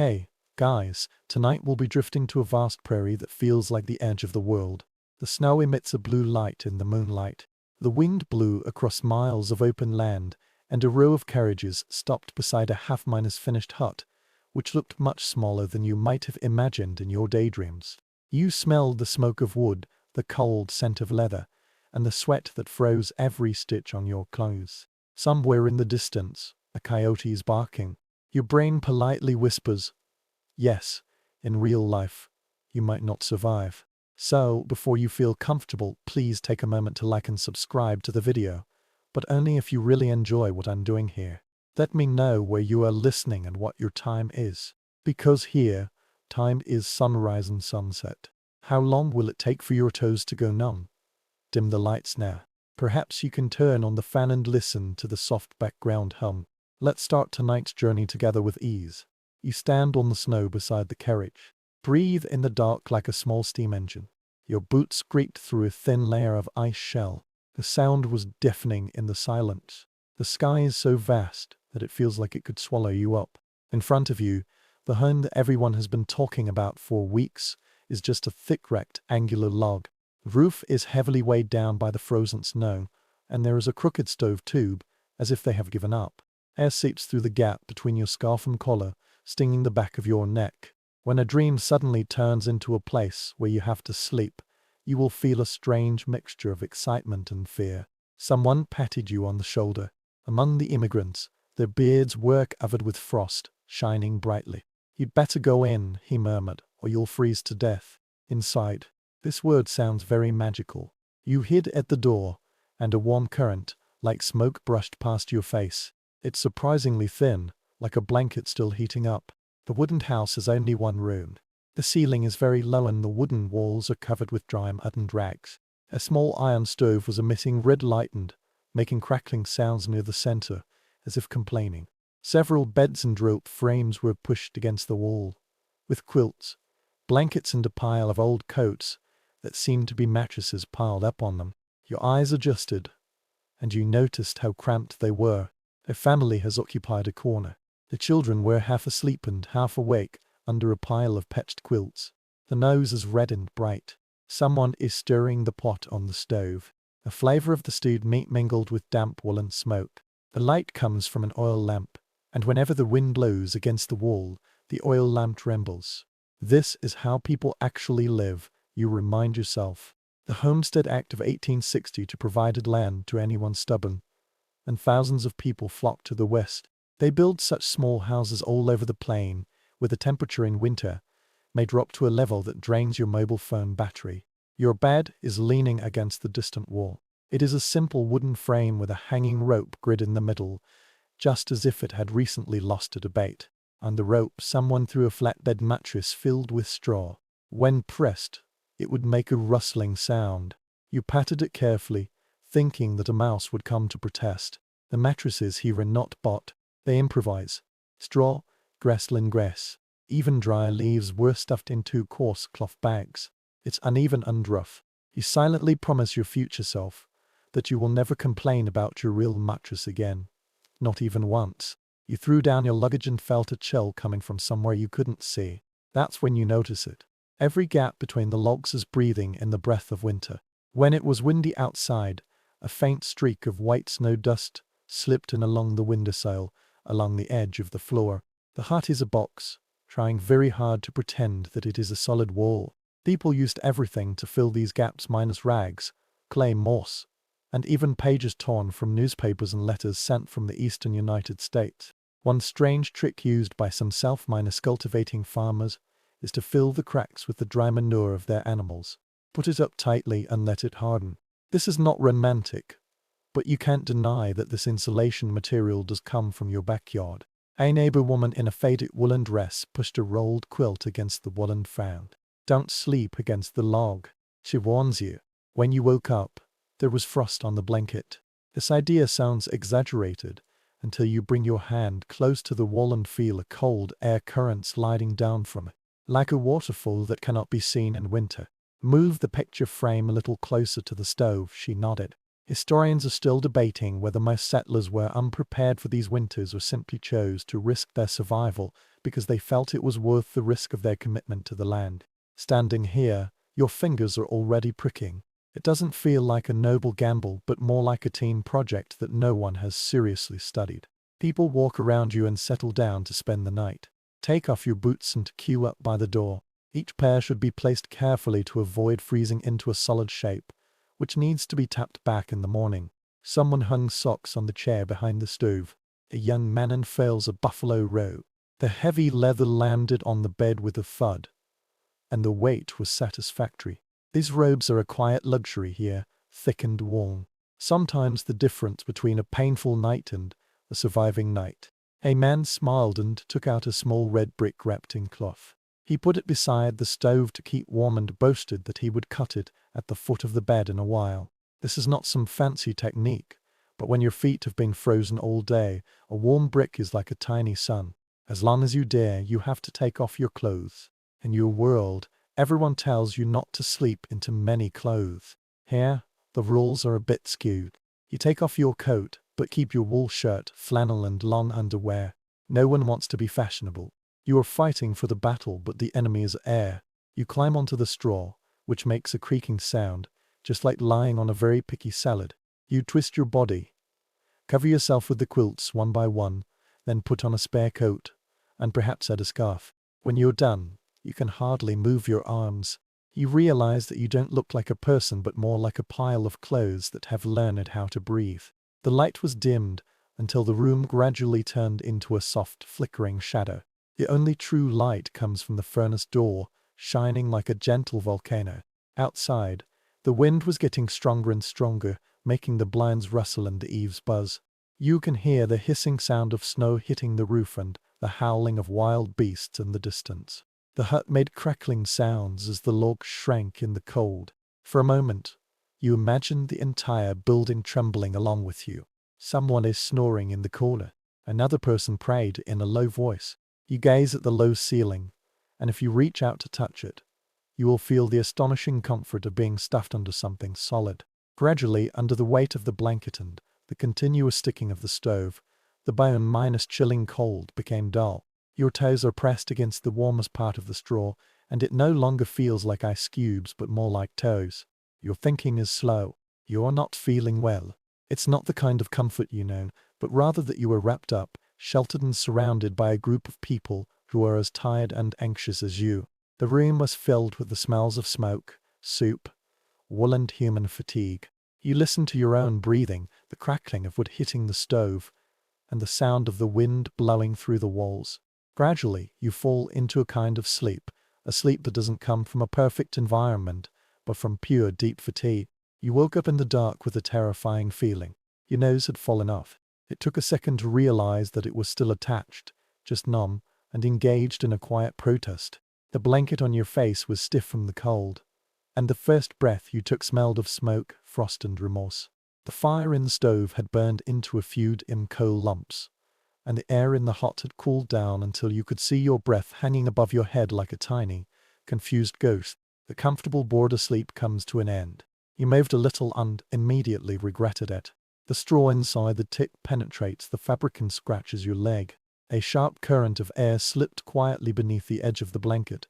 Hey, guys, tonight we'll be drifting to a vast prairie that feels like the edge of the world. The snow emits a blue light in the moonlight. The wind blew across miles of open land, and a row of carriages stopped beside a half-finished hut, which looked much smaller than you might have imagined in your daydreams. You smelled the smoke of wood, the cold scent of leather, and the sweat that froze every stitch on your clothes. Somewhere in the distance, a coyote is barking. Your brain politely whispers, yes, in real life, you might not survive. So, before you feel comfortable, please take a moment to like and subscribe to the video, but only if you really enjoy what I'm doing here. Let me know where you are listening and what your time is. Because here, time is sunrise and sunset. How long will it take for your toes to go numb? Dim the lights now. Perhaps you can turn on the fan and listen to the soft background hum. Let's start tonight's journey together with ease. You stand on the snow beside the carriage. Breathe in the dark like a small steam engine. Your boots scraped through a thin layer of ice shell. The sound was deafening in the silence. The sky is so vast that it feels like it could swallow you up. In front of you, the home that everyone has been talking about for weeks is just a thick rectangular log. The roof is heavily weighed down by the frozen snow, and there is a crooked stove tube, as if they have given up. Air seeps through the gap between your scarf and collar, stinging the back of your neck. When a dream suddenly turns into a place where you have to sleep, you will feel a strange mixture of excitement and fear. Someone patted you on the shoulder. Among the immigrants, their beards were covered with frost, shining brightly. You'd better go in, he murmured, or you'll freeze to death. Inside. This word sounds very magical. You hid at the door, and a warm current, like smoke, brushed past your face. It's surprisingly thin, like a blanket still heating up. The wooden house has only one room. The ceiling is very low and the wooden walls are covered with dry mud and rags. A small iron stove was emitting red light and making crackling sounds near the center, as if complaining. Several beds and rope frames were pushed against the wall, with quilts, blankets and a pile of old coats that seemed to be mattresses piled up on them. Your eyes adjusted, and you noticed how cramped they were. A family has occupied a corner. The children were half asleep and half awake under a pile of patched quilts. The nose is red and bright. Someone is stirring the pot on the stove. The flavor of the stewed meat mingled with damp woolen smoke. The light comes from an oil lamp, and whenever the wind blows against the wall, the oil lamp trembles. This is how people actually live, you remind yourself. The Homestead Act of 1860 provided land to anyone stubborn, and thousands of people flocked to the west. They build such small houses all over the plain, where the temperature in winter may drop to a level that drains your mobile phone battery. Your bed is leaning against the distant wall. It is a simple wooden frame with a hanging rope grid in the middle, just as if it had recently lost a debate. On the rope, someone threw a flatbed mattress filled with straw. When pressed, it would make a rustling sound. You patted it carefully, thinking that a mouse would come to protest. The mattresses here are not bought. They improvise. Straw, grassland grass, even dry leaves were stuffed into coarse cloth bags. It's uneven and rough. You silently promise your future self that you will never complain about your real mattress again. Not even once. You threw down your luggage and felt a chill coming from somewhere you couldn't see. That's when you notice it. Every gap between the logs is breathing in the breath of winter. When it was windy outside, a faint streak of white snow dust slipped in along the windowsill, along the edge of the floor. The hut is a box, trying very hard to pretend that it is a solid wall. People used everything to fill these gaps minus rags, clay, moss, and even pages torn from newspapers and letters sent from the eastern United States. One strange trick used by some self-cultivating farmers is to fill the cracks with the dry manure of their animals. Put it up tightly and let it harden. This is not romantic, but you can't deny that this insulation material does come from your backyard. A neighbor woman in a faded woolen dress pushed a rolled quilt against the woolen fan. Don't sleep against the log, she warns you. When you woke up, there was frost on the blanket. This idea sounds exaggerated until you bring your hand close to the wall and feel a cold air current sliding down from it, like a waterfall that cannot be seen in winter. Move the picture frame a little closer to the stove, she nodded. Historians are still debating whether most settlers were unprepared for these winters or simply chose to risk their survival because they felt it was worth the risk of their commitment to the land. Standing here, your fingers are already pricking. It doesn't feel like a noble gamble, but more like a team project that no one has seriously studied. People walk around you and settle down to spend the night. Take off your boots and queue up by the door. Each pair should be placed carefully to avoid freezing into a solid shape, which needs to be tapped back in the morning. Someone hung socks on the chair behind the stove. A young man unfurls a buffalo robe. The heavy leather landed on the bed with a thud, and the weight was satisfactory. These robes are a quiet luxury here, thick and warm. Sometimes the difference between a painful night and a surviving night. A man smiled and took out a small red brick wrapped in cloth. He put it beside the stove to keep warm and boasted that he would cut it at the foot of the bed in a while. This is not some fancy technique, but when your feet have been frozen all day, a warm brick is like a tiny sun. As long as you dare, you have to take off your clothes. In your world, everyone tells you not to sleep into many clothes. Here, the rules are a bit skewed. You take off your coat, but keep your wool shirt, flannel and long underwear. No one wants to be fashionable. You are fighting for the battle, but the enemy is air. You climb onto the straw, which makes a creaking sound, just like lying on a very picky salad. You twist your body, cover yourself with the quilts one by one, then put on a spare coat, and perhaps add a scarf. When you're done, you can hardly move your arms. You realize that you don't look like a person but more like a pile of clothes that have learned how to breathe. The light was dimmed until the room gradually turned into a soft, flickering shadow. The only true light comes from the furnace door, shining like a gentle volcano. Outside, the wind was getting stronger and stronger, making the blinds rustle and the eaves buzz. You can hear the hissing sound of snow hitting the roof and the howling of wild beasts in the distance. The hut made crackling sounds as the logs shrank in the cold. For a moment, you imagined the entire building trembling along with you. Someone is snoring in the corner. Another person prayed in a low voice. You gaze at the low ceiling, and if you reach out to touch it, you will feel the astonishing comfort of being stuffed under something solid. Gradually, under the weight of the blanket and the continuous sticking of the stove, the bone-minus chilling cold became dull. Your toes are pressed against the warmest part of the straw, and it no longer feels like ice cubes but more like toes. Your thinking is slow. You are not feeling well. It's not the kind of comfort you know, but rather that you are wrapped up, sheltered and surrounded by a group of people who are as tired and anxious as you. The room was filled with the smells of smoke, soup, wool and human fatigue. You listen to your own breathing, the crackling of wood hitting the stove, and the sound of the wind blowing through the walls. Gradually, you fall into a kind of sleep, a sleep that doesn't come from a perfect environment, but from pure deep fatigue. You woke up in the dark with a terrifying feeling. Your nose had fallen off. It took a second to realize that it was still attached, just numb, and engaged in a quiet protest. The blanket on your face was stiff from the cold, and the first breath you took smelled of smoke, frost and remorse. The fire in the stove had burned into a few dim coal lumps, and the air in the hut had cooled down until you could see your breath hanging above your head like a tiny, confused ghost. The comfortable border sleep comes to an end. You moved a little and immediately regretted it. The straw inside the tip penetrates the fabric and scratches your leg. A sharp current of air slipped quietly beneath the edge of the blanket,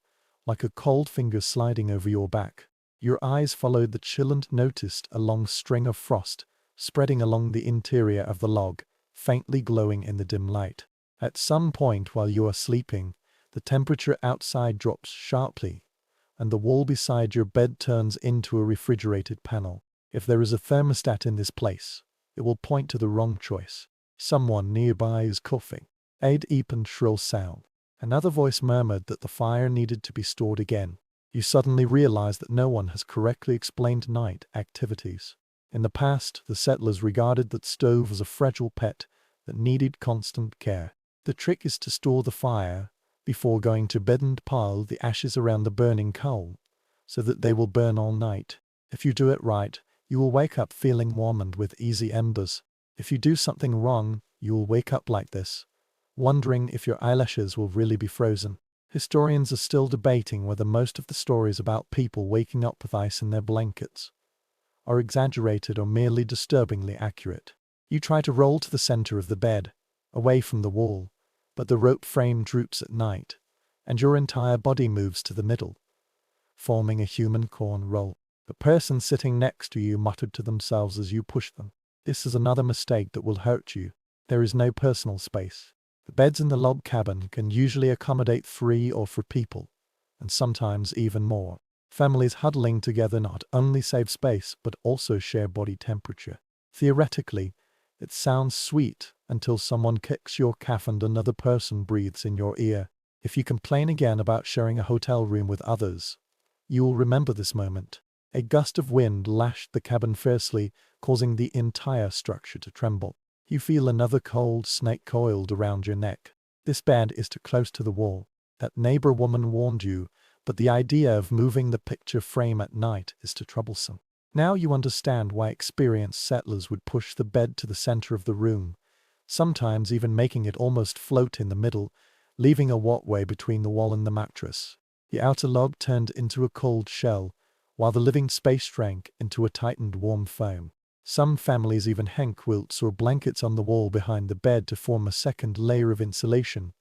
like a cold finger sliding over your back. Your eyes followed the chill and noticed a long string of frost spreading along the interior of the log, faintly glowing in the dim light. At some point while you are sleeping, the temperature outside drops sharply, and the wall beside your bed turns into a refrigerated panel. If there is a thermostat in this place, it will point to the wrong choice. Someone nearby is coughing. A deep and shrill sound. Another voice murmured that the fire needed to be stored again. You suddenly realize that no one has correctly explained night activities. In the past, the settlers regarded that stove as a fragile pet that needed constant care. The trick is to store the fire before going to bed and pile the ashes around the burning coal, so that they will burn all night. If you do it right, you will wake up feeling warm and with easy embers. If you do something wrong, you will wake up like this, wondering if your eyelashes will really be frozen. Historians are still debating whether most of the stories about people waking up with ice in their blankets are exaggerated or merely disturbingly accurate. You try to roll to the center of the bed, away from the wall, but the rope frame droops at night, and your entire body moves to the middle, forming a human corn roll. The person sitting next to you muttered to themselves as you push them. This is another mistake that will hurt you. There is no personal space. The beds in the log cabin can usually accommodate 3 or 4 people, and sometimes even more. Families huddling together not only save space but also share body temperature. Theoretically, it sounds sweet until someone kicks your calf and another person breathes in your ear. If you complain again about sharing a hotel room with others, you will remember this moment. A gust of wind lashed the cabin fiercely, causing the entire structure to tremble. You feel another cold snake coiled around your neck. This bed is too close to the wall. That neighbor woman warned you, but the idea of moving the picture frame at night is too troublesome. Now you understand why experienced settlers would push the bed to the center of the room, sometimes even making it almost float in the middle, leaving a walkway between the wall and the mattress. The outer log turned into a cold shell, while the living space shrank into a tightened warm foam. Some families even hang quilts or blankets on the wall behind the bed to form a second layer of insulation,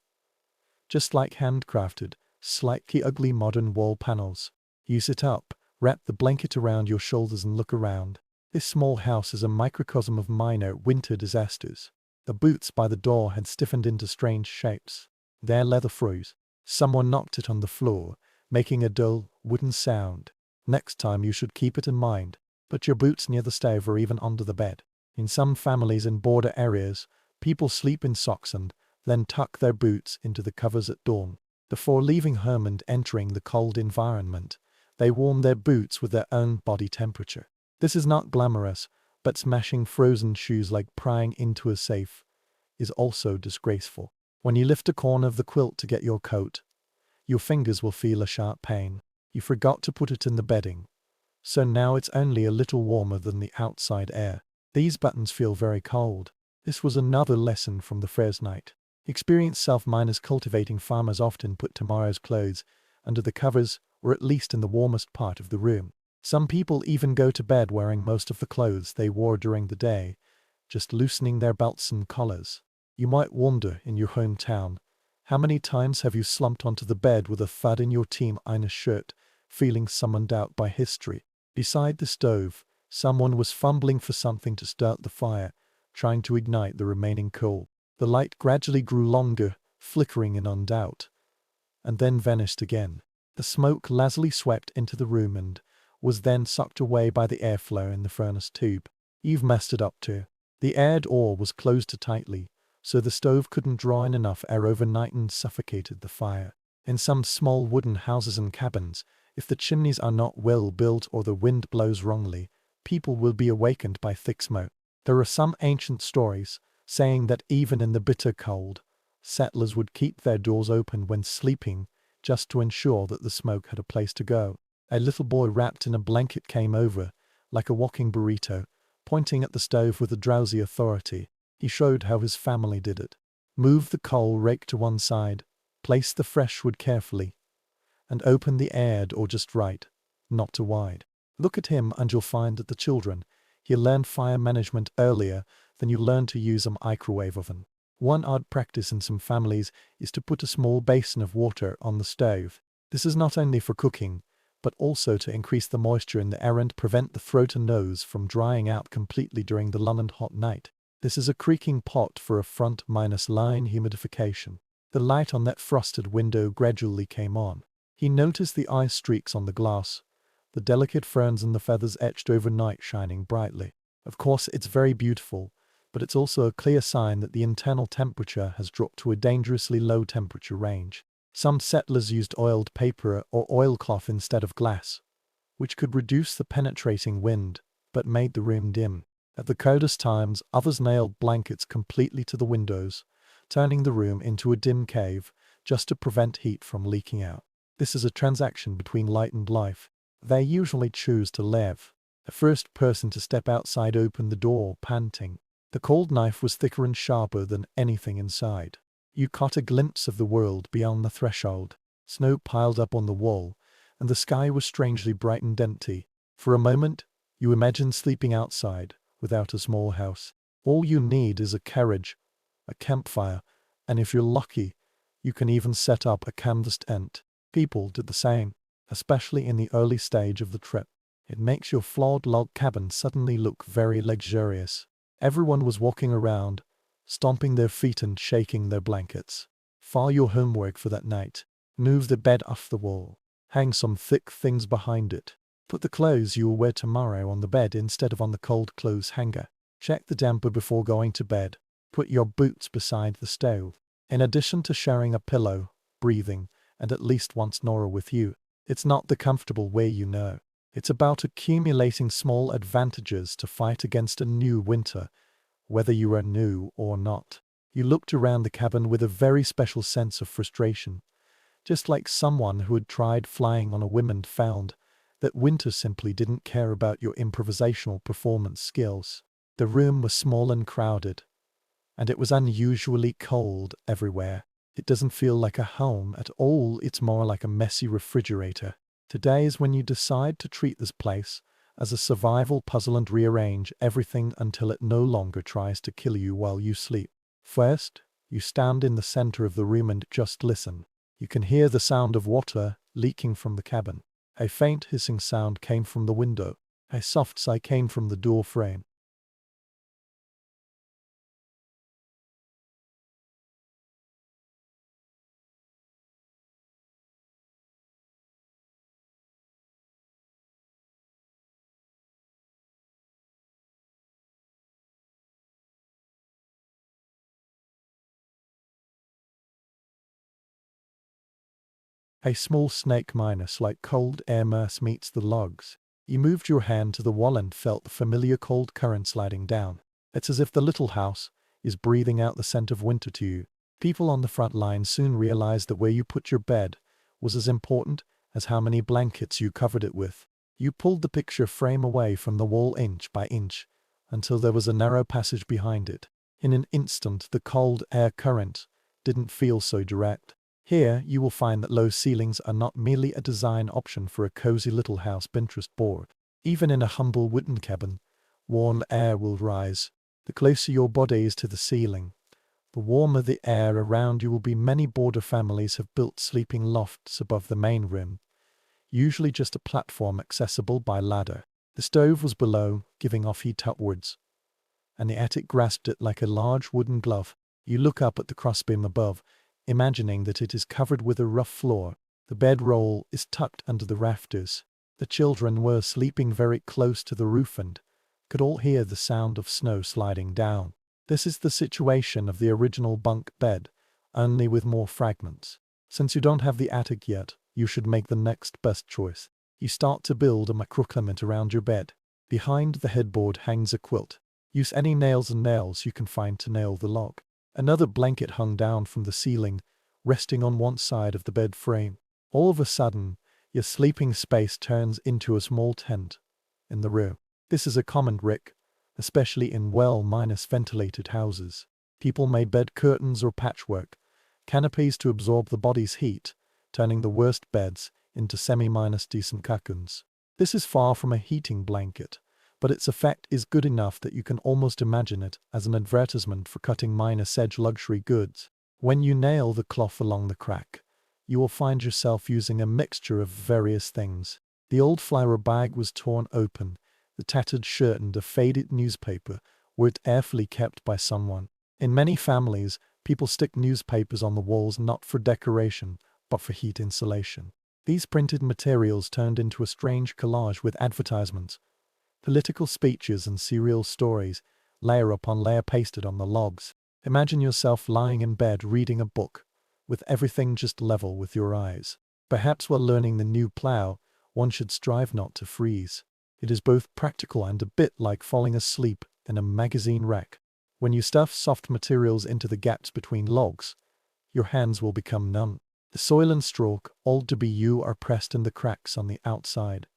just like handcrafted, slightly ugly modern wall panels. You sit up, wrap the blanket around your shoulders and look around. This small house is a microcosm of minor winter disasters. The boots by the door had stiffened into strange shapes. Their leather froze. Someone knocked it on the floor, making a dull, wooden sound. Next time you should keep it in mind. Put your boots near the stove or even under the bed. In some families in border areas, people sleep in socks and then tuck their boots into the covers at dawn. Before leaving home and entering the cold environment, they warm their boots with their own body temperature. This is not glamorous, but smashing frozen shoes like prying into a safe is also disgraceful. When you lift a corner of the quilt to get your coat, your fingers will feel a sharp pain. You forgot to put it in the bedding, so now it's only a little warmer than the outside air. These buttons feel very cold. This was another lesson from the first night. Experienced self-miners cultivating farmers often put tomorrow's clothes under the covers or at least in the warmest part of the room. Some people even go to bed wearing most of the clothes they wore during the day, just loosening their belts and collars. You might wonder in your hometown, how many times have you slumped onto the bed with a thud in your team Ina shirt, feeling summoned out by history? Beside the stove, someone was fumbling for something to start the fire, trying to ignite the remaining coal. The light gradually grew longer, flickering in on doubt, and then vanished again. The smoke lazily swept into the room and was then sucked away by the airflow in the furnace tube. You've messed it up too. The air door was closed too tightly, so the stove couldn't draw in enough air overnight and suffocated the fire. In some small wooden houses and cabins, if the chimneys are not well built or the wind blows wrongly, people will be awakened by thick smoke. There are some ancient stories saying that even in the bitter cold, settlers would keep their doors open when sleeping just to ensure that the smoke had a place to go. A little boy wrapped in a blanket came over, like a walking burrito, pointing at the stove with a drowsy authority. He showed how his family did it. Move the coal rake to one side, place the fresh wood carefully, and open the air door just right, not too wide. Look at him and you'll find that the children, he learned fire management earlier than you learned to use a microwave oven. One odd practice in some families is to put a small basin of water on the stove. This is not only for cooking, but also to increase the moisture in the air and prevent the throat and nose from drying out completely during the long and hot night. This is a creaking pot for a front-line humidification. The light on that frosted window gradually came on. He noticed the ice streaks on the glass, the delicate ferns and the feathers etched overnight shining brightly. Of course, it's very beautiful, but it's also a clear sign that the internal temperature has dropped to a dangerously low temperature range. Some settlers used oiled paper or oilcloth instead of glass, which could reduce the penetrating wind, but made the room dim. At the coldest times, others nailed blankets completely to the windows, turning the room into a dim cave, just to prevent heat from leaking out. This is a transaction between light and life. They usually choose to live. The first person to step outside opened the door, panting. The cold knife was thicker and sharper than anything inside. You caught a glimpse of the world beyond the threshold. Snow piled up on the wall, and the sky was strangely bright and empty. For a moment, You imagine sleeping outside, without a small house. All you need is a carriage, a campfire, and if you're lucky, you can even set up a canvas tent. People did the same, especially in the early stage of the trip. It makes your flawed log cabin suddenly look very luxurious. Everyone was walking around, stomping their feet and shaking their blankets. File your homework for that night. Move the bed off the wall. Hang some thick things behind it. Put the clothes you will wear tomorrow on the bed instead of on the cold clothes hanger. Check the damper before going to bed. Put your boots beside the stove. In addition to sharing a pillow, breathing, and at least one snorer with you, it's not the comfortable way you know. It's about accumulating small advantages to fight against a new winter, whether you are new or not. You looked around the cabin with a very special sense of frustration, just like someone who had tried flying on a whim and found that winter simply didn't care about your improvisational performance skills. The room was small and crowded, and it was unusually cold everywhere. It doesn't feel like a home at all, it's more like a messy refrigerator. Today is when you decide to treat this place as a survival puzzle and rearrange everything until it no longer tries to kill you while you sleep. First, you stand in the center of the room and just listen. You can hear the sound of water leaking from the cabin. A faint hissing sound came from the window. A soft sigh came from the door frame. A small snake minus like cold air mass meets the logs. You moved your hand to the wall and felt the familiar cold current sliding down. It's as if the little house is breathing out the scent of winter to you. People on the front line soon realized that where you put your bed was as important as how many blankets you covered it with. You pulled the picture frame away from the wall inch by inch until there was a narrow passage behind it. In an instant, the cold air current didn't feel so direct. Here, you will find that low ceilings are not merely a design option for a cozy little house Pinterest board. Even in a humble wooden cabin, warm air will rise. The closer your body is to the ceiling, the warmer the air around you will be. Many border families have built sleeping lofts above the main room, usually just a platform accessible by ladder. The stove was below, giving off heat upwards, and the attic grasped it like a large wooden glove. You look up at the crossbeam above, imagining that it is covered with a rough floor. The bedroll is tucked under the rafters. The children were sleeping very close to the roof and could all hear the sound of snow sliding down. This is the situation of the original bunk bed, only with more fragments. Since you don't have the attic yet, you should make the next best choice. You start to build a microclimate around your bed. Behind the headboard hangs a quilt. Use any nails and nails you can find to nail the log. Another blanket hung down from the ceiling, resting on one side of the bed frame. All of a sudden, your sleeping space turns into a small tent in the room. This is a common trick, especially in well-ventilated houses. People made bed curtains or patchwork, canopies to absorb the body's heat, turning the worst beds into semi-decent cocoons. This is far from a heating blanket, but its effect is good enough that you can almost imagine it as an advertisement for cutting-edge luxury goods. When you nail the cloth along the crack, you will find yourself using a mixture of various things. The old flour bag was torn open, the tattered shirt and a faded newspaper were carefully kept by someone. In many families, people stick newspapers on the walls not for decoration, but for heat insulation. These printed materials turned into a strange collage with advertisements, political speeches and serial stories, layer upon layer pasted on the logs. Imagine yourself lying in bed reading a book, with everything just level with your eyes. Perhaps while learning the new plow, one should strive not to freeze. It is both practical and a bit like falling asleep in a magazine rack. When you stuff soft materials into the gaps between logs, your hands will become numb. The soil and straw, all to be you, are pressed in the cracks on the outside.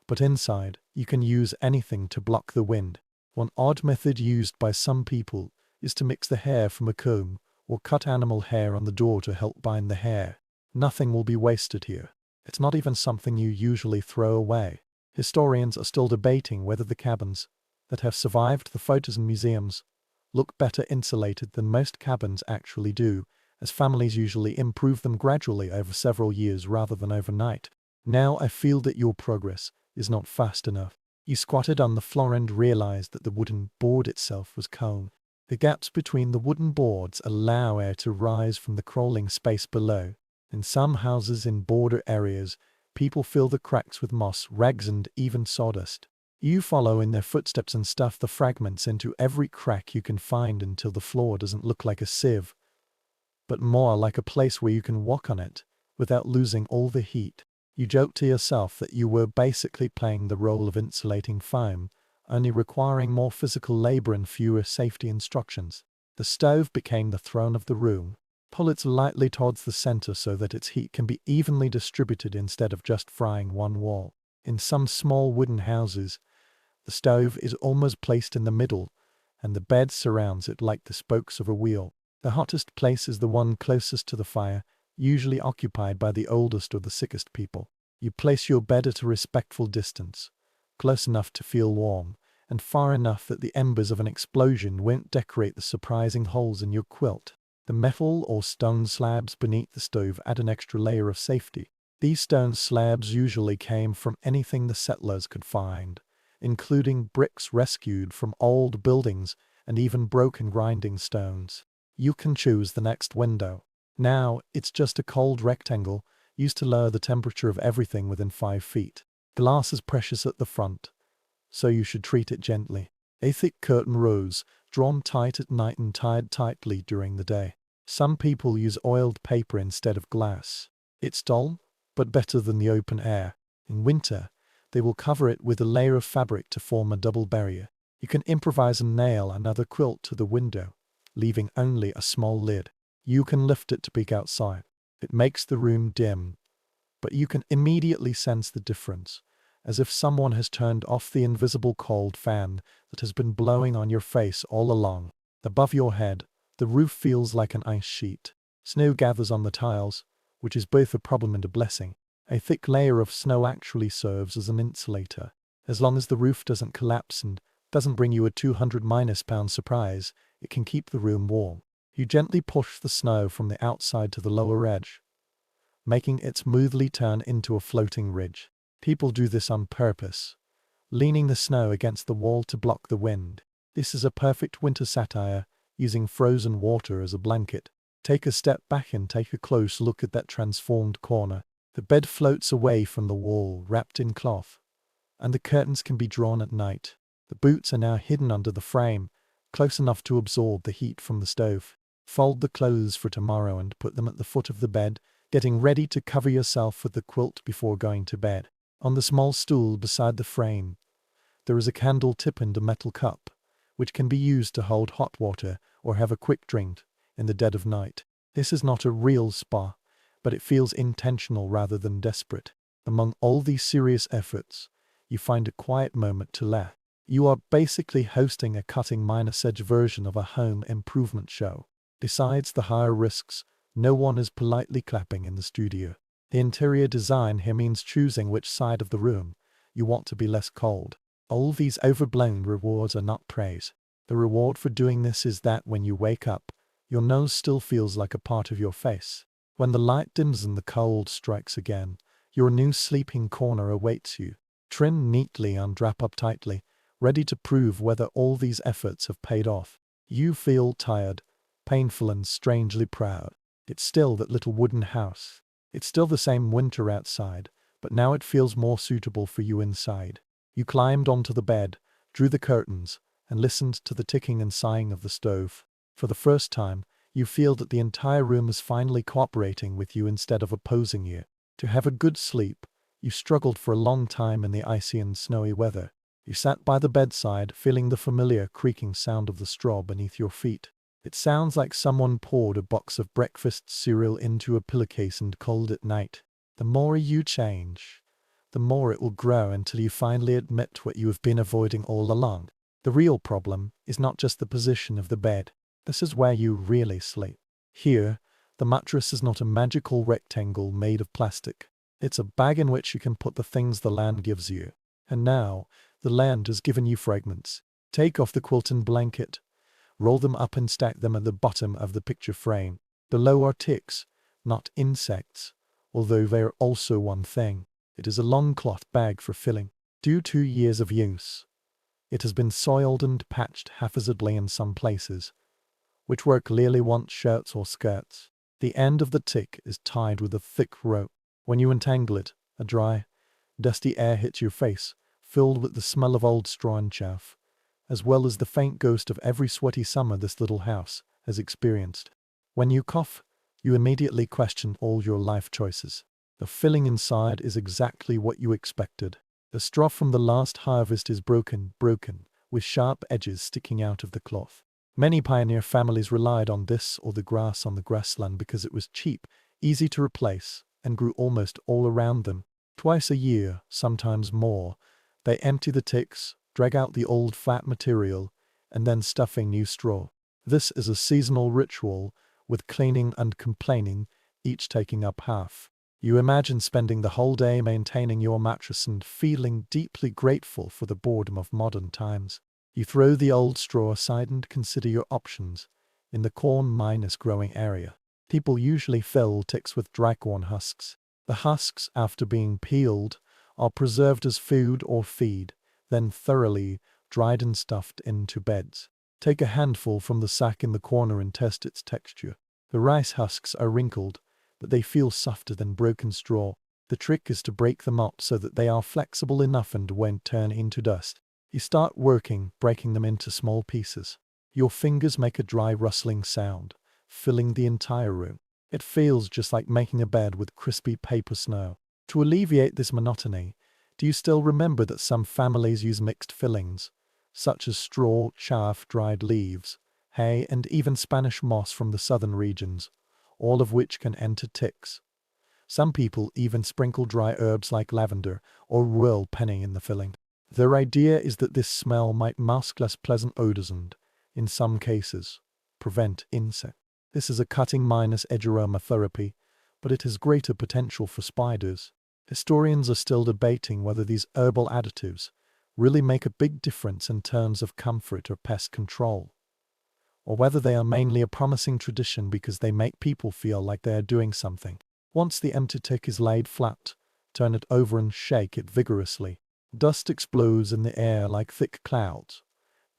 But inside, you can use anything to block the wind. One odd method used by some people is to mix the hair from a comb or cut animal hair on the door to help bind the hair. Nothing will be wasted here. It's not even something you usually throw away. Historians are still debating whether the cabins that have survived the photos in museums look better insulated than most cabins actually do, as families usually improve them gradually over several years rather than overnight. Now I feel that your progress is not fast enough. You squatted on the floor and realized that the wooden board itself was cold. The gaps between the wooden boards allow air to rise from the crawling space below. In some houses in border areas, people fill the cracks with moss, rags, and even sawdust. You follow in their footsteps and stuff the fragments into every crack you can find until the floor doesn't look like a sieve, but more like a place where you can walk on it without losing all the heat. You joke to yourself that you were basically playing the role of insulating foam, only requiring more physical labor and fewer safety instructions. The stove became the throne of the room. Pull it lightly towards the center so that its heat can be evenly distributed instead of just frying one wall. In some small wooden houses, the stove is almost placed in the middle, and the bed surrounds it like the spokes of a wheel. The hottest place is the one closest to the fire, usually occupied by the oldest or the sickest people. You place your bed at a respectful distance, close enough to feel warm, and far enough that the embers of an explosion won't decorate the surprising holes in your quilt. The metal or stone slabs beneath the stove add an extra layer of safety. These stone slabs usually came from anything the settlers could find, including bricks rescued from old buildings and even broken grinding stones. You can choose the next window. Now, it's just a cold rectangle used to lower the temperature of everything within 5 feet. Glass is precious at the front, so you should treat it gently. A thick curtain rose, drawn tight at night and tied tightly during the day. Some people use oiled paper instead of glass. It's dull, but better than the open air. In winter, they will cover it with a layer of fabric to form a double barrier. You can improvise and nail another quilt to the window, leaving only a small lid. You can lift it to peek outside. It makes the room dim, but you can immediately sense the difference, as if someone has turned off the invisible cold fan that has been blowing on your face all along. Above your head, the roof feels like an ice sheet. Snow gathers on the tiles, which is both a problem and a blessing. A thick layer of snow actually serves as an insulator. As long as the roof doesn't collapse and doesn't bring you a 200-pound surprise, it can keep the room warm. You gently push the snow from the outside to the lower edge, making it smoothly turn into a floating ridge. People do this on purpose, leaning the snow against the wall to block the wind. This is a perfect winter satire, using frozen water as a blanket. Take a step back and take a close look at that transformed corner. The bed floats away from the wall, wrapped in cloth, and the curtains can be drawn at night. The boots are now hidden under the frame, close enough to absorb the heat from the stove. Fold the clothes for tomorrow and put them at the foot of the bed, getting ready to cover yourself with the quilt before going to bed. On the small stool beside the frame, there is a candle tip and a metal cup, which can be used to hold hot water or have a quick drink in the dead of night. This is not a real spa, but it feels intentional rather than desperate. Among all these serious efforts, you find a quiet moment to laugh. You are basically hosting a cutting-minus-edge version of a home improvement show. Besides the higher risks, no one is politely clapping in the studio. The interior design here means choosing which side of the room you want to be less cold. All these overblown rewards are not praise. The reward for doing this is that when you wake up, your nose still feels like a part of your face. When the light dims and the cold strikes again, your new sleeping corner awaits you. Trim neatly and wrap up tightly, ready to prove whether all these efforts have paid off. You feel tired, painful, and strangely proud. It's still that little wooden house. It's still the same winter outside, but now it feels more suitable for you inside. You climbed onto the bed, drew the curtains, and listened to the ticking and sighing of the stove. For the first time, you feel that the entire room is finally cooperating with you instead of opposing you. To have a good sleep, you struggled for a long time in the icy and snowy weather. You sat by the bedside, feeling the familiar creaking sound of the straw beneath your feet. It sounds like someone poured a box of breakfast cereal into a pillowcase and cold at night. The more you change, the more it will grow until you finally admit what you have been avoiding all along. The real problem is not just the position of the bed. This is where you really sleep. Here, the mattress is not a magical rectangle made of plastic. It's a bag in which you can put the things the land gives you. And now, the land has given you fragments. Take off the quilt and blanket, roll them up and stack them at the bottom of the picture frame. Below are ticks, not insects, although they are also one thing. It is a long cloth bag for filling. Due to years of use, it has been soiled and patched haphazardly in some places, which were clearly once shirts or skirts. The end of the tick is tied with a thick rope. When you untangle it, a dry, dusty air hits your face, filled with the smell of old straw and chaff, as well as the faint ghost of every sweaty summer this little house has experienced. When you cough, you immediately question all your life choices. The filling inside is exactly what you expected. The straw from the last harvest is broken, with sharp edges sticking out of the cloth. Many pioneer families relied on this or the grass on the grassland because it was cheap, easy to replace, and grew almost all around them. Twice a year, sometimes more, they empty the ticks, drag out the old fat material, and then stuff in new straw. This is a seasonal ritual, with cleaning and complaining, each taking up half. You imagine spending the whole day maintaining your mattress and feeling deeply grateful for the boredom of modern times. You throw the old straw aside and consider your options. In the corn-growing area, people usually fill ticks with dry corn husks. The husks, after being peeled, are preserved as food or feed, then thoroughly dried and stuffed into beds. Take a handful from the sack in the corner and test its texture. The rice husks are wrinkled, but they feel softer than broken straw. The trick is to break them up so that they are flexible enough and won't turn into dust. You start working, breaking them into small pieces. Your fingers make a dry rustling sound, filling the entire room. It feels just like making a bed with crispy paper snow. To alleviate this monotony, do you still remember that some families use mixed fillings, such as straw, chaff, dried leaves, hay, and even Spanish moss from the southern regions, all of which can enter ticks? Some people even sprinkle dry herbs like lavender or royal penny in the filling. Their idea is that this smell might mask less pleasant odors and, in some cases, prevent insect. This is a cutting-edge aromatherapy, but it has greater potential for spiders. Historians are still debating whether these herbal additives really make a big difference in terms of comfort or pest control, or whether they are mainly a promising tradition because they make people feel like they are doing something. Once the empty tick is laid flat, turn it over and shake it vigorously. Dust explodes in the air like thick clouds,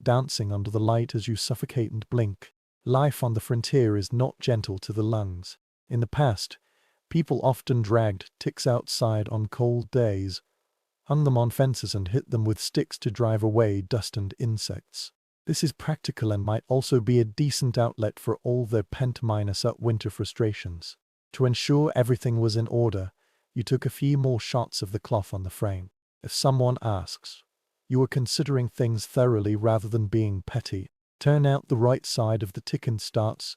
dancing under the light as you suffocate and blink. Life on the frontier is not gentle to the lungs. In the past, people often dragged ticks outside on cold days, hung them on fences and hit them with sticks to drive away dust and insects. This is practical and might also be a decent outlet for all their pent-up winter frustrations. To ensure everything was in order, you took a few more shots of the cloth on the frame. If someone asks, you are considering things thoroughly rather than being petty. Turn out the right side of the tick and starts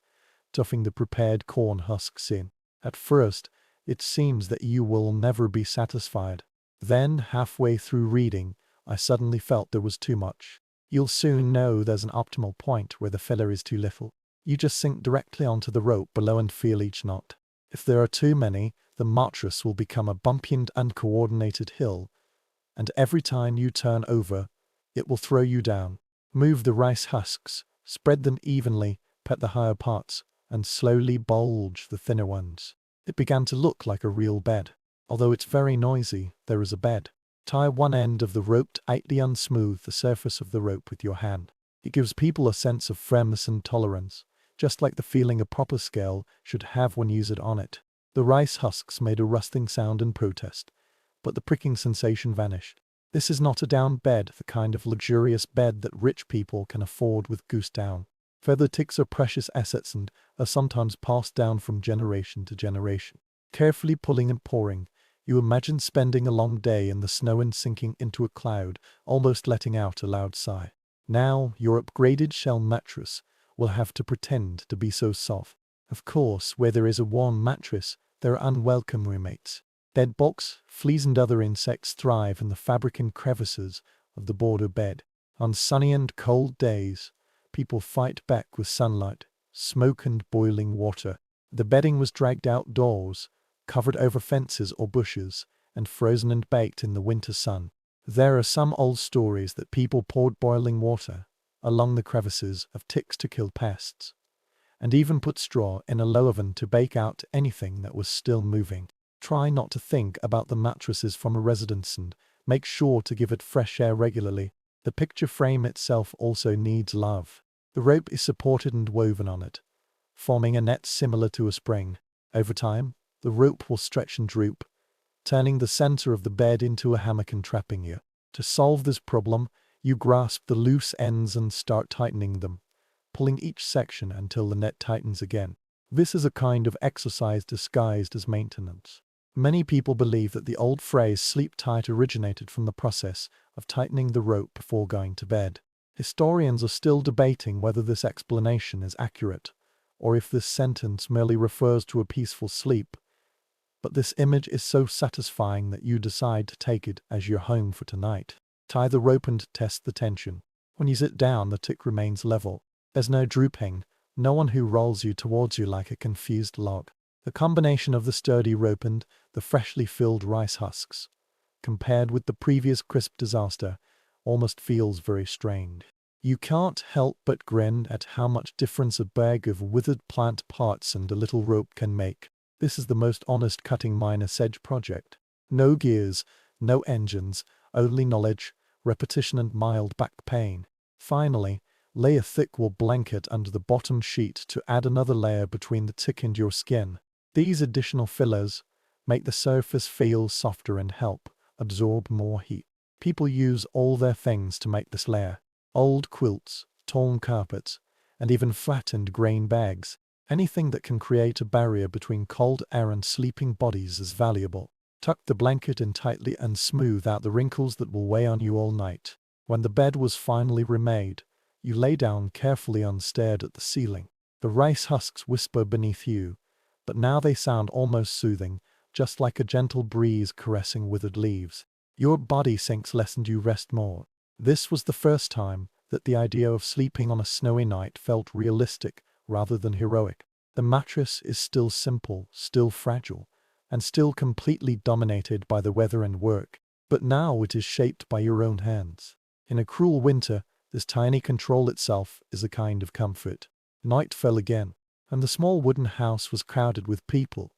stuffing the prepared corn husks in. At first, it seems that you will never be satisfied. Then, halfway through reading, I suddenly felt there was too much. You'll soon know there's an optimal point where the filler is too little. You just sink directly onto the rope below and feel each knot. If there are too many, the mattress will become a bumpy and uncoordinated hill, and every time you turn over, it will throw you down. Move the rice husks, spread them evenly, pet the higher parts, and slowly bulge the thinner ones. It began to look like a real bed. Although it's very noisy, there is a bed. Tie one end of the rope tightly and smooth the surface of the rope with your hand. It gives people a sense of firmness and tolerance, just like the feeling a proper scale should have when used on it. The rice husks made a rustling sound in protest, but the pricking sensation vanished. This is not a down bed, the kind of luxurious bed that rich people can afford with goose down. Feather ticks are precious assets and are sometimes passed down from generation to generation. Carefully pulling and pouring, you imagine spending a long day in the snow and sinking into a cloud, almost letting out a loud sigh. Now, your upgraded shell mattress will have to pretend to be so soft. Of course, where there is a warm mattress, there are unwelcome roommates. Bedbugs, fleas and other insects thrive in the fabric and crevices of the border bed. On sunny and cold days, people fight back with sunlight, smoke and boiling water. The bedding was dragged outdoors, covered over fences or bushes, and frozen and baked in the winter sun. There are some old stories that people poured boiling water along the crevices of ticks to kill pests, and even put straw in a low oven to bake out anything that was still moving. Try not to think about the mattresses from a residence and make sure to give it fresh air regularly. The picture frame itself also needs love. The rope is supported and woven on it, forming a net similar to a spring. Over time, the rope will stretch and droop, turning the center of the bed into a hammock and trapping you. To solve this problem, you grasp the loose ends and start tightening them, pulling each section until the net tightens again. This is a kind of exercise disguised as maintenance. Many people believe that the old phrase "sleep tight" originated from the process of tightening the rope before going to bed. Historians are still debating whether this explanation is accurate, or if this sentence merely refers to a peaceful sleep. But this image is so satisfying that you decide to take it as your home for tonight. Tie the rope and test the tension. When you sit down, the tick remains level. There's no drooping, no one who rolls you towards you like a confused log. The combination of the sturdy rope and the freshly filled rice husks, compared with the previous crisp disaster, almost feels very strained. You can't help but grin at how much difference a bag of withered plant parts and a little rope can make. This is the most honest cutting minor sedge project. No gears, no engines, only knowledge, repetition and mild back pain. Finally, lay a thick wool blanket under the bottom sheet to add another layer between the tick and your skin. These additional fillers make the surface feel softer and help absorb more heat. People use all their things to make this layer. Old quilts, torn carpets, and even flattened grain bags. Anything that can create a barrier between cold air and sleeping bodies is valuable. Tuck the blanket in tightly and smooth out the wrinkles that will weigh on you all night. When the bed was finally remade, you lay down carefully and stared at the ceiling. The rice husks whisper beneath you, but now they sound almost soothing, just like a gentle breeze caressing withered leaves. Your body sinks less and you rest more. This was the first time that the idea of sleeping on a snowy night felt realistic rather than heroic. The mattress is still simple, still fragile, and still completely dominated by the weather and work, but now it is shaped by your own hands. In a cruel winter, this tiny control itself is a kind of comfort. Night fell again, and the small wooden house was crowded with people.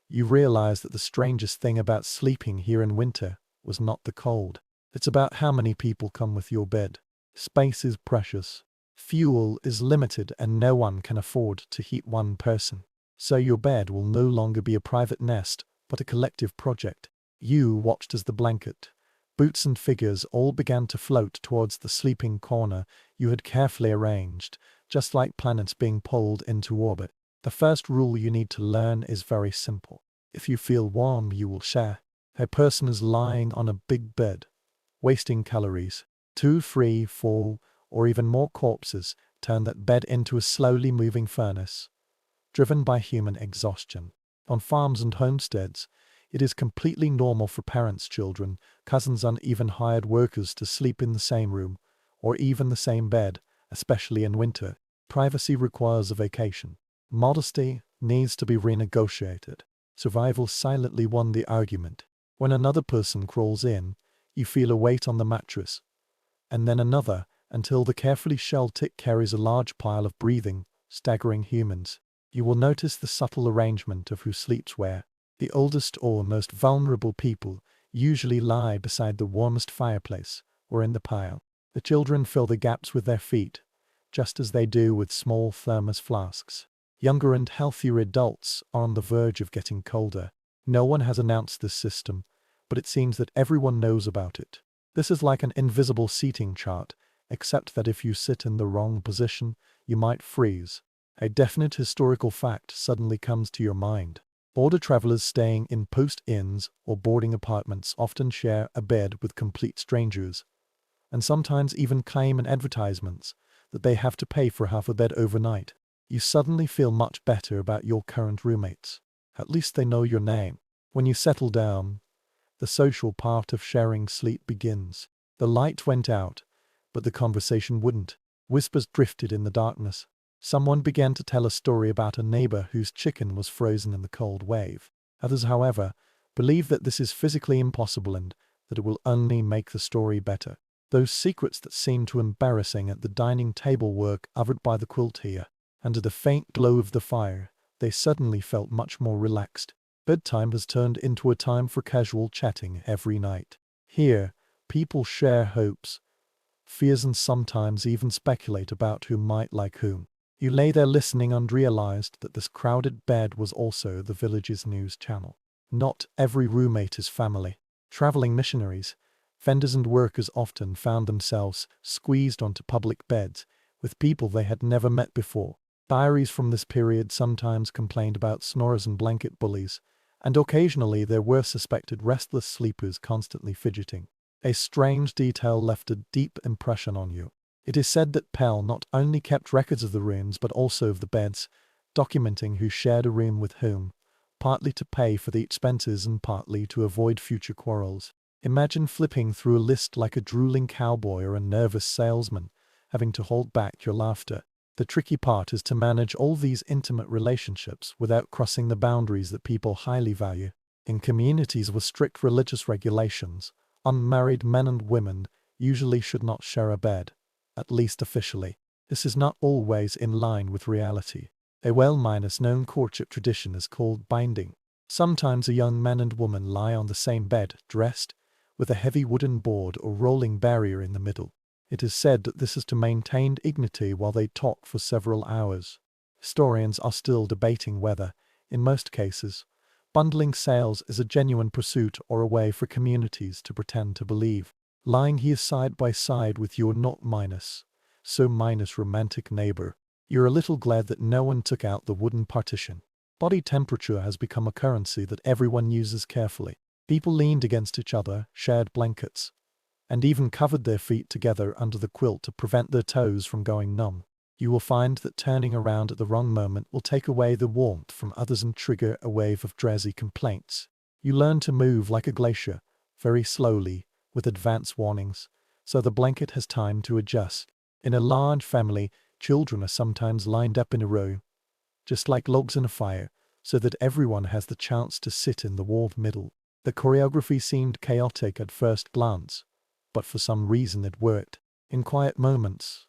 You realize that the strangest thing about sleeping here in winter was not the cold. It's about how many people come with your bed. Space is precious. Fuel is limited and no one can afford to heat one person. So your bed will no longer be a private nest, but a collective project. You watched as the blanket, boots and figures all began to float towards the sleeping corner you had carefully arranged, just like planets being pulled into orbit. The first rule you need to learn is very simple. If you feel warm, you will share. A person is lying on a big bed, wasting calories. 2, 3, 4, or even more corpses turn that bed into a slowly moving furnace, driven by human exhaustion. On farms and homesteads, it is completely normal for parents, children, cousins, and even hired workers to sleep in the same room, or even the same bed, especially in winter. Privacy requires a vacation. Modesty needs to be renegotiated. Survival silently won the argument. When another person crawls in, you feel a weight on the mattress, and then another, until the carefully shelled tick carries a large pile of breathing, staggering humans. You will notice the subtle arrangement of who sleeps where. The oldest or most vulnerable people usually lie beside the warmest fireplace, or in the pile. The children fill the gaps with their feet, just as they do with small thermos flasks. Younger and healthier adults are on the verge of getting colder. No one has announced this system, but it seems that everyone knows about it. This is like an invisible seating chart, except that if you sit in the wrong position, you might freeze. A definite historical fact suddenly comes to your mind. Border travelers staying in post inns or boarding apartments often share a bed with complete strangers, and sometimes even claim in advertisements that they have to pay for half a bed overnight. You suddenly feel much better about your current roommates. At least they know your name. When you settle down, the social part of sharing sleep begins. The light went out, but the conversation wouldn't. Whispers drifted in the darkness. Someone began to tell a story about a neighbor whose chicken was frozen in the cold wave. Others, however, believe that this is physically impossible and that it will only make the story better. Those secrets that seemed too embarrassing at the dining table were covered by the quilt here. Under the faint glow of the fire, they suddenly felt much more relaxed. Bedtime has turned into a time for casual chatting every night. Here, people share hopes, fears, and sometimes even speculate about who might like whom. You lay there listening and realized that this crowded bed was also the village's news channel. Not every roommate is family. Traveling missionaries, vendors and workers often found themselves squeezed onto public beds with people they had never met before. Diaries from this period sometimes complained about snorers and blanket bullies, and occasionally there were suspected restless sleepers constantly fidgeting. A strange detail left a deep impression on you. It is said that Pell not only kept records of the rooms but also of the beds, documenting who shared a room with whom, partly to pay for the expenses and partly to avoid future quarrels. Imagine flipping through a list like a drooling cowboy or a nervous salesman, having to hold back your laughter. The tricky part is to manage all these intimate relationships without crossing the boundaries that people highly value. In communities with strict religious regulations, unmarried men and women usually should not share a bed, at least officially. This is not always in line with reality. A well-known courtship tradition is called binding. Sometimes a young man and woman lie on the same bed, dressed, with a heavy wooden board or rolling barrier in the middle. It is said that this is to maintain dignity while they talk for several hours. Historians are still debating whether, in most cases, bundling sales is a genuine pursuit or a way for communities to pretend to believe. Lying here side by side with your not-so-minus romantic neighbor, you're a little glad that no one took out the wooden partition. Body temperature has become a currency that everyone uses carefully. People leaned against each other, shared blankets, and even covered their feet together under the quilt to prevent their toes from going numb. You will find that turning around at the wrong moment will take away the warmth from others and trigger a wave of drowsy complaints. You learn to move like a glacier, very slowly, with advance warnings, so the blanket has time to adjust. In a large family, children are sometimes lined up in a row, just like logs in a fire, so that everyone has the chance to sit in the warm middle. The choreography seemed chaotic at first glance, but for some reason it worked. In quiet moments,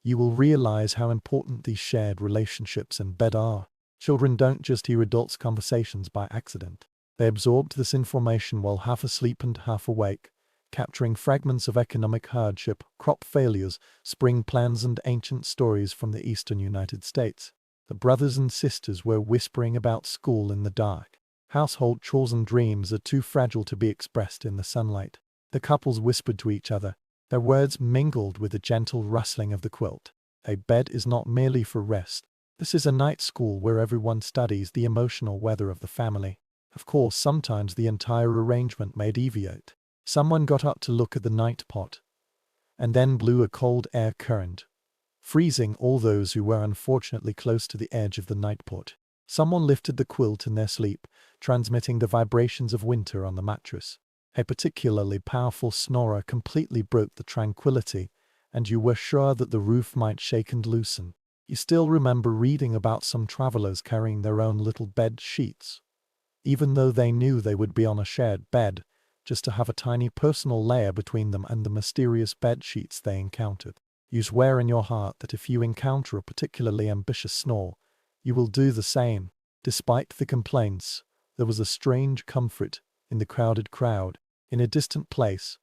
you will realize how important these shared relationships in bed are. Children don't just hear adults' conversations by accident. They absorbed this information while half asleep and half awake, capturing fragments of economic hardship, crop failures, spring plans, and ancient stories from the eastern United States. The brothers and sisters were whispering about school in the dark. Household chores and dreams are too fragile to be expressed in the sunlight. The couples whispered to each other, their words mingled with the gentle rustling of the quilt. A bed is not merely for rest. This is a night school where everyone studies the emotional weather of the family. Of course, sometimes the entire arrangement may deviate. Someone got up to look at the night pot, and then blew a cold air current, freezing all those who were unfortunately close to the edge of the night pot. Someone lifted the quilt in their sleep, transmitting the vibrations of winter on the mattress. A particularly powerful snorer completely broke the tranquility, and you were sure that the roof might shake and loosen. You still remember reading about some travelers carrying their own little bed sheets, even though they knew they would be on a shared bed, just to have a tiny personal layer between them and the mysterious bed sheets they encountered. You swear in your heart that if you encounter a particularly ambitious snore, you will do the same. Despite the complaints, there was a strange comfort in the crowded crowd. In a distant place,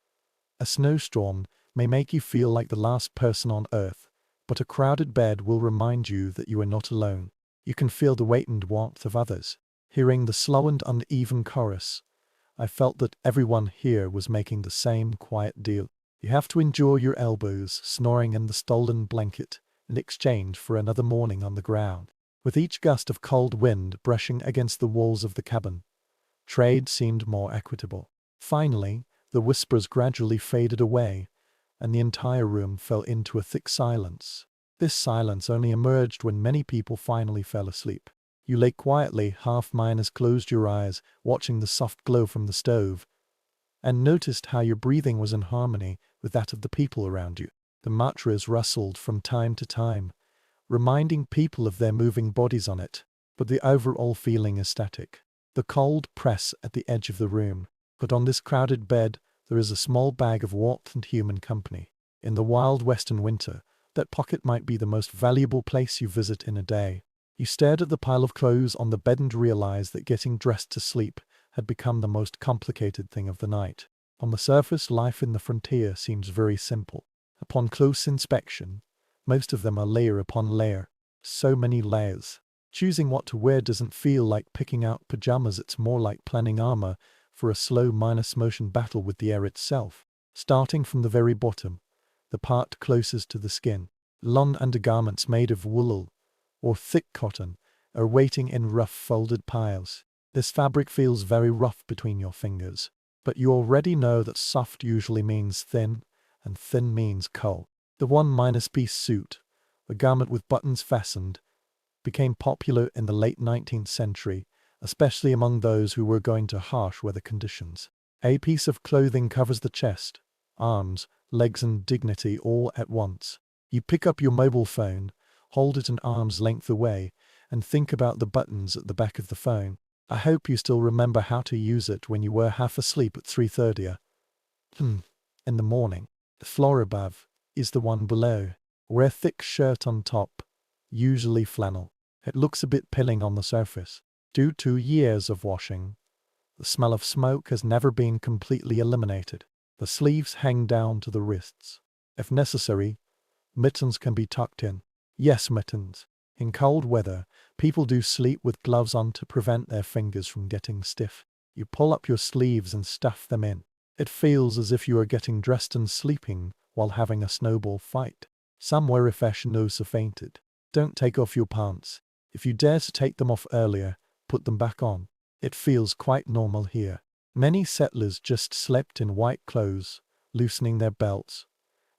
a snowstorm may make you feel like the last person on earth, but a crowded bed will remind you that you are not alone. You can feel the weight and warmth of others. Hearing the slow and uneven chorus, I felt that everyone here was making the same quiet deal. You have to endure your elbows snoring in the stolen blanket in exchange for another morning on the ground. With each gust of cold wind brushing against the walls of the cabin, trade seemed more equitable. Finally, the whispers gradually faded away, and the entire room fell into a thick silence. This silence only emerged when many people finally fell asleep. You lay quietly, half-minus closed your eyes, watching the soft glow from the stove, and noticed how your breathing was in harmony with that of the people around you. The mattress rustled from time to time, reminding people of their moving bodies on it, but the overall feeling is static. The cold press at the edge of the room, but on this crowded bed, there is a small bag of warmth and human company. In the wild western winter, that pocket might be the most valuable place you visit in a day. You stared at the pile of clothes on the bed and realized that getting dressed to sleep had become the most complicated thing of the night. On the surface, life in the frontier seems very simple. Upon close inspection, most of them are layer upon layer. So many layers. Choosing what to wear doesn't feel like picking out pajamas, it's more like planning armor for a slow motion battle with the air itself. Starting from the very bottom, the part closest to the skin, long undergarments made of wool or thick cotton are waiting in rough folded piles. This fabric feels very rough between your fingers, but you already know that soft usually means thin, and thin means cold. The 1-piece suit, a garment with buttons fastened, became popular in the late 19th century, especially among those who were going to harsh weather conditions. A piece of clothing covers the chest, arms, legs and dignity all at once. You pick up your mobile phone, hold it an arm's length away, and think about the buttons at the back of the phone. I hope you still remember how to use it when you were half asleep at 3:30 in the morning. The floor above is the one below. Wear a thick shirt on top, usually flannel. It looks a bit pilling on the surface. Due to years of washing, the smell of smoke has never been completely eliminated. The sleeves hang down to the wrists. If necessary, mittens can be tucked in. Yes, mittens. In cold weather, people do sleep with gloves on to prevent their fingers from getting stiff. You pull up your sleeves and stuff them in. It feels as if you are getting dressed and sleeping while having a snowball fight. Somewhere aficionados have fainted. Don't take off your pants. If you dare to take them off earlier, put them back on. It feels quite normal here. Many settlers just slept in white clothes, loosening their belts,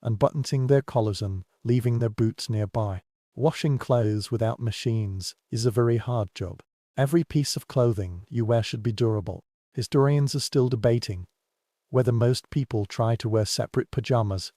unbuttoning their collars and leaving their boots nearby. Washing clothes without machines is a very hard job. Every piece of clothing you wear should be durable. Historians are still debating whether most people try to wear separate pajamas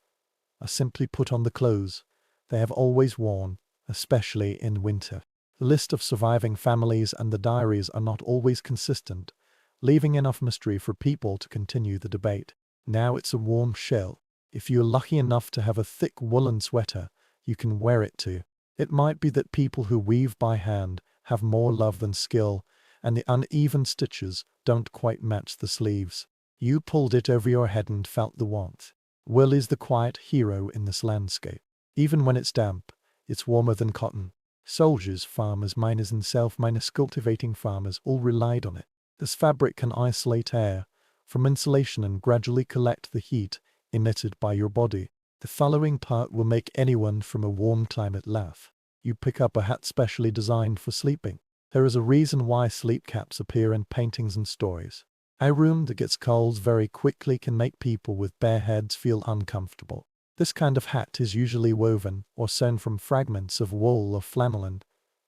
or simply put on the clothes they have always worn, especially in winter. The list of surviving families and the diaries are not always consistent, leaving enough mystery for people to continue the debate. Now it's a warm shell. If you're lucky enough to have a thick woolen sweater, you can wear it too. It might be that people who weave by hand have more love than skill, and the uneven stitches don't quite match the sleeves. You pulled it over your head and felt the warmth. Wool is the quiet hero in this landscape. Even when it's damp, it's warmer than cotton. Soldiers, farmers, miners and self-miners cultivating farmers all relied on it. This fabric can isolate air from insulation and gradually collect the heat emitted by your body. The following part will make anyone from a warm climate laugh. You pick up a hat specially designed for sleeping. There is a reason why sleep caps appear in paintings and stories. A room that gets cold very quickly can make people with bare heads feel uncomfortable. This kind of hat is usually woven or sewn from fragments of wool or flannel and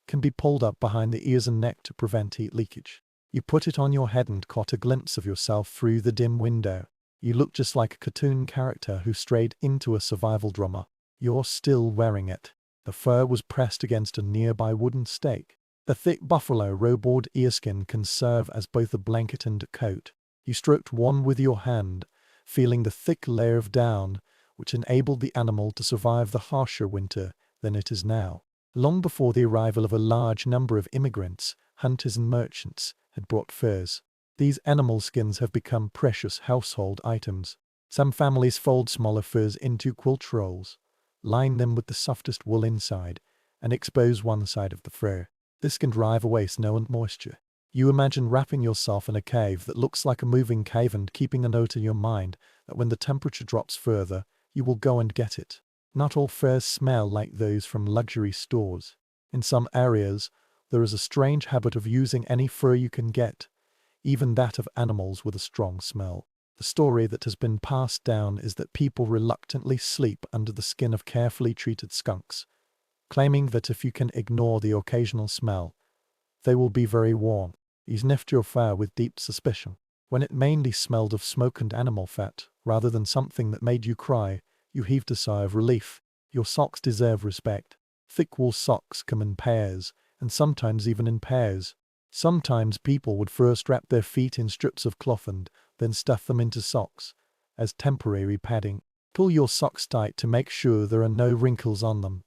can be pulled up behind the ears and neck to prevent heat leakage. You put it on your head and caught a glimpse of yourself through the dim window. You look just like a cartoon character who strayed into a survival drama. You're still wearing it. The fur was pressed against a nearby wooden stake. The thick buffalo robe or earskin can serve as both a blanket and a coat. You stroked one with your hand, feeling the thick layer of down, which enabled the animal to survive the harsher winter than it is now. Long before the arrival of a large number of immigrants, hunters and merchants had brought furs. These animal skins have become precious household items. Some families fold smaller furs into quilt rolls, line them with the softest wool inside, and expose one side of the fur. This can drive away snow and moisture. You imagine wrapping yourself in a cave that looks like a moving cave and keeping a note in your mind that when the temperature drops further, you will go and get it. Not all furs smell like those from luxury stores. In some areas, there is a strange habit of using any fur you can get, even that of animals with a strong smell. The story that has been passed down is that people reluctantly sleep under the skin of carefully treated skunks, claiming that if you can ignore the occasional smell, they will be very warm. You sniffed your fur with deep suspicion. When it mainly smelled of smoke and animal fat, rather than something that made you cry, you heaved a sigh of relief. Your socks deserve respect. Thick wool socks come in pairs, and sometimes even in pairs. Sometimes people would first wrap their feet in strips of cloth and then stuff them into socks, as temporary padding. Pull your socks tight to make sure there are no wrinkles on them,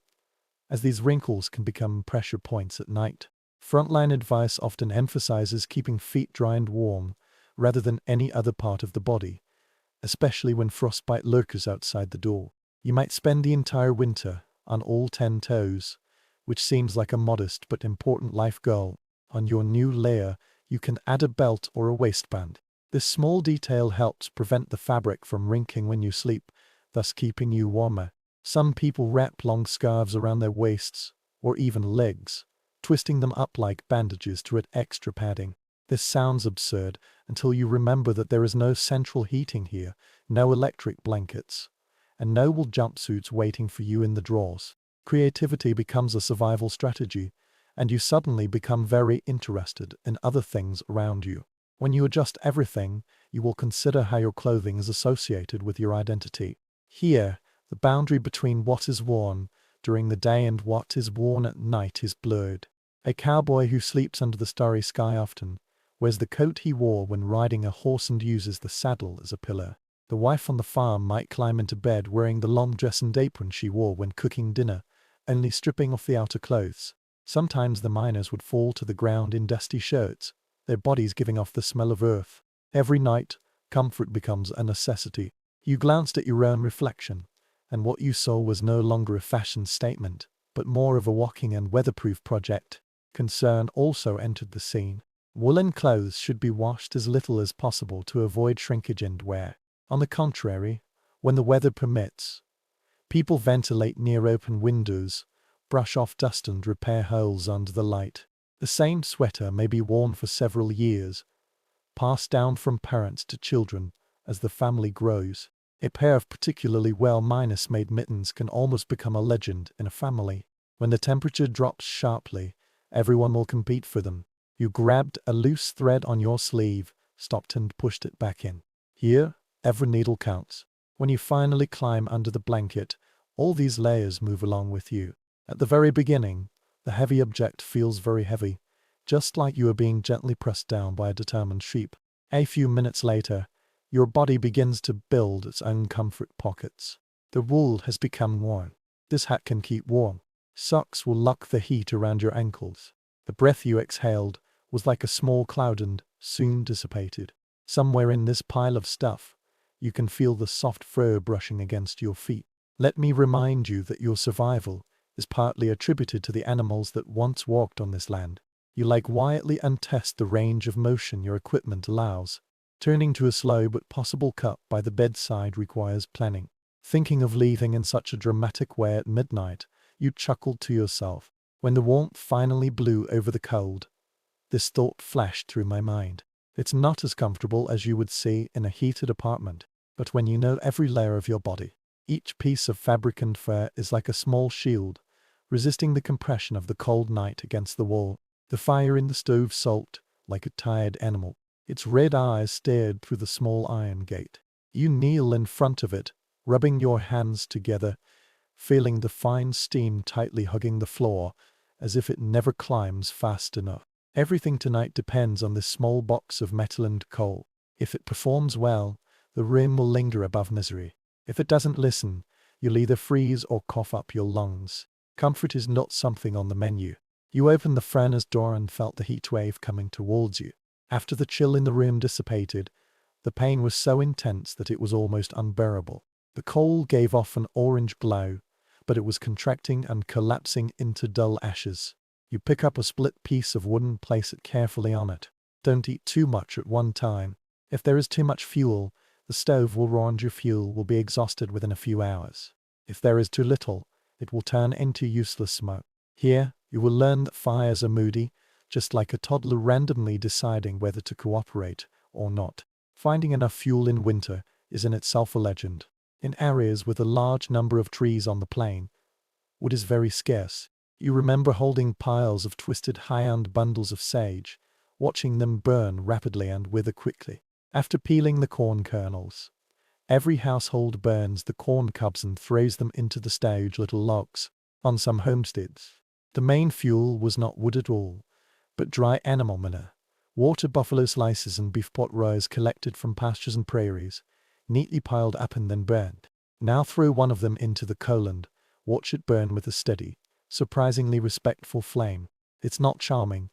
as these wrinkles can become pressure points at night. Frontline advice often emphasizes keeping feet dry and warm, rather than any other part of the body, especially when frostbite lurkers outside the door. You might spend the entire winter on all 10 toes, which seems like a modest but important life goal. On your new layer, you can add a belt or a waistband. This small detail helps prevent the fabric from wrinkling when you sleep, thus keeping you warmer. Some people wrap long scarves around their waists, or even legs, twisting them up like bandages to add extra padding. This sounds absurd until you remember that there is no central heating here, no electric blankets, and no wool jumpsuits waiting for you in the drawers. Creativity becomes a survival strategy, and you suddenly become very interested in other things around you. When you adjust everything, you will consider how your clothing is associated with your identity. Here, the boundary between what is worn during the day and what is worn at night is blurred. A cowboy who sleeps under the starry sky often wears the coat he wore when riding a horse and uses the saddle as a pillow. The wife on the farm might climb into bed wearing the long dress and apron she wore when cooking dinner, only stripping off the outer clothes. Sometimes the miners would fall to the ground in dusty shirts, their bodies giving off the smell of earth. Every night, comfort becomes a necessity. You glanced at your own reflection, and what you saw was no longer a fashion statement, but more of a walking and weatherproof project. Concern also entered the scene. Woolen clothes should be washed as little as possible to avoid shrinkage and wear. On the contrary, when the weather permits, people ventilate near open windows, brush off dust and repair holes under the light. The same sweater may be worn for several years, passed down from parents to children as the family grows. A pair of particularly well-made mittens can almost become a legend in a family. When the temperature drops sharply, everyone will compete for them. You grabbed a loose thread on your sleeve, stopped and pushed it back in. Here, every needle counts. When you finally climb under the blanket, all these layers move along with you. At the very beginning, the heavy object feels very heavy, just like you are being gently pressed down by a determined sheep. A few minutes later, your body begins to build its own comfort pockets. The wool has become warm. This hat can keep warm. Socks will lock the heat around your ankles. The breath you exhaled was like a small cloud and soon dissipated. Somewhere in this pile of stuff, you can feel the soft fur brushing against your feet. Let me remind you that your survival is partly attributed to the animals that once walked on this land. You lie quietly and test the range of motion your equipment allows. Turning to a slow but possible cut by the bedside requires planning. Thinking of leaving in such a dramatic way at midnight, you chuckled to yourself. When the warmth finally blew over the cold, this thought flashed through my mind. It's not as comfortable as you would see in a heated apartment, but when you know every layer of your body, each piece of fabric and fur is like a small shield, resisting the compression of the cold night against the wall. The fire in the stove sulked like a tired animal. Its red eyes stared through the small iron gate. You kneel in front of it, rubbing your hands together, feeling the fine steam tightly hugging the floor, as if it never climbs fast enough. Everything tonight depends on this small box of metal and coal. If it performs well, the room will linger above misery. If it doesn't listen, you'll either freeze or cough up your lungs. Comfort is not something on the menu. You opened the furnace door and felt the heat wave coming towards you. After the chill in the room dissipated, the pain was so intense that it was almost unbearable. The coal gave off an orange glow, but it was contracting and collapsing into dull ashes. You pick up a split piece of wood and place it carefully on it. Don't eat too much at one time. If there is too much fuel, the stove will roar and your fuel will be exhausted within a few hours. If there is too little, it will turn into useless smoke. Here, you will learn that fires are moody, just like a toddler randomly deciding whether to cooperate or not. Finding enough fuel in winter is in itself a legend. In areas with a large number of trees on the plain, wood is very scarce. You remember holding piles of twisted high-end bundles of sage, watching them burn rapidly and wither quickly. After peeling the corn kernels, every household burns the corn cobs and throws them into the staged little logs. On some homesteads, the main fuel was not wood at all, but dry animal manure, water buffalo slices and beef pot rows collected from pastures and prairies, neatly piled up and then burned. Now throw one of them into the coal and watch it burn with a steady, surprisingly respectful flame. It's not charming,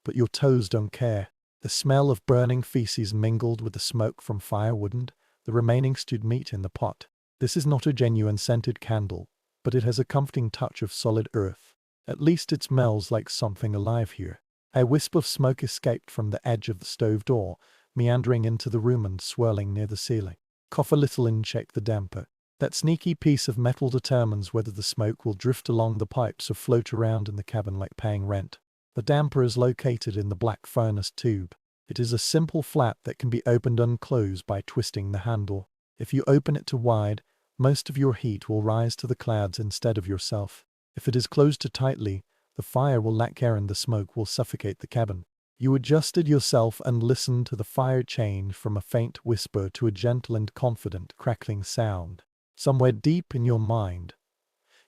but your toes don't care. The smell of burning feces mingled with the smoke from firewood and the remaining stewed meat in the pot. This is not a genuine scented candle, but it has a comforting touch of solid earth. At least it smells like something alive here. A wisp of smoke escaped from the edge of the stove door, meandering into the room and swirling near the ceiling. Cough a little and check the damper. That sneaky piece of metal determines whether the smoke will drift along the pipes or float around in the cabin like paying rent. The damper is located in the black furnace tube. It is a simple flap that can be opened and closed by twisting the handle. If you open it too wide, most of your heat will rise to the clouds instead of yourself. If it is closed too tightly, the fire will lack air and the smoke will suffocate the cabin. You adjusted yourself and listened to the fire change from a faint whisper to a gentle and confident crackling sound. Somewhere deep in your mind,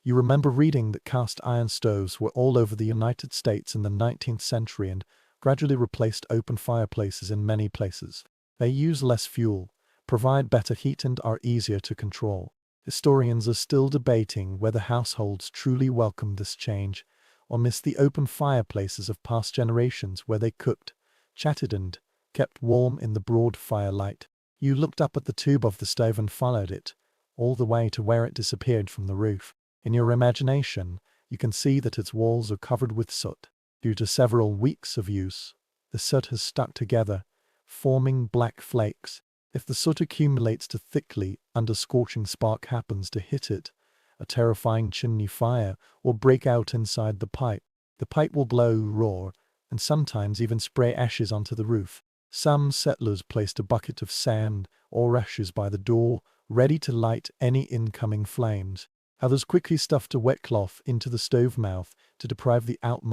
you remember reading that cast iron stoves were all over the United States in the 19th century and gradually replaced open fireplaces in many places. They use less fuel, provide better heat and are easier to control. Historians are still debating whether households truly welcomed this change or missed the open fireplaces of past generations where they cooked, chatted and kept warm in the broad firelight. You looked up at the tube of the stove and followed it, all the way to where it disappeared from the roof. In your imagination, you can see that its walls are covered with soot. Due to several weeks of use, the soot has stuck together, forming black flakes. If the soot accumulates too thickly and a scorching spark happens to hit it, a terrifying chimney fire will break out inside the pipe. The pipe will blow, roar, and sometimes even spray ashes onto the roof. Some settlers placed a bucket of sand or ashes by the door, ready to light any incoming flames. Others quickly stuffed a wet cloth into the stove mouth to deprive the out-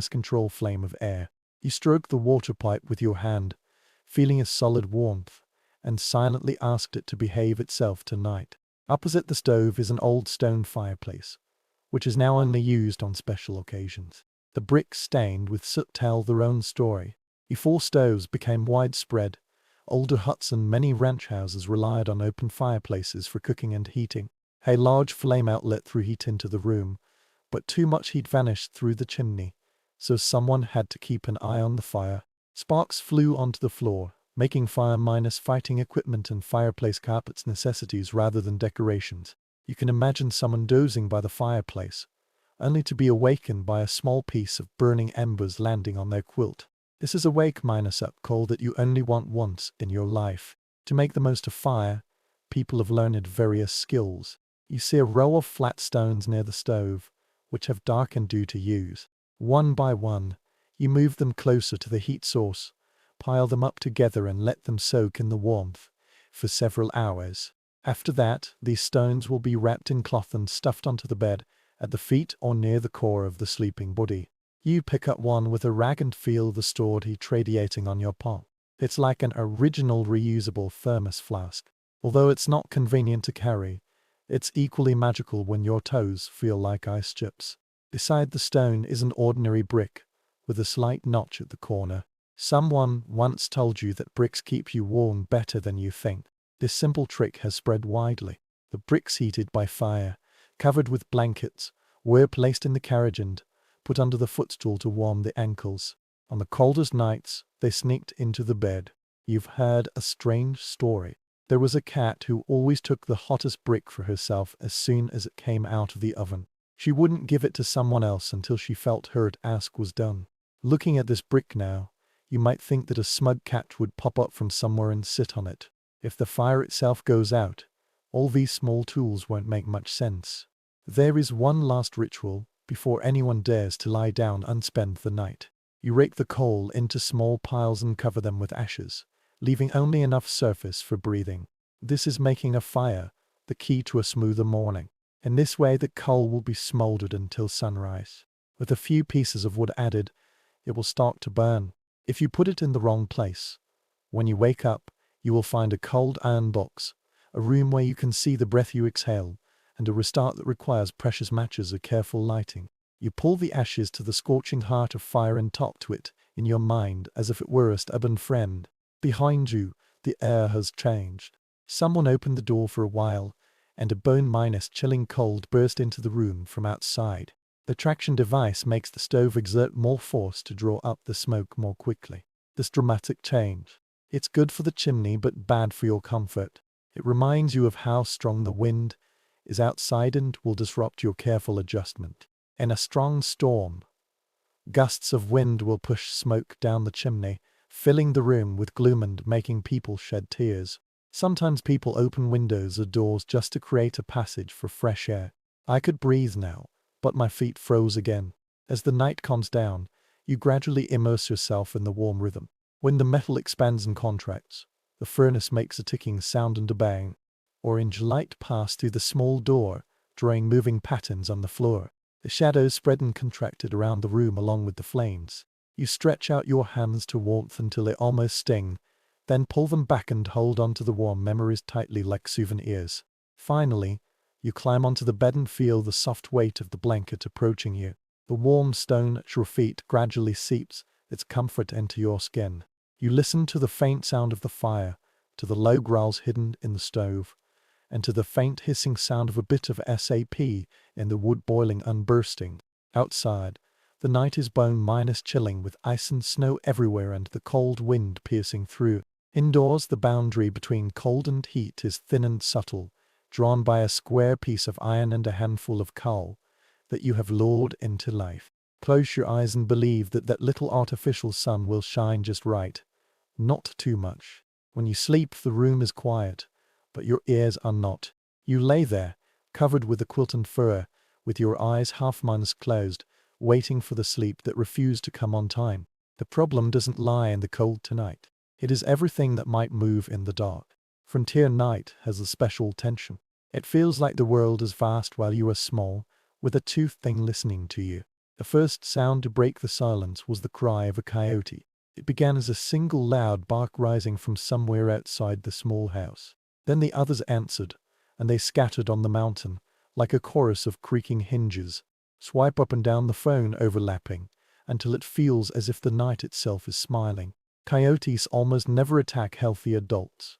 control flame of air. You stroked the water pipe with your hand, feeling a solid warmth, and silently asked it to behave itself tonight. Opposite the stove is an old stone fireplace, which is now only used on special occasions. The bricks stained with soot tell their own story. Before stoves became widespread, older huts and many ranch houses relied on open fireplaces for cooking and heating. A large flame outlet threw heat into the room, but too much heat vanished through the chimney, so someone had to keep an eye on the fire. Sparks flew onto the floor, making fire-fighting equipment and fireplace carpets necessities rather than decorations. You can imagine someone dozing by the fireplace, only to be awakened by a small piece of burning embers landing on their quilt. This is a wake-up call that you only want once in your life. To make the most of fire, people have learned various skills. You see a row of flat stones near the stove, which have darkened due to use. One by one, you move them closer to the heat source, pile them up together and let them soak in the warmth for several hours. After that, these stones will be wrapped in cloth and stuffed onto the bed, at the feet or near the core of the sleeping body. You pick up one with a rag and feel the stored heat radiating on your palm. It's like an original reusable thermos flask. Although it's not convenient to carry, it's equally magical when your toes feel like ice chips. Beside the stone is an ordinary brick, with a slight notch at the corner. Someone once told you that bricks keep you warm better than you think. This simple trick has spread widely. The bricks heated by fire, covered with blankets, were placed in the carriage and put under the footstool to warm the ankles. On the coldest nights, they sneaked into the bed. You've heard a strange story. There was a cat who always took the hottest brick for herself as soon as it came out of the oven. She wouldn't give it to someone else until she felt her task was done. Looking at this brick now, you might think that a smug cat would pop up from somewhere and sit on it. If the fire itself goes out, all these small tools won't make much sense. There is one last ritual before anyone dares to lie down and spend the night. You rake the coal into small piles and cover them with ashes, leaving only enough surface for breathing. This is making a fire, the key to a smoother morning. In this way, the coal will be smoldered until sunrise. With a few pieces of wood added, it will start to burn. If you put it in the wrong place, when you wake up, you will find a cold iron box, a room where you can see the breath you exhale, and a restart that requires precious matches or careful lighting. You pull the ashes to the scorching heart of fire and talk to it in your mind as if it were a stubborn friend. Behind you, the air has changed. Someone opened the door for a while, and a bone-minus chilling cold burst into the room from outside. The traction device makes the stove exert more force to draw up the smoke more quickly. This dramatic change. It's good for the chimney but bad for your comfort. It reminds you of how strong the wind is outside and will disrupt your careful adjustment. In a strong storm, gusts of wind will push smoke down the chimney, filling the room with gloom and making people shed tears. Sometimes people open windows or doors just to create a passage for fresh air. I could breathe now, but my feet froze again. As the night calms down, you gradually immerse yourself in the warm rhythm. When the metal expands and contracts, the furnace makes a ticking sound and a bang. Orange light passes through the small door, drawing moving patterns on the floor. The shadows spread and contracted around the room along with the flames. You stretch out your hands to warmth until they almost sting, then pull them back and hold onto the warm memories tightly like souvenirs. Finally, you climb onto the bed and feel the soft weight of the blanket approaching you. The warm stone at your feet gradually seeps its comfort into your skin. You listen to the faint sound of the fire, to the low growls hidden in the stove, and to the faint hissing sound of a bit of sap in the wood boiling and bursting. Outside, the night is bone-minus chilling with ice and snow everywhere and the cold wind piercing through. Indoors, the boundary between cold and heat is thin and subtle, drawn by a square piece of iron and a handful of coal that you have lured into life. Close your eyes and believe that that little artificial sun will shine just right, not too much. When you sleep, the room is quiet, but your ears are not. You lay there, covered with a quilt and fur, with your eyes half-minus closed, waiting for the sleep that refused to come on time. The problem doesn't lie in the cold tonight. It is everything that might move in the dark. Frontier night has a special tension. It feels like the world is vast while you are small, with a toothed thing listening to you. The first sound to break the silence was the cry of a coyote. It began as a single loud bark rising from somewhere outside the small house. Then the others answered, and they scattered on the mountain, like a chorus of creaking hinges. Swipe up and down the phone overlapping, until it feels as if the night itself is smiling. Coyotes almost never attack healthy adults,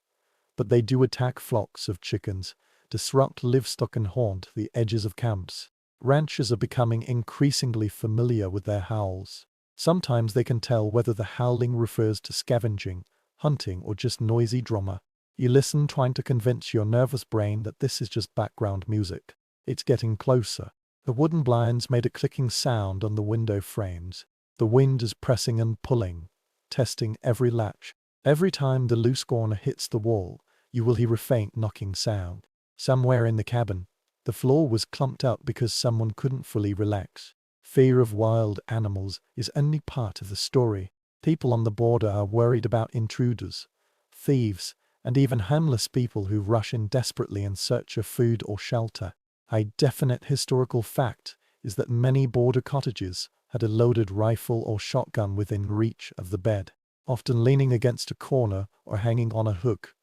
but they do attack flocks of chickens, disrupt livestock and haunt the edges of camps. Ranchers are becoming increasingly familiar with their howls. Sometimes they can tell whether the howling refers to scavenging, hunting, or just noisy drama. You listen, trying to convince your nervous brain that this is just background music. It's getting closer. The wooden blinds made a clicking sound on the window frames. The wind is pressing and pulling, testing every latch. Every time the loose corner hits the wall, you will hear a faint knocking sound. Somewhere in the cabin, the floor was clumped up because someone couldn't fully relax. Fear of wild animals is only part of the story. People on the border are worried about intruders, thieves, and even homeless people who rush in desperately in search of food or shelter. A definite historical fact is that many border cottages had a loaded rifle or shotgun within reach of the bed, often leaning against a corner or hanging on a hook,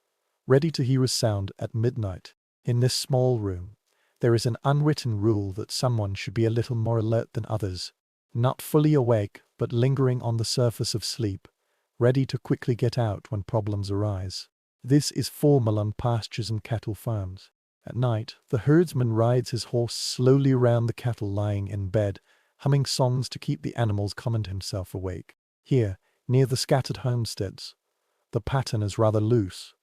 ready to hear a sound at midnight. In this small room, there is an unwritten rule that someone should be a little more alert than others, not fully awake, but lingering on the surface of sleep, ready to quickly get out when problems arise. This is formal on pastures and cattle farms. At night, the herdsman rides his horse slowly around the cattle lying in bed, humming songs to keep the animals calm and himself awake. Here, near the scattered homesteads, the pattern is rather loose,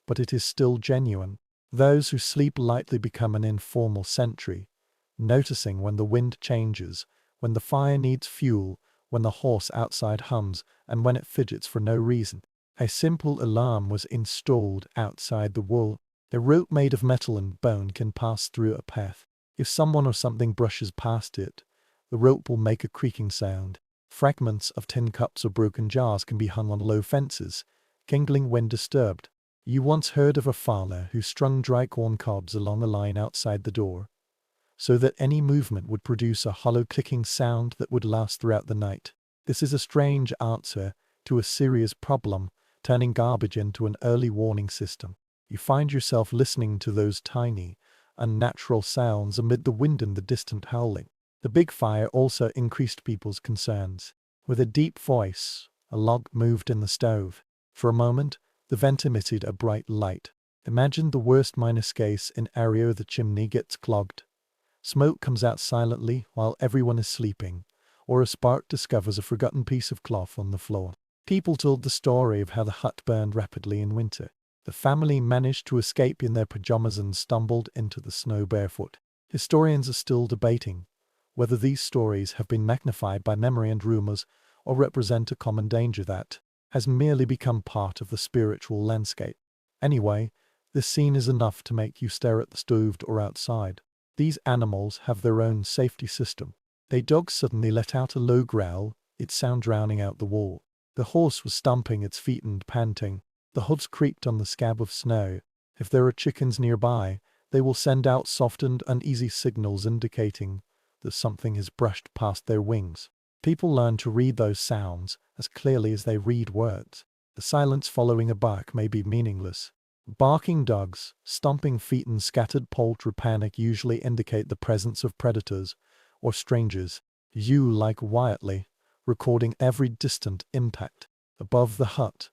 but it is still genuine. Those who sleep lightly become an informal sentry, noticing when the wind changes, when the fire needs fuel, when the horse outside hums, and when it fidgets for no reason. A simple alarm was installed outside the wall. A rope made of metal and bone can pass through a path. If someone or something brushes past it, the rope will make a creaking sound. Fragments of tin cups or broken jars can be hung on low fences, kindling when disturbed. You once heard of a farmer who strung dry corn cobs along a line outside the door, so that any movement would produce a hollow clicking sound that would last throughout the night. This is a strange answer to a serious problem, turning garbage into an early warning system. You find yourself listening to those tiny, unnatural sounds amid the wind and the distant howling. The big fire also increased people's concerns. With a deep voice, a log moved in the stove. For a moment, the vent emitted a bright light. Imagine the worst minus case scenario: the chimney gets clogged. Smoke comes out silently while everyone is sleeping, or a spark discovers a forgotten piece of cloth on the floor. People told the story of how the hut burned rapidly in winter. The family managed to escape in their pajamas and stumbled into the snow barefoot. Historians are still debating whether these stories have been magnified by memory and rumors or represent a common danger that has merely become part of the spiritual landscape. Anyway, this scene is enough to make you stare at the stove or outside. These animals have their own safety system. A dog suddenly let out a low growl, its sound drowning out the wall. The horse was stamping its feet and panting. The hooves creaked on the scab of snow. If there are chickens nearby, they will send out soft and uneasy signals indicating that something has brushed past their wings. People learn to read those sounds as clearly as they read words. The silence following a bark may be meaningless. Barking dogs, stomping feet and scattered poultry panic usually indicate the presence of predators or strangers. You, like quietly, recording every distant impact. Above the hut,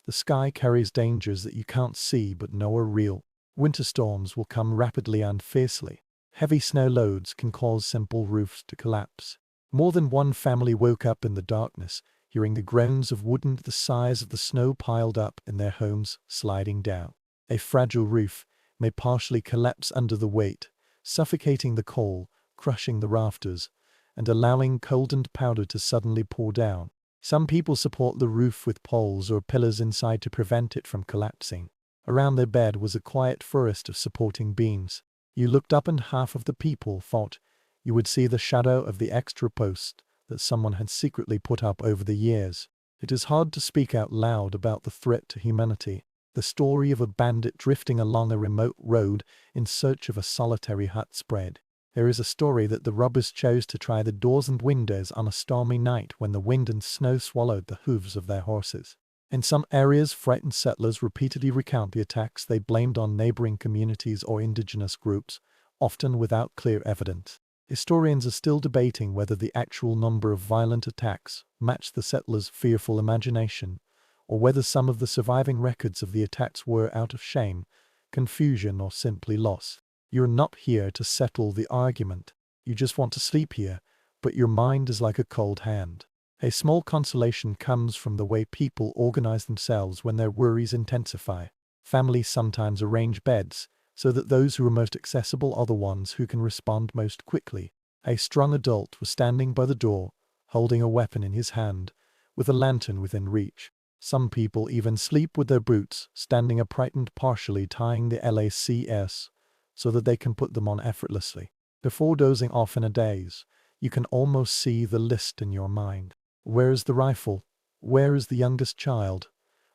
the sky carries dangers that you can't see but know are real. Winter storms will come rapidly and fiercely. Heavy snow loads can cause simple roofs to collapse. More than one family woke up in the darkness, hearing the groans of wood and the sighs of the snow piled up in their homes sliding down. A fragile roof may partially collapse under the weight, suffocating the coal, crushing the rafters, and allowing cold and powder to suddenly pour down. Some people support the roof with poles or pillars inside to prevent it from collapsing. Around their bed was a quiet forest of supporting beams. You looked up and half of the people thought you would see the shadow of the extra post that someone had secretly put up over the years. It is hard to speak out loud about the threat to humanity. The story of a bandit drifting along a remote road in search of a solitary hut spread. There is a story that the robbers chose to try the doors and windows on a stormy night when the wind and snow swallowed the hooves of their horses. In some areas, frightened settlers repeatedly recount the attacks they blamed on neighboring communities or indigenous groups, often without clear evidence. Historians are still debating whether the actual number of violent attacks matched the settlers' fearful imagination, or whether some of the surviving records of the attacks were out of shame, confusion, or simply loss. You're not here to settle the argument. You just want to sleep here, but your mind is like a cold hand. A small consolation comes from the way people organize themselves when their worries intensify. Families sometimes arrange beds so that those who are most accessible are the ones who can respond most quickly. A strong adult was standing by the door, holding a weapon in his hand, with a lantern within reach. Some people even sleep with their boots standing upright and partially tying the lacs so that they can put them on effortlessly. Before dozing off in a daze, you can almost see the list in your mind. Where is the rifle? Where is the youngest child?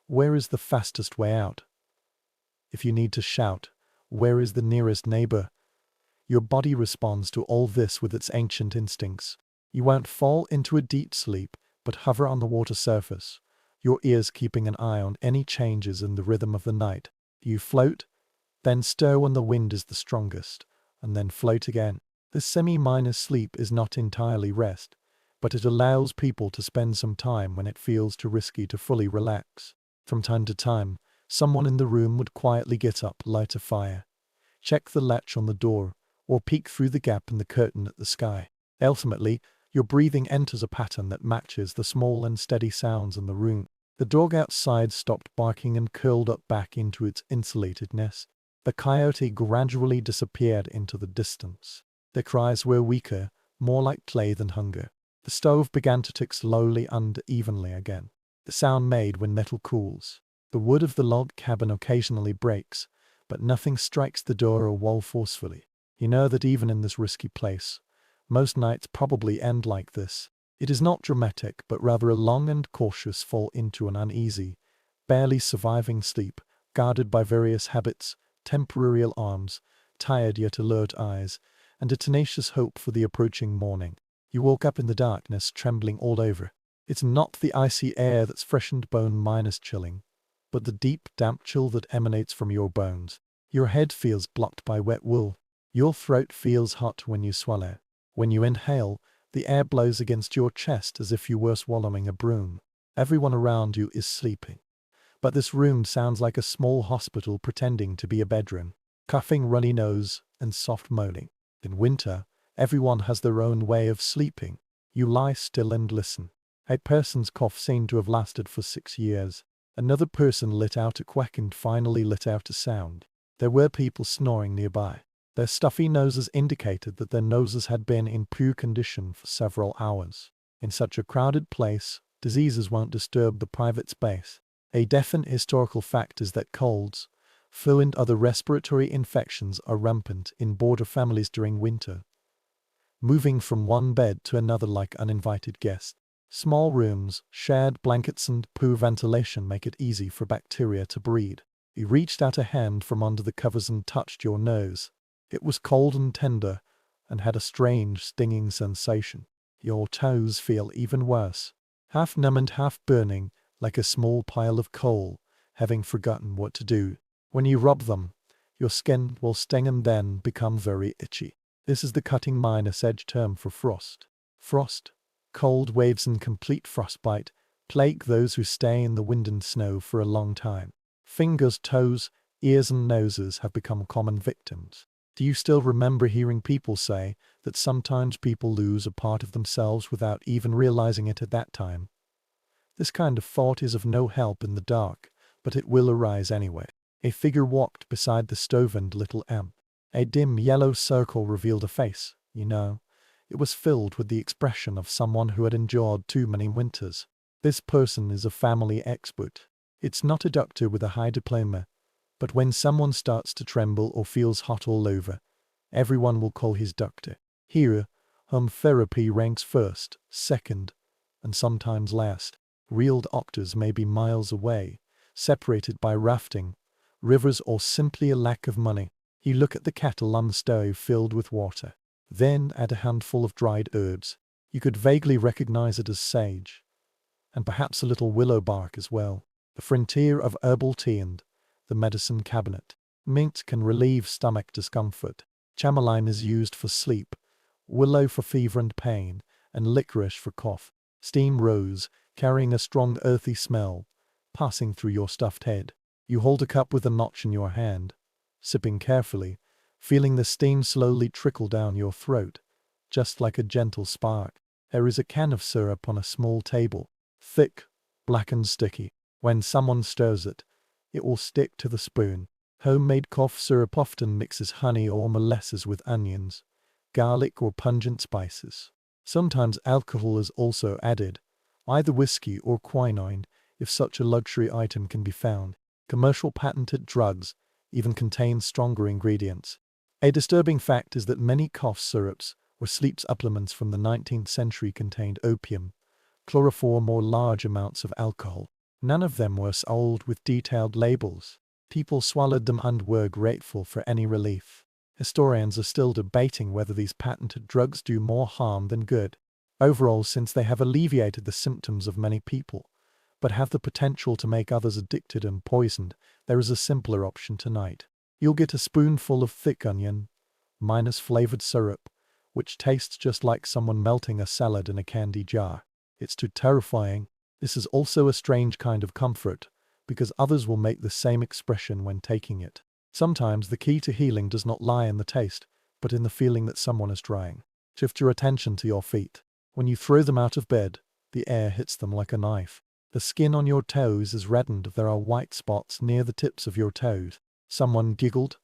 Where is the fastest way out? If you need to shout, where is the nearest neighbor? Your body responds to all this with its ancient instincts. You won't fall into a deep sleep, but hover on the water surface, your ears keeping an eye on any changes in the rhythm of the night. You float, then stir when the wind is the strongest, and then float again. This semi-minor sleep is not entirely rest, but it allows people to spend some time when it feels too risky to fully relax. From time to time, someone in the room would quietly get up, light a fire, check the latch on the door, or peek through the gap in the curtain at the sky. Ultimately, your breathing enters a pattern that matches the small and steady sounds in the room. The dog outside stopped barking and curled up back into its insulated nest. The coyote gradually disappeared into the distance. Their cries were weaker, more like play than hunger. The stove began to tick slowly and evenly again. The sound made when metal cools. The wood of the log cabin occasionally breaks, but nothing strikes the door or wall forcefully. You know that even in this risky place, most nights probably end like this. It is not dramatic, but rather a long and cautious fall into an uneasy, barely surviving sleep, guarded by various habits, temporary alarms, tired yet alert eyes, and a tenacious hope for the approaching morning. You woke up in the darkness, trembling all over. It's not the icy air that's freshened bone minus chilling, but the deep, damp chill that emanates from your bones. Your head feels blocked by wet wool. Your throat feels hot when you swallow. When you inhale, the air blows against your chest as if you were swallowing a broom. Everyone around you is sleeping, But this room sounds like a small hospital pretending to be a bedroom. Coughing, runny nose, and soft moaning. In winter, everyone has their own way of sleeping. You lie still and listen. A person's cough seemed to have lasted for 6 years. Another person let out a quack and finally let out a sound. There were people snoring nearby. Their stuffy noses indicated that their noses had been in poor condition for several hours. In such a crowded place, diseases won't disturb the private space. A definite historical fact is that colds, flu and other respiratory infections are rampant in border families during winter, moving from one bed to another like uninvited guests. Small rooms, shared blankets and poor ventilation make it easy for bacteria to breed. He reached out a hand from under the covers and touched your nose. It was cold and tender, and had a strange stinging sensation. Your toes feel even worse, half numb and half burning, like a small pile of coal, having forgotten what to do. When you rub them, your skin will sting and then become very itchy. This is the cutting-edge term for frost. Frost, cold waves and complete frostbite plague those who stay in the wind and snow for a long time. Fingers, toes, ears and noses have become common victims. Do you still remember hearing people say that sometimes people lose a part of themselves without even realizing it at that time? This kind of thought is of no help in the dark, but it will arise anyway. A figure walked beside the stove and little Em. A dim yellow circle revealed a face, you know. It was filled with the expression of someone who had endured too many winters. This person is a family expert. It's not a doctor with a high diploma, but when someone starts to tremble or feels hot all over, everyone will call his doctor. Here, home therapy ranks first, second, and sometimes last. Real doctors may be miles away, separated by rafting, rivers or simply a lack of money. You look at the kettle on the stove filled with water. Then add a handful of dried herbs. You could vaguely recognize it as sage, and perhaps a little willow bark as well. The frontier of herbal tea and the medicine cabinet. Mint can relieve stomach discomfort. Chamomile is used for sleep, willow for fever and pain, and licorice for cough. Steam rose, carrying a strong earthy smell, passing through your stuffed head. You hold a cup with a notch in your hand, sipping carefully, feeling the steam slowly trickle down your throat, just like a gentle spark. There is a can of syrup on a small table, thick, black and sticky. When someone stirs it, it will stick to the spoon. Homemade cough syrup often mixes honey or molasses with onions, garlic or pungent spices. Sometimes alcohol is also added, either whiskey or quinine, if such a luxury item can be found. Commercial patented drugs even contain stronger ingredients. A disturbing fact is that many cough syrups or sleep supplements from the 19th century contained opium, chloroform or large amounts of alcohol. None of them were sold with detailed labels. People swallowed them and were grateful for any relief. Historians are still debating whether these patented drugs do more harm than good. Overall, since they have alleviated the symptoms of many people, but have the potential to make others addicted and poisoned, there is a simpler option tonight. You'll get a spoonful of thick onion, minus flavored syrup, which tastes just like someone melting a salad in a candy jar. It's too terrifying. This is also a strange kind of comfort, because others will make the same expression when taking it. Sometimes the key to healing does not lie in the taste, but in the feeling that someone is trying. Shift your attention to your feet. When you throw them out of bed, the air hits them like a knife. The skin on your toes is reddened. There are white spots near the tips of your toes. Someone giggled,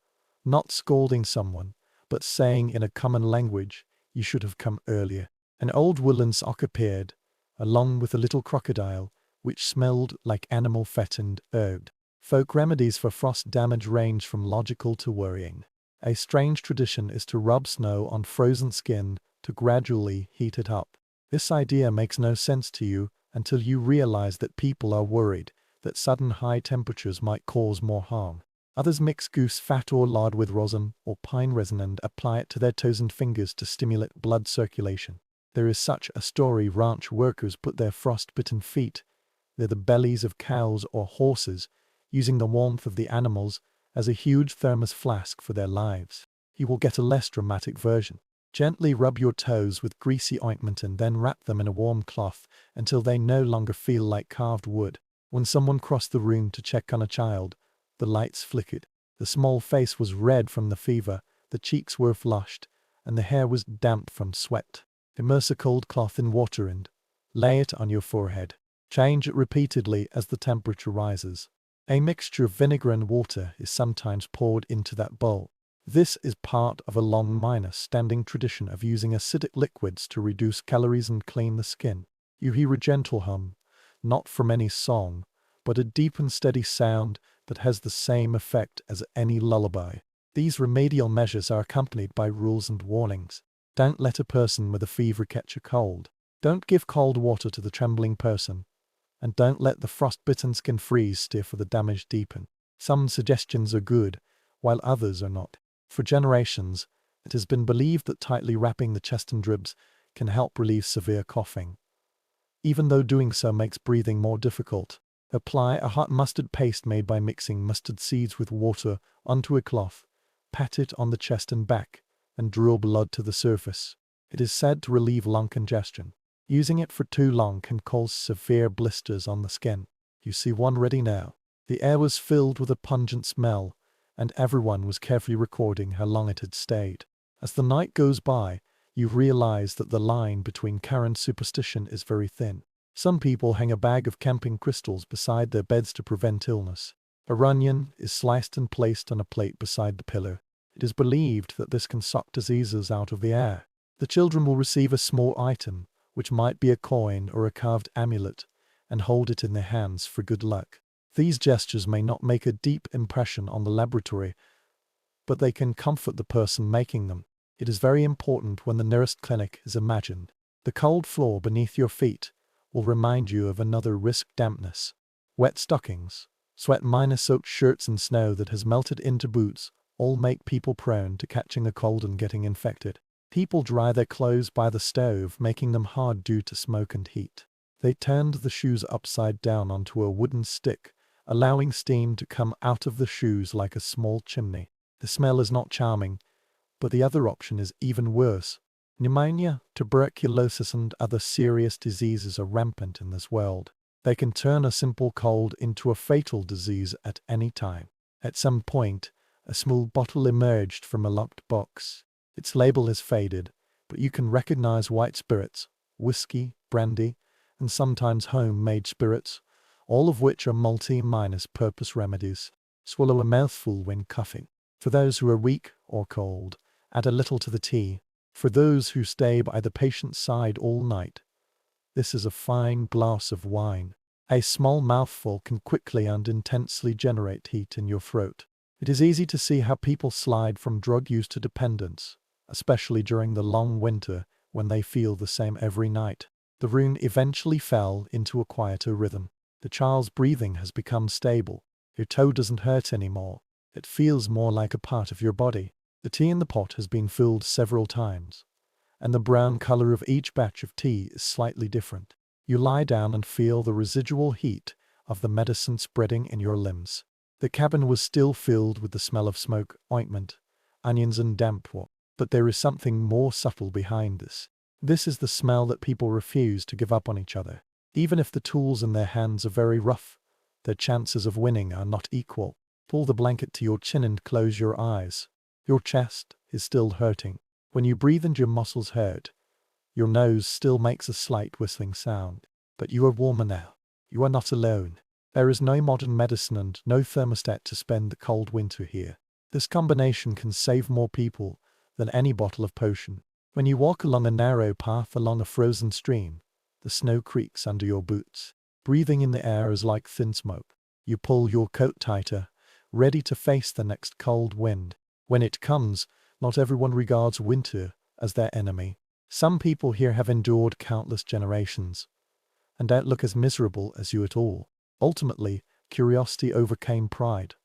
not scolding someone, but saying in a common language, "You should have come earlier." An old woolen sock appeared, along with a little crocodile, which smelled like animal fat and herb. Folk remedies for frost damage range from logical to worrying. A strange tradition is to rub snow on frozen skin to gradually heat it up. This idea makes no sense to you until you realize that people are worried that sudden high temperatures might cause more harm. Others mix goose fat or lard with rosin or pine resin and apply it to their toes and fingers to stimulate blood circulation. There is such a story. Ranch workers put their frostbitten feet near the bellies of cows or horses, using the warmth of the animals as a huge thermos flask for their lives. You will get a less dramatic version. Gently rub your toes with greasy ointment and then wrap them in a warm cloth until they no longer feel like carved wood. When someone crossed the room to check on a child, the lights flickered. The small face was red from the fever, the cheeks were flushed, and the hair was damp from sweat. Immerse a cold cloth in water and lay it on your forehead. Change it repeatedly as the temperature rises. A mixture of vinegar and water is sometimes poured into that bowl. This is part of a long standing tradition of using acidic liquids to reduce calories and clean the skin. You hear a gentle hum, not from any song, but a deep and steady sound that has the same effect as any lullaby. These remedial measures are accompanied by rules and warnings. Don't let a person with a fever catch a cold. Don't give cold water to the trembling person. And don't let the frostbitten skin freeze stiff for the damage deepen. Some suggestions are good, while others are not. For generations, it has been believed that tightly wrapping the chest and ribs can help relieve severe coughing. Even though doing so makes breathing more difficult, apply a hot mustard paste made by mixing mustard seeds with water onto a cloth, pat it on the chest and back, and draw blood to the surface. It is said to relieve lung congestion. Using it for too long can cause severe blisters on the skin. You see one ready now. The air was filled with a pungent smell, and everyone was carefully recording how long it had stayed. As the night goes by, you realize that the line between current superstition is very thin. Some people hang a bag of camping crystals beside their beds to prevent illness. A onion is sliced and placed on a plate beside the pillow. It is believed that this can suck diseases out of the air. The children will receive a small item, which might be a coin or a carved amulet, and hold it in their hands for good luck. These gestures may not make a deep impression on the laboratory, but they can comfort the person making them. It is very important when the nearest clinic is imagined. The cold floor beneath your feet will remind you of another risk: dampness. Wet stockings, sweat-soaked shirts and snow that has melted into boots all make people prone to catching a cold and getting infected. People dry their clothes by the stove, making them hard due to smoke and heat. They turned the shoes upside down onto a wooden stick, allowing steam to come out of the shoes like a small chimney. The smell is not charming, but the other option is even worse. Pneumonia, tuberculosis, and other serious diseases are rampant in this world. They can turn a simple cold into a fatal disease at any time. At some point, a small bottle emerged from a locked box. Its label has faded, but you can recognize white spirits, whiskey, brandy, and sometimes home-made spirits, all of which are multi-purpose remedies. Swallow a mouthful when coughing. For those who are weak or cold, add a little to the tea. For those who stay by the patient's side all night, this is a fine glass of wine. A small mouthful can quickly and intensely generate heat in your throat. It is easy to see how people slide from drug use to dependence, especially during the long winter when they feel the same every night. The room eventually fell into a quieter rhythm. The child's breathing has become stable. Your toe doesn't hurt anymore. It feels more like a part of your body. The tea in the pot has been filled several times, and the brown color of each batch of tea is slightly different. You lie down and feel the residual heat of the medicine spreading in your limbs. The cabin was still filled with the smell of smoke, ointment, onions, and damp wood. But there is something more subtle behind this. This is the smell that people refuse to give up on each other. Even if the tools in their hands are very rough, their chances of winning are not equal. Pull the blanket to your chin and close your eyes. Your chest is still hurting. When you breathe and your muscles hurt, your nose still makes a slight whistling sound. But you are warmer now. You are not alone. There is no modern medicine and no thermostat to spend the cold winter here. This combination can save more people than any bottle of potion. When you walk along a narrow path along a frozen stream, the snow creaks under your boots. Breathing in the air is like thin smoke. You pull your coat tighter, ready to face the next cold wind. When it comes, not everyone regards winter as their enemy. Some people here have endured countless generations, and don't look as miserable as you at all. Ultimately, curiosity overcame pride,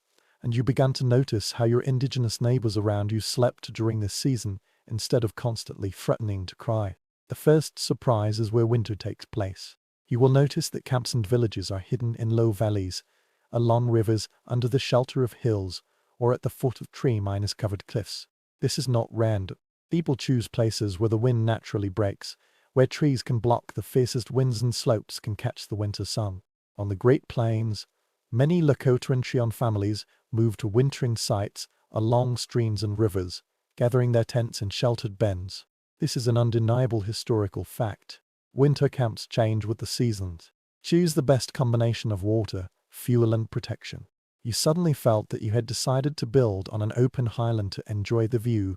and you began to notice how your indigenous neighbors around you slept during this season instead of constantly threatening to cry. The first surprise is where winter takes place. You will notice that camps and villages are hidden in low valleys, along rivers, under the shelter of hills, or at the foot of tree-covered cliffs. This is not random. People choose places where the wind naturally breaks, where trees can block the fiercest winds and slopes can catch the winter sun. On the Great Plains, many Lakota families move to wintering sites along streams and rivers, gathering their tents in sheltered bends. This is an undeniable historical fact. Winter camps change with the seasons. Choose the best combination of water, fuel and protection. You suddenly felt that you had decided to build on an open highland to enjoy the view,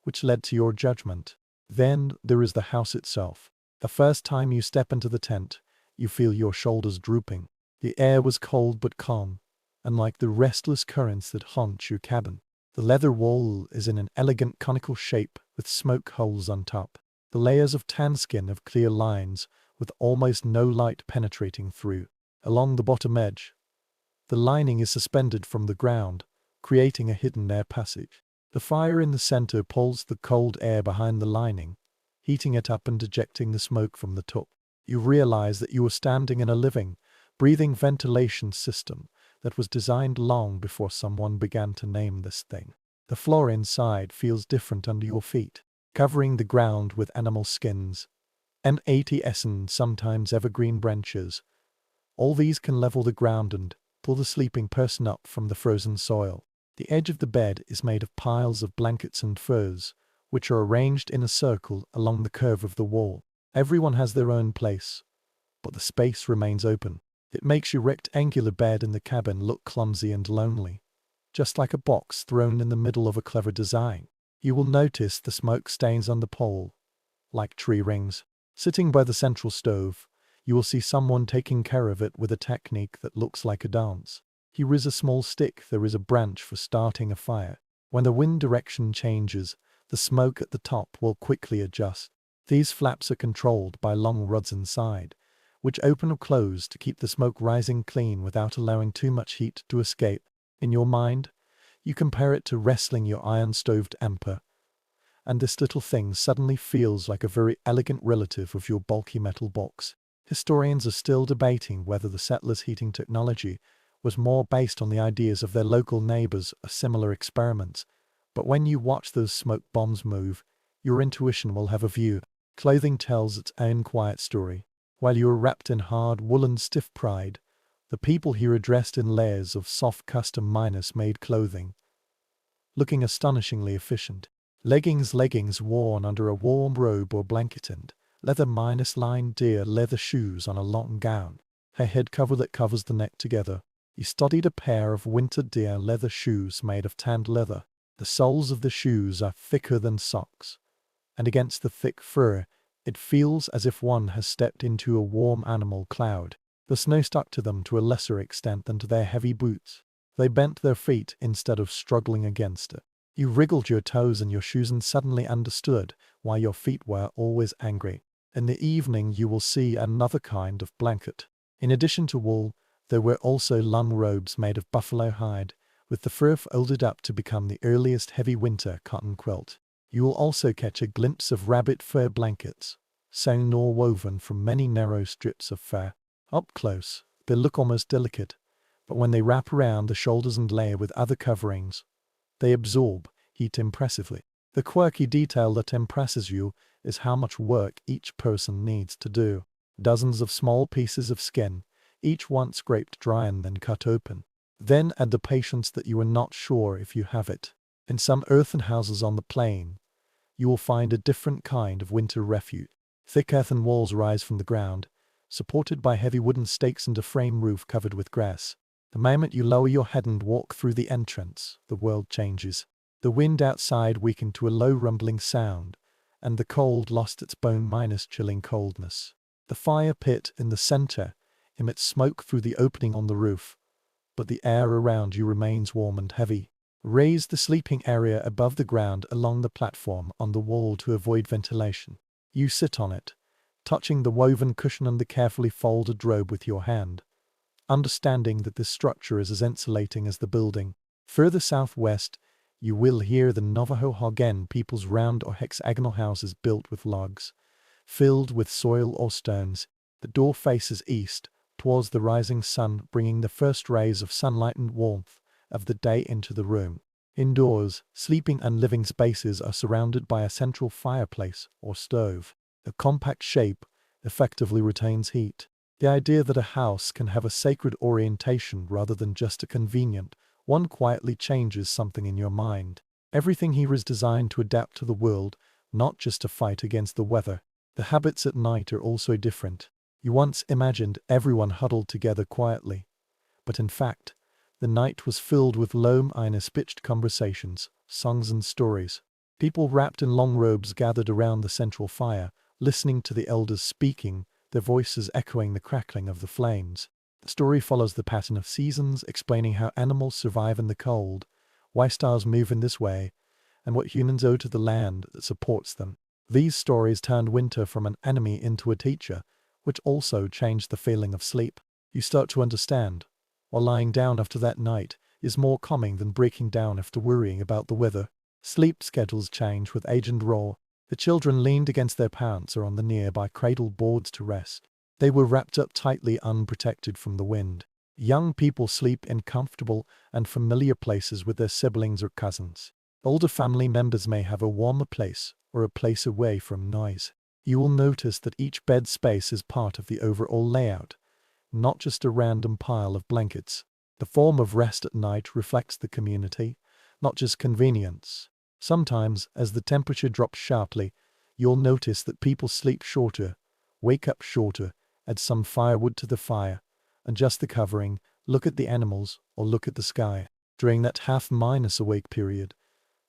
which led to your judgment. Then there is the house itself. The first time you step into the tent, you feel your shoulders drooping. The air was cold but calm, unlike the restless currents that haunt your cabin. The leather wall is in an elegant conical shape with smoke holes on top. The layers of tan skin have clear lines with almost no light penetrating through. Along the bottom edge, the lining is suspended from the ground, creating a hidden air passage. The fire in the center pulls the cold air behind the lining, heating it up and ejecting the smoke from the top. You realize that you are standing in a living, breathing ventilation system that was designed long before someone began to name this thing. The floor inside feels different under your feet, covering the ground with animal skins, and 80s and sometimes evergreen branches. All these can level the ground and pull the sleeping person up from the frozen soil. The edge of the bed is made of piles of blankets and furs, which are arranged in a circle along the curve of the wall. Everyone has their own place, but the space remains open. It makes your rectangular bed in the cabin look clumsy and lonely, just like a box thrown in the middle of a clever design. You will notice the smoke stains on the pole, like tree rings. Sitting by the central stove, you will see someone taking care of it with a technique that looks like a dance. Here is a small stick, there is a branch for starting a fire. When the wind direction changes, the smoke at the top will quickly adjust. These flaps are controlled by long rods inside, which open or close to keep the smoke rising clean without allowing too much heat to escape. In your mind, you compare it to wrestling your iron-stoved emperor, and this little thing suddenly feels like a very elegant relative of your bulky metal box. Historians are still debating whether the settlers' heating technology was more based on the ideas of their local neighbors or similar experiments, but when you watch those smoke bombs move, your intuition will have a view. Clothing tells its own quiet story. While you are wrapped in hard woolen stiff pride, the people here are dressed in layers of soft custom miners-made clothing, looking astonishingly efficient. Leggings worn under a warm robe or blanket and leather lined deer leather shoes on a long gown. A head cover that covers the neck together. You studied a pair of winter deer leather shoes made of tanned leather. The soles of the shoes are thicker than socks, and against the thick fur, it feels as if one has stepped into a warm animal cloud. The snow stuck to them to a lesser extent than to their heavy boots. They bent their feet instead of struggling against it. You wriggled your toes in your shoes and suddenly understood why your feet were always angry. In the evening you will see another kind of blanket. In addition to wool, there were also long robes made of buffalo hide, with the fur folded up to become the earliest heavy winter cotton quilt. You will also catch a glimpse of rabbit fur blankets, sewn or woven from many narrow strips of fur. Up close, they look almost delicate, but when they wrap around the shoulders and layer with other coverings, they absorb heat impressively. The quirky detail that impresses you is how much work each person needs to do. Dozens of small pieces of skin, each one scraped dry and then cut open. Then add the patience that you are not sure if you have it. In some earthen houses on the plain, you will find a different kind of winter refuge. Thick earthen walls rise from the ground, supported by heavy wooden stakes and a frame roof covered with grass. The moment you lower your head and walk through the entrance, the world changes. The wind outside weakened to a low rumbling sound, and the cold lost its bone-minus chilling coldness. The fire pit in the center emits smoke through the opening on the roof, but the air around you remains warm and heavy. Raise the sleeping area above the ground along the platform on the wall to avoid ventilation. You sit on it, touching the woven cushion and the carefully folded robe with your hand, understanding that this structure is as insulating as the building. Further southwest, you will hear the Navajo Hogan people's round or hexagonal houses built with logs, filled with soil or stones. The door faces east, towards the rising sun, bringing the first rays of sunlight and warmth of the day into the room. Indoors, sleeping and living spaces are surrounded by a central fireplace or stove. The compact shape effectively retains heat. The idea that a house can have a sacred orientation rather than just a convenient one quietly changes something in your mind. Everything here is designed to adapt to the world, not just to fight against the weather. The habits at night are also different. You once imagined everyone huddled together quietly, but in fact, the night was filled with low-pitched conversations, songs and stories. People wrapped in long robes gathered around the central fire, listening to the elders speaking, their voices echoing the crackling of the flames. The story follows the pattern of seasons, explaining how animals survive in the cold, why stars move in this way, and what humans owe to the land that supports them. These stories turned winter from an enemy into a teacher, which also changed the feeling of sleep. You start to understand, while lying down after that night is more calming than breaking down after worrying about the weather. Sleep schedules change with age and role. The children leaned against their parents or on the nearby cradle boards to rest. They were wrapped up tightly, unprotected from the wind. Young people sleep in comfortable and familiar places with their siblings or cousins. Older family members may have a warmer place or a place away from noise. You will notice that each bed space is part of the overall layout, not just a random pile of blankets. The form of rest at night reflects the community, not just convenience. Sometimes, as the temperature drops sharply, you'll notice that people sleep shorter, wake up shorter, add some firewood to the fire, adjust the covering, look at the animals, or look at the sky. During that half-awake period,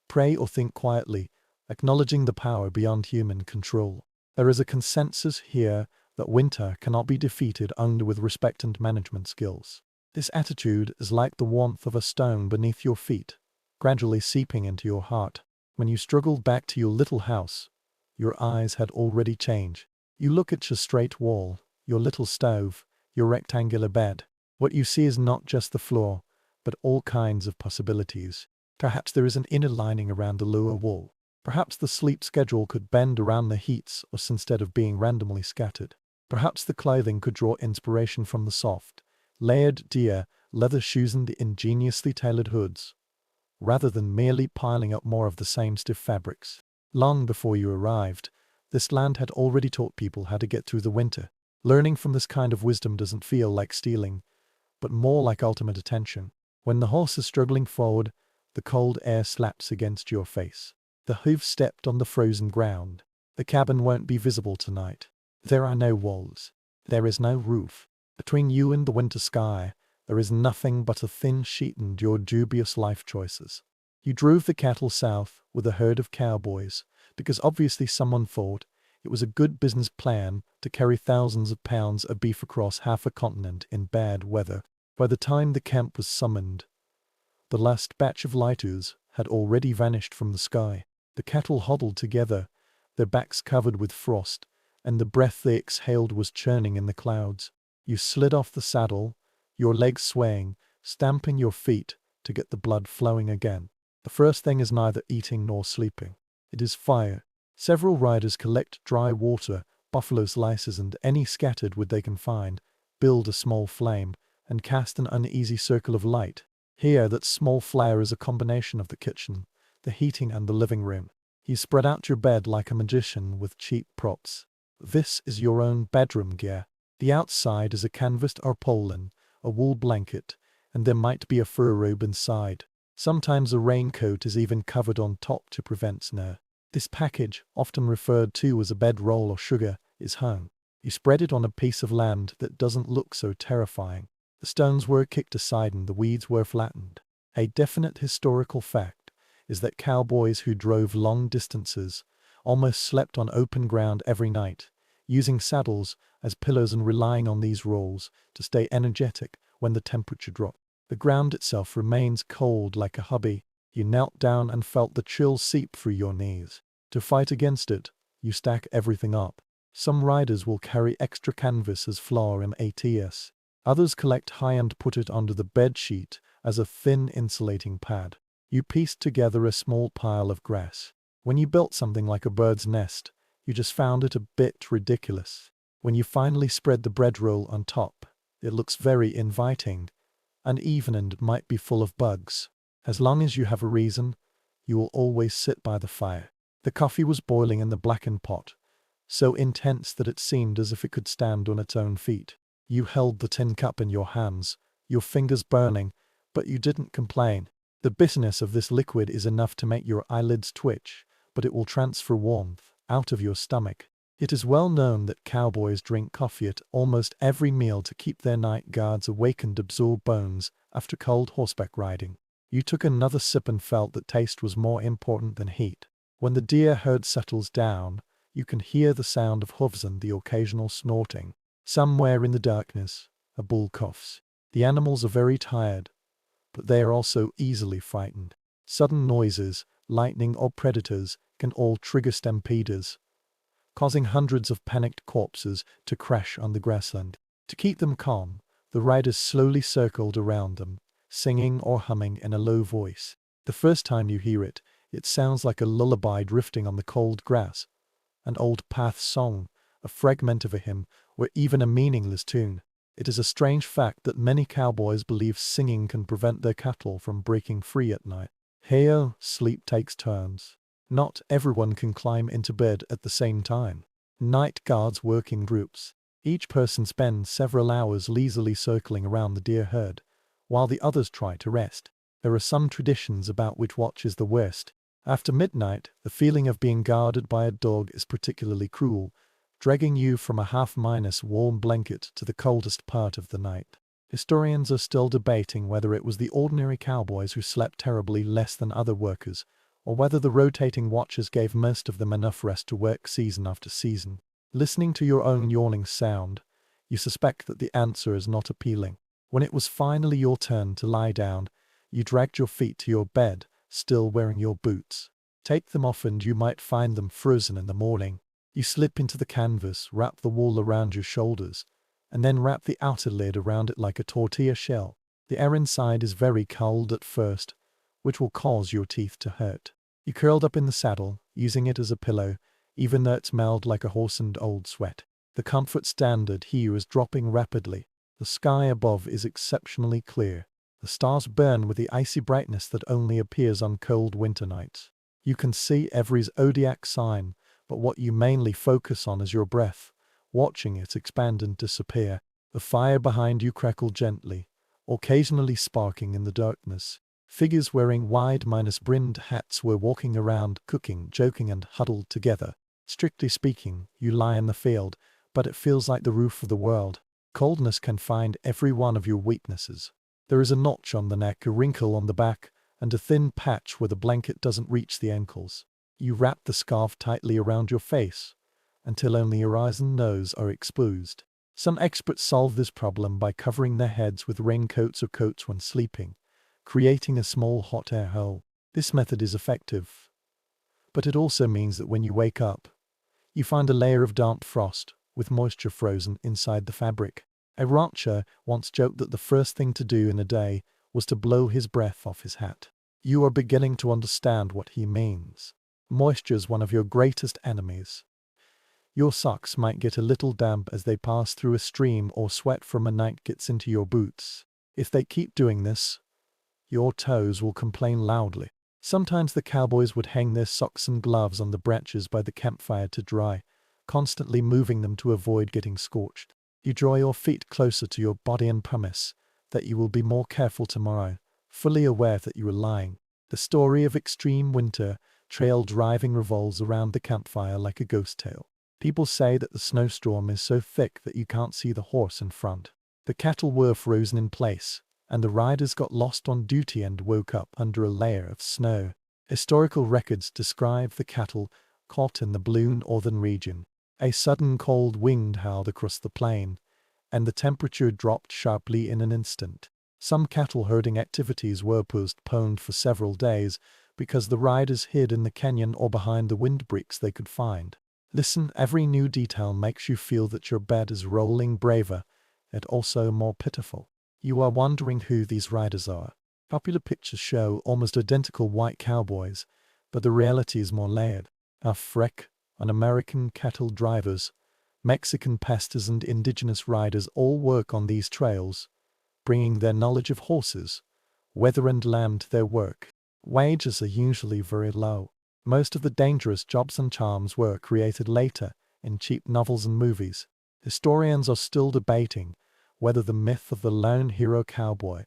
pray or think quietly, acknowledging the power beyond human control. There is a consensus here that winter cannot be defeated only with respect and management skills. This attitude is like the warmth of a stone beneath your feet, gradually seeping into your heart. When you struggled back to your little house, your eyes had already changed. You look at your straight wall, your little stove, your rectangular bed. What you see is not just the floor, but all kinds of possibilities. Perhaps there is an inner lining around the lower wall. Perhaps the sleep schedule could bend around the heats instead of being randomly scattered. Perhaps the clothing could draw inspiration from the soft, layered deer leather shoes and the ingeniously tailored hoods, rather than merely piling up more of the same stiff fabrics. Long before you arrived, this land had already taught people how to get through the winter. Learning from this kind of wisdom doesn't feel like stealing, but more like ultimate attention. When the horse is struggling forward, the cold air slaps against your face. The hooves stepped on the frozen ground. The cabin won't be visible tonight. There are no walls. There is no roof. Between you and the winter sky, there is nothing but a thin sheet and your dubious life choices. You drove the cattle south with a herd of cowboys, because obviously someone thought it was a good business plan to carry thousands of pounds of beef across half a continent in bad weather. By the time the camp was summoned, the last batch of lighters had already vanished from the sky. The cattle huddled together, their backs covered with frost, and the breath they exhaled was churning in the clouds. You slid off the saddle, your legs swaying, stamping your feet to get the blood flowing again. The first thing is neither eating nor sleeping. It is fire. Several riders collect dry water, buffalo slices and any scattered wood they can find, build a small flame, and cast an uneasy circle of light. Here that small flare is a combination of the kitchen, the heating and the living room. You spread out your bed like a magician with cheap props. This is your own bedroom gear. The outside is a canvas tarpaulin, a wool blanket, and there might be a fur robe inside. Sometimes a raincoat is even covered on top to prevent snow. This package, often referred to as a bedroll or sugar, is hung. You spread it on a piece of land that doesn't look so terrifying. The stones were kicked aside and the weeds were flattened. A definite historical fact is that cowboys who drove long distances almost slept on open ground every night, using saddles as pillows and relying on these rolls to stay energetic when the temperature dropped. The ground itself remains cold like a hubby. You knelt down and felt the chill seep through your knees. To fight against it, you stack everything up. Some riders will carry extra canvas as floor mats. Others collect high and put it under the bed sheet as a thin insulating pad. You pieced together a small pile of grass. When you built something like a bird's nest, you just found it a bit ridiculous. When you finally spread the bread roll on top, it looks very inviting, uneven and might be full of bugs. As long as you have a reason, you will always sit by the fire. The coffee was boiling in the blackened pot, so intense that it seemed as if it could stand on its own feet. You held the tin cup in your hands, your fingers burning, but you didn't complain. The bitterness of this liquid is enough to make your eyelids twitch, but it will transfer warmth out of your stomach. It is well known that cowboys drink coffee at almost every meal to keep their night guards awake and absorb bones after cold horseback riding. You took another sip and felt that taste was more important than heat. When the deer herd settles down, you can hear the sound of hooves and the occasional snorting. Somewhere in the darkness, a bull coughs. The animals are very tired, but they are also easily frightened. Sudden noises, lightning or predators can all trigger stampedes, causing hundreds of panicked corpses to crash on the grassland. To keep them calm, the riders slowly circled around them, singing or humming in a low voice. The first time you hear it, it sounds like a lullaby drifting on the cold grass, an old path song, a fragment of a hymn, or even a meaningless tune. It is a strange fact that many cowboys believe singing can prevent their cattle from breaking free at night. Hey-oh, sleep takes turns. Not everyone can climb into bed at the same time. Night guards work in groups. Each person spends several hours lazily circling around the deer herd, while the others try to rest. There are some traditions about which watch is the worst. After midnight, the feeling of being guarded by a dog is particularly cruel, dragging you from a half-minus warm blanket to the coldest part of the night. Historians are still debating whether it was the ordinary cowboys who slept terribly less than other workers, or whether the rotating watches gave most of them enough rest to work season after season. Listening to your own yawning sound, you suspect that the answer is not appealing. When it was finally your turn to lie down, you dragged your feet to your bed, still wearing your boots. Take them off and you might find them frozen in the morning. You slip into the canvas, wrap the wool around your shoulders, and then wrap the outer lid around it like a tortilla shell. The air inside is very cold at first, which will cause your teeth to hurt. You curled up in the saddle, using it as a pillow, even though it smelled like a horse and old sweat. The comfort standard here is dropping rapidly. The sky above is exceptionally clear. The stars burn with the icy brightness that only appears on cold winter nights. You can see every zodiac sign, but what you mainly focus on is your breath, watching it expand and disappear. The fire behind you crackled gently, occasionally sparking in the darkness. Figures wearing wide-brimmed hats were walking around, cooking, joking, and huddled together. Strictly speaking, you lie in the field, but it feels like the roof of the world. Coldness can find every one of your weaknesses. There is a notch on the neck, a wrinkle on the back, and a thin patch where the blanket doesn't reach the ankles. You wrap the scarf tightly around your face, until only your eyes and nose are exposed. Some experts solve this problem by covering their heads with raincoats or coats when sleeping, creating a small hot air hole. This method is effective, but it also means that when you wake up, you find a layer of damp frost, with moisture frozen inside the fabric. A rancher once joked that the first thing to do in a day was to blow his breath off his hat. You are beginning to understand what he means. Moisture is one of your greatest enemies. Your socks might get a little damp as they pass through a stream, or sweat from a night gets into your boots. If they keep doing this, your toes will complain loudly. Sometimes the cowboys would hang their socks and gloves on the branches by the campfire to dry, constantly moving them to avoid getting scorched. You draw your feet closer to your body and promise that you will be more careful tomorrow, fully aware that you are lying. The story of extreme winter trail driving revolves around the campfire like a ghost tale. People say that the snowstorm is so thick that you can't see the horse in front. The cattle were frozen in place, and the riders got lost on duty and woke up under a layer of snow. Historical records describe the cattle caught in the blue northern region. A sudden cold wind howled across the plain, and the temperature dropped sharply in an instant. Some cattle herding activities were postponed for several days because the riders hid in the canyon or behind the windbreaks they could find. Listen, every new detail makes you feel that your bed is rolling braver, and also more pitiful. You are wondering who these riders are. Popular pictures show almost identical white cowboys, but the reality is more layered. African and American cattle drivers, Mexican pastors, and indigenous riders all work on these trails, bringing their knowledge of horses, weather, and land to their work. Wages are usually very low. Most of the dangerous jobs and charms were created later in cheap novels and movies. Historians are still debating whether the myth of the lone hero cowboy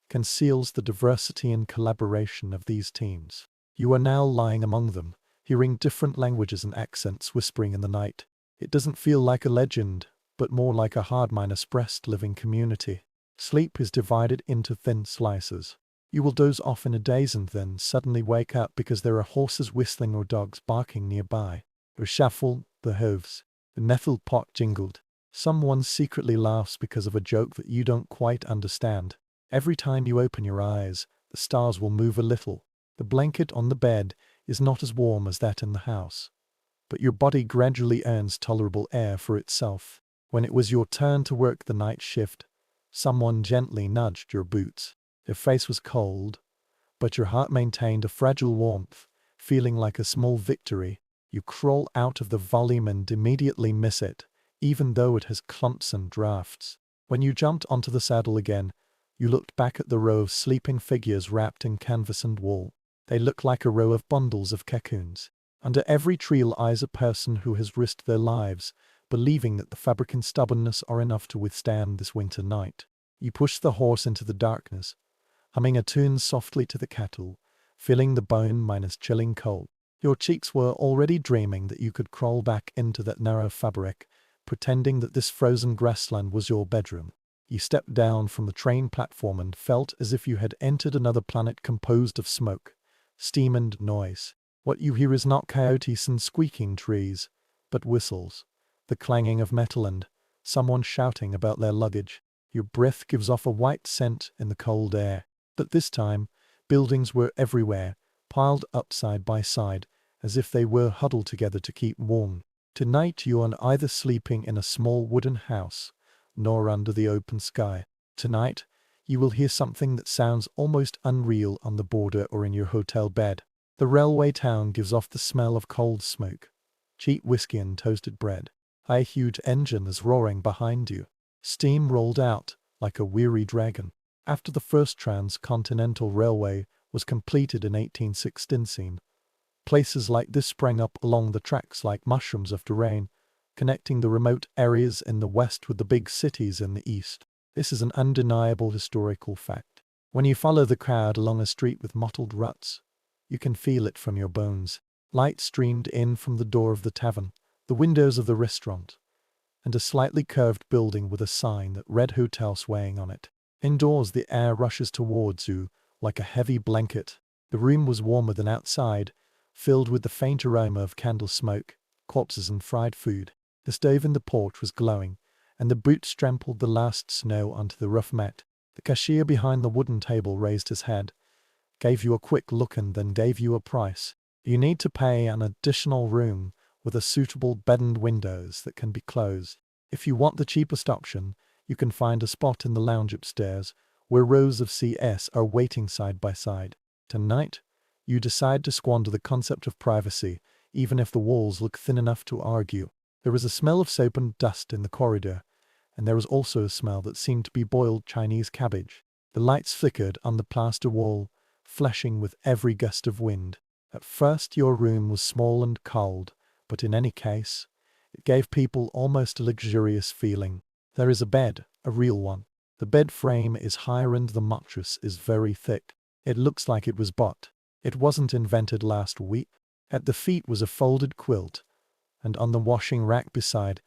conceals the diversity and collaboration of these teams. You are now lying among them, hearing different languages and accents whispering in the night. It doesn't feel like a legend, but more like a hard-pressed living community. Sleep is divided into thin slices. You will doze off in a daze and then suddenly wake up because there are horses whistling or dogs barking nearby. The shuffle, the hooves, the metal pot jingled. Someone secretly laughs because of a joke that you don't quite understand. Every time you open your eyes, the stars will move a little. The blanket on the bed is not as warm as that in the house, but your body gradually earns tolerable air for itself. When it was your turn to work the night shift, someone gently nudged your boots. Your face was cold, but your heart maintained a fragile warmth, feeling like a small victory. You crawl out of the volume and immediately miss it, even though it has clumps and drafts. When you jumped onto the saddle again, you looked back at the row of sleeping figures wrapped in canvas and wool. They look like a row of bundles of cocoons. Under every tree lies a person who has risked their lives, believing that the fabric and stubbornness are enough to withstand this winter night. You push the horse into the darkness, humming a tune softly to the cattle, feeling the bone-minus chilling cold. Your cheeks were already dreaming that you could crawl back into that narrow fabric, pretending that this frozen grassland was your bedroom. You stepped down from the train platform and felt as if you had entered another planet composed of smoke, steam and noise. What you hear is not coyotes and squeaking trees, but whistles, the clanging of metal and someone shouting about their luggage. Your breath gives off a white scent in the cold air. But this time, buildings were everywhere, piled up side by side, as if they were huddled together to keep warm. Tonight you are either sleeping in a small wooden house, nor under the open sky. Tonight, you will hear something that sounds almost unreal on the border or in your hotel bed. The railway town gives off the smell of cold smoke, cheap whiskey and toasted bread. A huge engine is roaring behind you. Steam rolled out like a weary dragon. After the first transcontinental railway was completed in 1816, places like this sprang up along the tracks like mushrooms after rain, connecting the remote areas in the west with the big cities in the east. This is an undeniable historical fact. When you follow the crowd along a street with mottled ruts, you can feel it from your bones. Light streamed in from the door of the tavern, the windows of the restaurant, and a slightly curved building with a sign that read hotel swaying on it. Indoors the air rushes towards you like a heavy blanket. The room was warmer than outside, filled with the faint aroma of candle smoke, corpses and fried food. The stove in the porch was glowing, and the boots trampled the last snow onto the rough mat. The cashier behind the wooden table raised his head, gave you a quick look and then gave you a price. You need to pay an additional room with a suitable bed and windows that can be closed. If you want the cheapest option, you can find a spot in the lounge upstairs, where rows of CS are waiting side by side. Tonight, you decide to squander the concept of privacy, even if the walls look thin enough to argue. There was a smell of soap and dust in the corridor, and there was also a smell that seemed to be boiled Chinese cabbage. The lights flickered on the plaster wall, flashing with every gust of wind. At first your room was small and cold, but in any case, it gave people almost a luxurious feeling. There is a bed, a real one. The bed frame is higher and the mattress is very thick. It looks like it was bought. It wasn't invented last week. At the feet was a folded quilt, and on the washing rack beside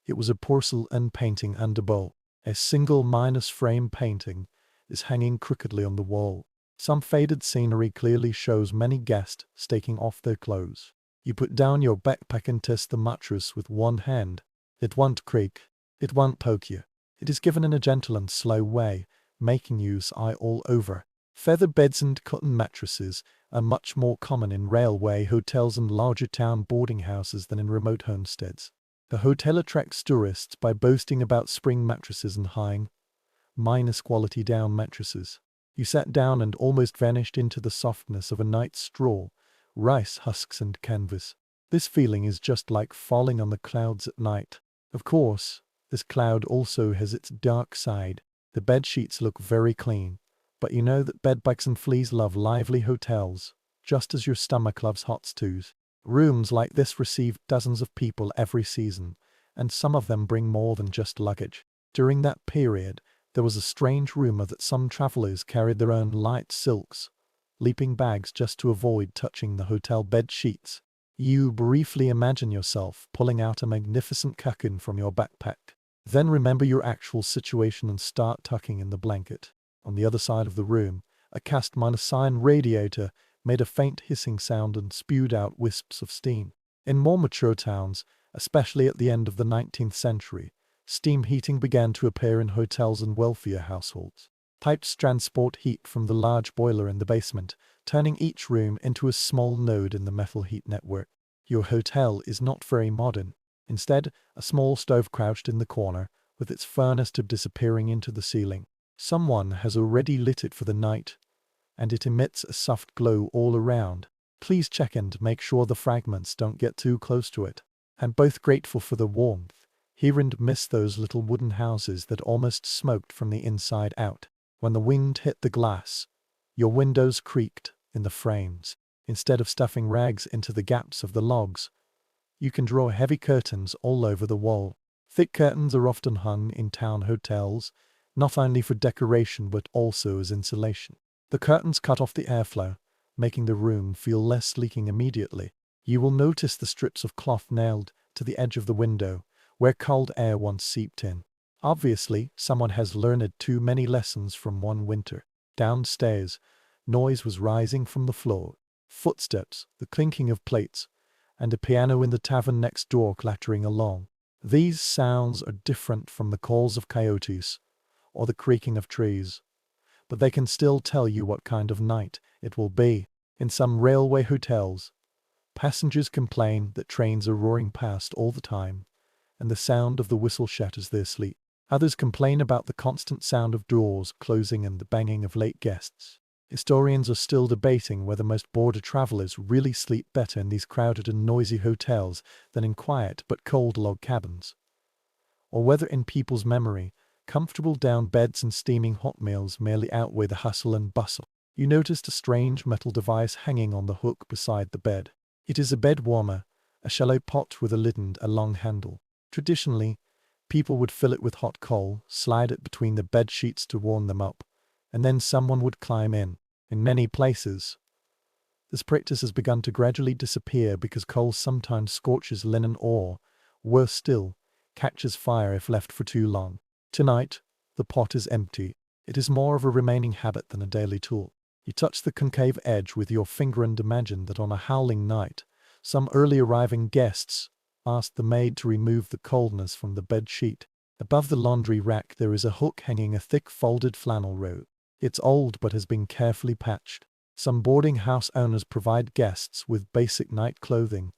it was a porcelain painting and a bowl. A single frame painting is hanging crookedly on the wall. Some faded scenery clearly shows many guests taking off their clothes. You put down your backpack and test the mattress with one hand. It won't creak. It won't poke you. It is given in a gentle and slow way, making you sigh all over. Feather beds and cotton mattresses are much more common in railway hotels and larger town boarding houses than in remote homesteads. The hotel attracts tourists by boasting about spring mattresses and high-quality down mattresses. You sat down and almost vanished into the softness of a night's straw, rice husks and canvas. This feeling is just like falling on the clouds at night. Of course, this cloud also has its dark side. The bed sheets look very clean, but you know that bedbugs and fleas love lively hotels, just as your stomach loves hot stews. Rooms like this receive dozens of people every season, and some of them bring more than just luggage. During that period, there was a strange rumor that some travelers carried their own light silks, sleeping bags just to avoid touching the hotel bed sheets. You briefly imagine yourself pulling out a magnificent cocoon from your backpack. Then remember your actual situation and start tucking in the blanket. On the other side of the room, a cast-iron radiator made a faint hissing sound and spewed out wisps of steam. In more mature towns, especially at the end of the 19th century, steam heating began to appear in hotels and wealthier households. Pipes transport heat from the large boiler in the basement, turning each room into a small node in the metal heat network. Your hotel is not very modern. Instead, a small stove crouched in the corner, with its furnace tube disappearing into the ceiling. Someone has already lit it for the night, and it emits a soft glow all around. Please check and make sure the fragments don't get too close to it. I'm both grateful for the warmth here and miss those little wooden houses that almost smoked from the inside out. When the wind hit the glass, your windows creaked in the frames. Instead of stuffing rags into the gaps of the logs, you can draw heavy curtains all over the wall. Thick curtains are often hung in town hotels, not only for decoration but also as insulation. The curtains cut off the airflow, making the room feel less leaking immediately. You will notice the strips of cloth nailed to the edge of the window, where cold air once seeped in. Obviously, someone has learned too many lessons from one winter. Downstairs, noise was rising from the floor. Footsteps, the clinking of plates, and a piano in the tavern next door clattering along. These sounds are different from the calls of coyotes or the creaking of trees, but they can still tell you what kind of night it will be. In some railway hotels, passengers complain that trains are roaring past all the time, and the sound of the whistle shatters their sleep. Others complain about the constant sound of doors closing and the banging of late guests. Historians are still debating whether most border travelers really sleep better in these crowded and noisy hotels than in quiet but cold log cabins, or whether in people's memory, comfortable down beds and steaming hot meals merely outweigh the hustle and bustle. You noticed a strange metal device hanging on the hook beside the bed. It is a bed warmer, a shallow pot with a lid and a long handle. Traditionally, people would fill it with hot coal, slide it between the bed sheets to warm them up, and then someone would climb in. In many places, this practice has begun to gradually disappear because coal sometimes scorches linen or, worse still, catches fire if left for too long. Tonight, the pot is empty. It is more of a remaining habit than a daily tool. You touch the concave edge with your finger and imagine that on a howling night, some early arriving guests asked the maid to remove the coldness from the bed sheet. Above the laundry rack there is a hook hanging a thick folded flannel robe. It's old but has been carefully patched. Some boarding house owners provide guests with basic night clothing,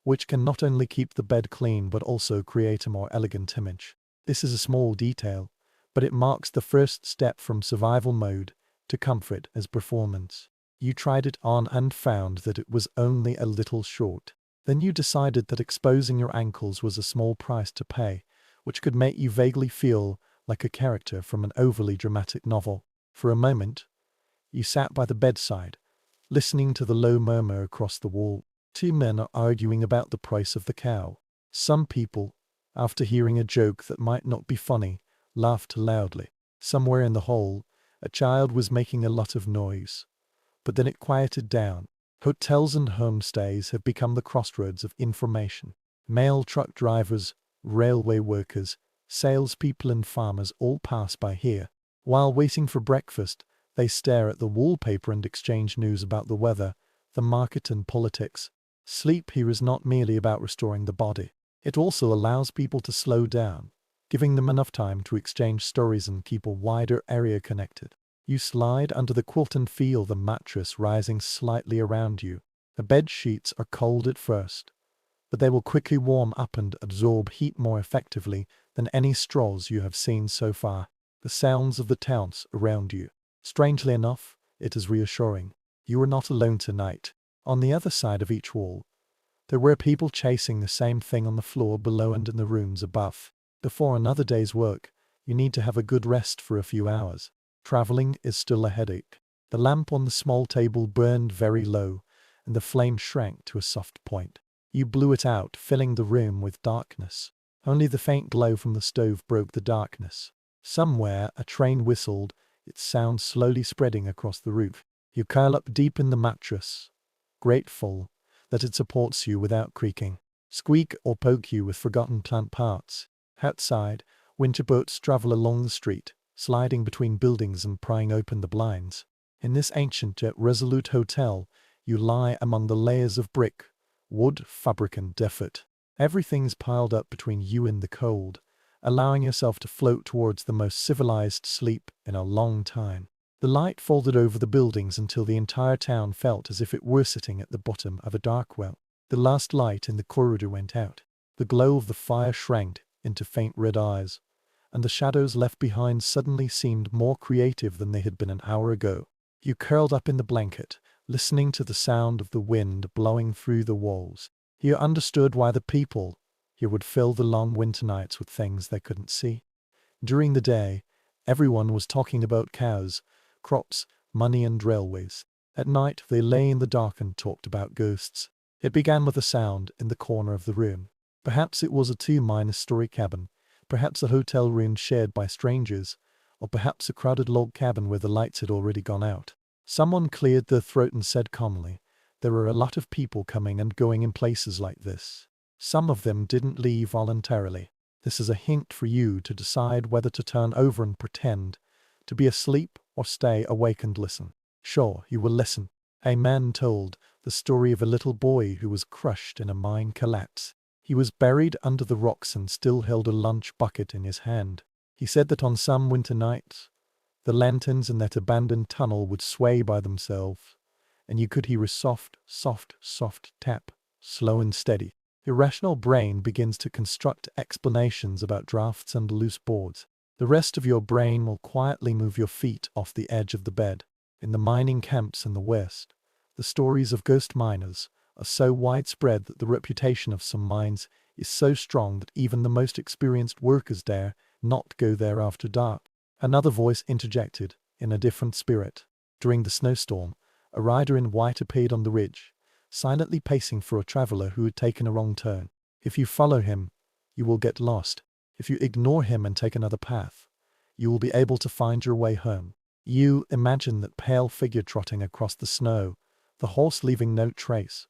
which can not only keep the bed clean but also create a more elegant image. This is a small detail, but it marks the first step from survival mode to comfort as performance. You tried it on and found that it was only a little short. Then you decided that exposing your ankles was a small price to pay, which could make you vaguely feel like a character from an overly dramatic novel. For a moment, you sat by the bedside, listening to the low murmur across the wall. Two men are arguing about the price of the cow. Some people, after hearing a joke that might not be funny, laughed loudly. Somewhere in the hall, a child was making a lot of noise, but then it quieted down. Hotels and homestays have become the crossroads of information. Mail truck drivers, railway workers, salespeople and farmers all pass by here. While waiting for breakfast, they stare at the wallpaper and exchange news about the weather, the market and politics. Sleep here is not merely about restoring the body. It also allows people to slow down, giving them enough time to exchange stories and keep a wider area connected. You slide under the quilt and feel the mattress rising slightly around you. The bed sheets are cold at first, but they will quickly warm up and absorb heat more effectively than any straws you have seen so far. The sounds of the towns around you. Strangely enough, it is reassuring. You are not alone tonight. On the other side of each wall, there were people chasing the same thing on the floor below and in the rooms above. Before another day's work, you need to have a good rest for a few hours. Traveling is still a headache. The lamp on the small table burned very low, and the flame shrank to a soft point. You blew it out, filling the room with darkness. Only the faint glow from the stove broke the darkness. Somewhere a train whistled, its sound slowly spreading across the roof. You curl up deep in the mattress, grateful that it supports you without creaking, squeak or poke you with forgotten plant parts. Outside, winter boats travel along the street, sliding between buildings and prying open the blinds. In this ancient yet resolute hotel, you lie among the layers of brick, wood, fabric and effort. Everything's piled up between you and the cold, allowing yourself to float towards the most civilized sleep in a long time. The light folded over the buildings until the entire town felt as if it were sitting at the bottom of a dark well. The last light in the corridor went out. The glow of the fire shrank into faint red eyes, and the shadows left behind suddenly seemed more creative than they had been an hour ago. You curled up in the blanket, listening to the sound of the wind blowing through the walls. You understood why the people here would fill the long winter nights with things they couldn't see. During the day, everyone was talking about cows, crops, money and railways. At night, they lay in the dark and talked about ghosts. It began with a sound in the corner of the room. Perhaps it was a two-story cabin, perhaps a hotel room shared by strangers, or perhaps a crowded log cabin where the lights had already gone out. Someone cleared their throat and said calmly, "There are a lot of people coming and going in places like this. Some of them didn't leave voluntarily. This is a hint for you to decide whether to turn over and pretend to be asleep or stay awake and listen." Sure, you will listen. A man told the story of a little boy who was crushed in a mine collapse. He was buried under the rocks and still held a lunch bucket in his hand. He said that on some winter nights, the lanterns in that abandoned tunnel would sway by themselves, and you could hear a soft, soft, soft tap, slow and steady. Your rational brain begins to construct explanations about drafts and loose boards. The rest of your brain will quietly move your feet off the edge of the bed. In the mining camps in the West, the stories of ghost miners are so widespread that the reputation of some mines is so strong that even the most experienced workers dare not go there after dark. Another voice interjected, in a different spirit. During the snowstorm, a rider in white appeared on the ridge, silently pacing for a traveler who had taken a wrong turn. If you follow him, you will get lost. If you ignore him and take another path, you will be able to find your way home. You imagine that pale figure trotting across the snow, the horse leaving no trace,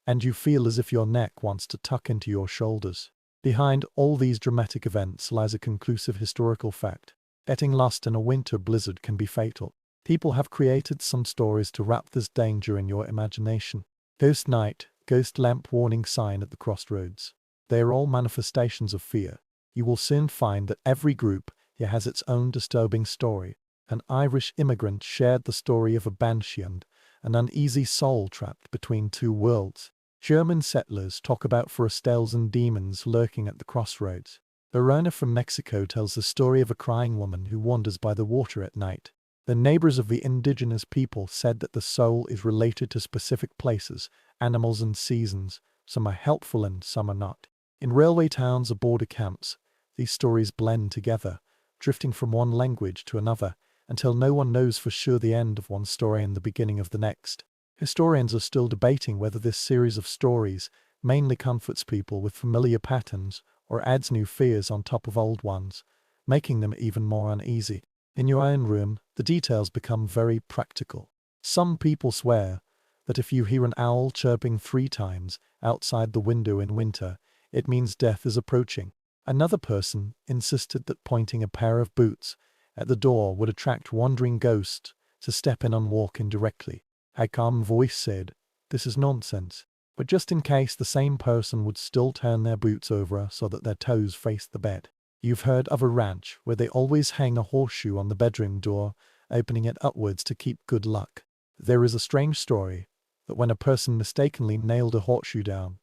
and you feel as if your neck wants to tuck into your shoulders. Behind all these dramatic events lies a conclusive historical fact. Getting lost in a winter blizzard can be fatal. People have created some stories to wrap this danger in your imagination. Ghost night, ghost lamp warning sign at the crossroads. They are all manifestations of fear. You will soon find that every group here has its own disturbing story. An Irish immigrant shared the story of a banshee and an uneasy soul trapped between two worlds. German settlers talk about forestals and demons lurking at the crossroads. Verona from Mexico tells the story of a crying woman who wanders by the water at night. The neighbors of the indigenous people said that the soul is related to specific places, animals and seasons. Some are helpful and some are not. In railway towns or border camps, these stories blend together, drifting from one language to another, until no one knows for sure the end of one story and the beginning of the next. Historians are still debating whether this series of stories mainly comforts people with familiar patterns or adds new fears on top of old ones, making them even more uneasy. In your own room, the details become very practical. Some people swear that if you hear an owl chirping 3 times outside the window in winter, it means death is approaching. Another person insisted that pointing a pair of boots at the door would attract wandering ghosts to step in and walk in directly. A calm voice said, "This is nonsense." But just in case, the same person would still turn their boots over so that their toes face the bed. You've heard of a ranch where they always hang a horseshoe on the bedroom door, opening it upwards to keep good luck. There is a strange story that when a person mistakenly nailed a horseshoe down,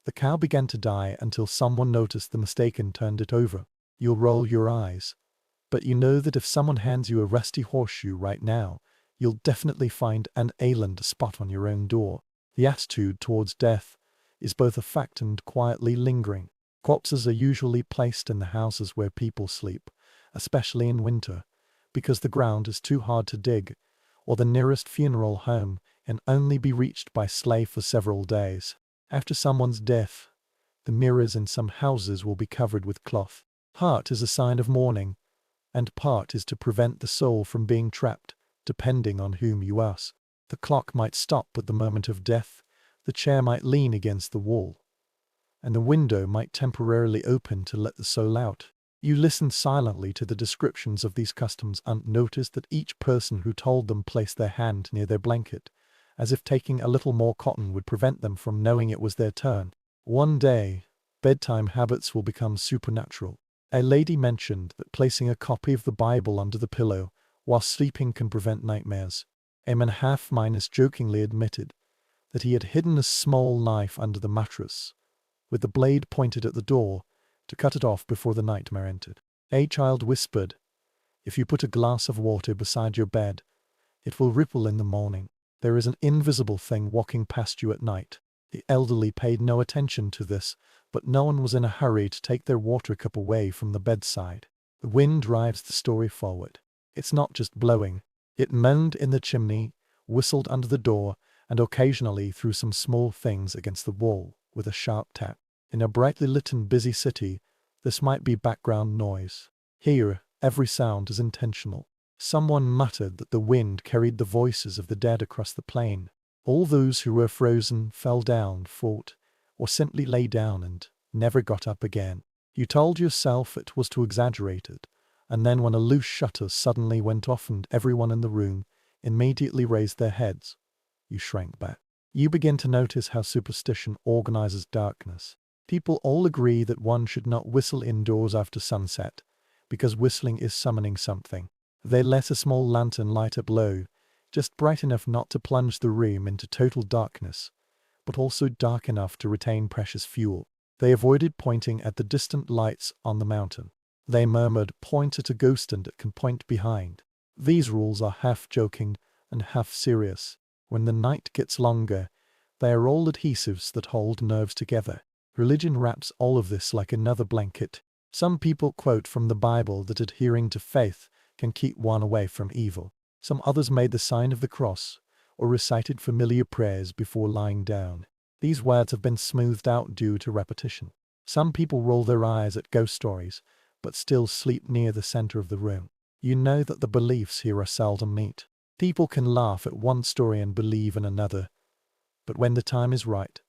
the cow began to die until someone noticed the mistake and turned it over. You'll roll your eyes, but you know that if someone hands you a rusty horseshoe right now, you'll definitely find an island spot on your own door. The attitude towards death is both a fact and quietly lingering. Corpses are usually placed in the houses where people sleep, especially in winter, because the ground is too hard to dig, or the nearest funeral home can only be reached by sleigh for several days. After someone's death, The mirrors in some houses will be covered with cloth. Part is a sign of mourning, and part is to prevent the soul from being trapped, depending on whom you ask. The clock might stop at the moment of death, the chair might lean against the wall, and the window might temporarily open to let the soul out. You listened silently to the descriptions of these customs and noticed that each person who told them placed their hand near their blanket, as if taking a little more cotton would prevent them from knowing it was their turn. One day, bedtime habits will become supernatural. A lady mentioned that placing a copy of the Bible under the pillow while sleeping can prevent nightmares. A man half-minus jokingly admitted that he had hidden a small knife under the mattress, with the blade pointed at the door, to cut it off before the nightmare entered. A child whispered, "If you put a glass of water beside your bed, it will ripple in the morning. There is an invisible thing walking past you at night." The elderly paid no attention to this, but no one was in a hurry to take their water cup away from the bedside. The wind drives the story forward. It's not just blowing. It moaned in the chimney, whistled under the door, and occasionally threw some small things against the wall with a sharp tap. In a brightly lit and busy city, this might be background noise. Here, every sound is intentional. Someone muttered that the wind carried the voices of the dead across the plain. All those who were frozen fell down, fought, or simply lay down and never got up again. You told yourself it was too exaggerated, and then when a loose shutter suddenly went off and everyone in the room immediately raised their heads, you shrank back. You begin to notice how superstition organizes darkness. People all agree that one should not whistle indoors after sunset, because whistling is summoning something. They let a small lantern light up low, just bright enough not to plunge the room into total darkness, but also dark enough to retain precious fuel. They avoided pointing at the distant lights on the mountain. They murmured, "Point at a ghost and it can point behind." These rules are half joking and half serious. When the night gets longer, they are all adhesives that hold nerves together. Religion wraps all of this like another blanket. Some people quote from the Bible that adhering to faith can keep one away from evil. Some others made the sign of the cross, or recited familiar prayers before lying down. These words have been smoothed out due to repetition. Some people roll their eyes at ghost stories, but still sleep near the center of the room. You know that the beliefs here are seldom meet. People can laugh at one story and believe in another, but when the time is right,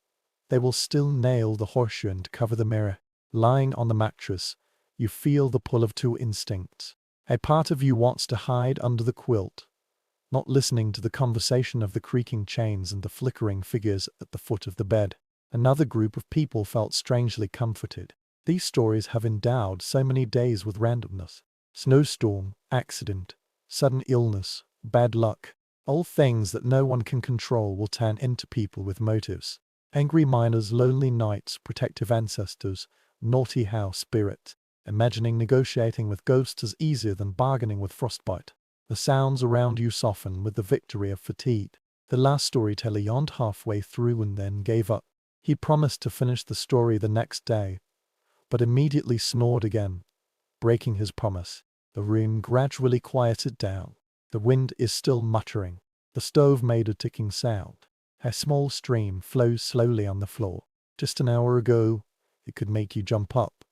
they will still nail the horseshoe and cover the mirror. Lying on the mattress, you feel the pull of two instincts. A part of you wants to hide under the quilt, not listening to the conversation of the creaking chains and the flickering figures at the foot of the bed. Another group of people felt strangely comforted. These stories have endowed so many days with randomness. Snowstorm, accident, sudden illness, bad luck. All things that no one can control will turn into people with motives. Angry miners, lonely nights, protective ancestors, naughty house spirit. Imagining negotiating with ghosts is easier than bargaining with frostbite. The sounds around you soften with the victory of fatigue. The last storyteller yawned halfway through and then gave up. He promised to finish the story the next day, but immediately snored again, breaking his promise. The room gradually quieted down. The wind is still muttering. The stove made a ticking sound. A small stream flows slowly on the floor. Just an hour ago, it could make you jump up,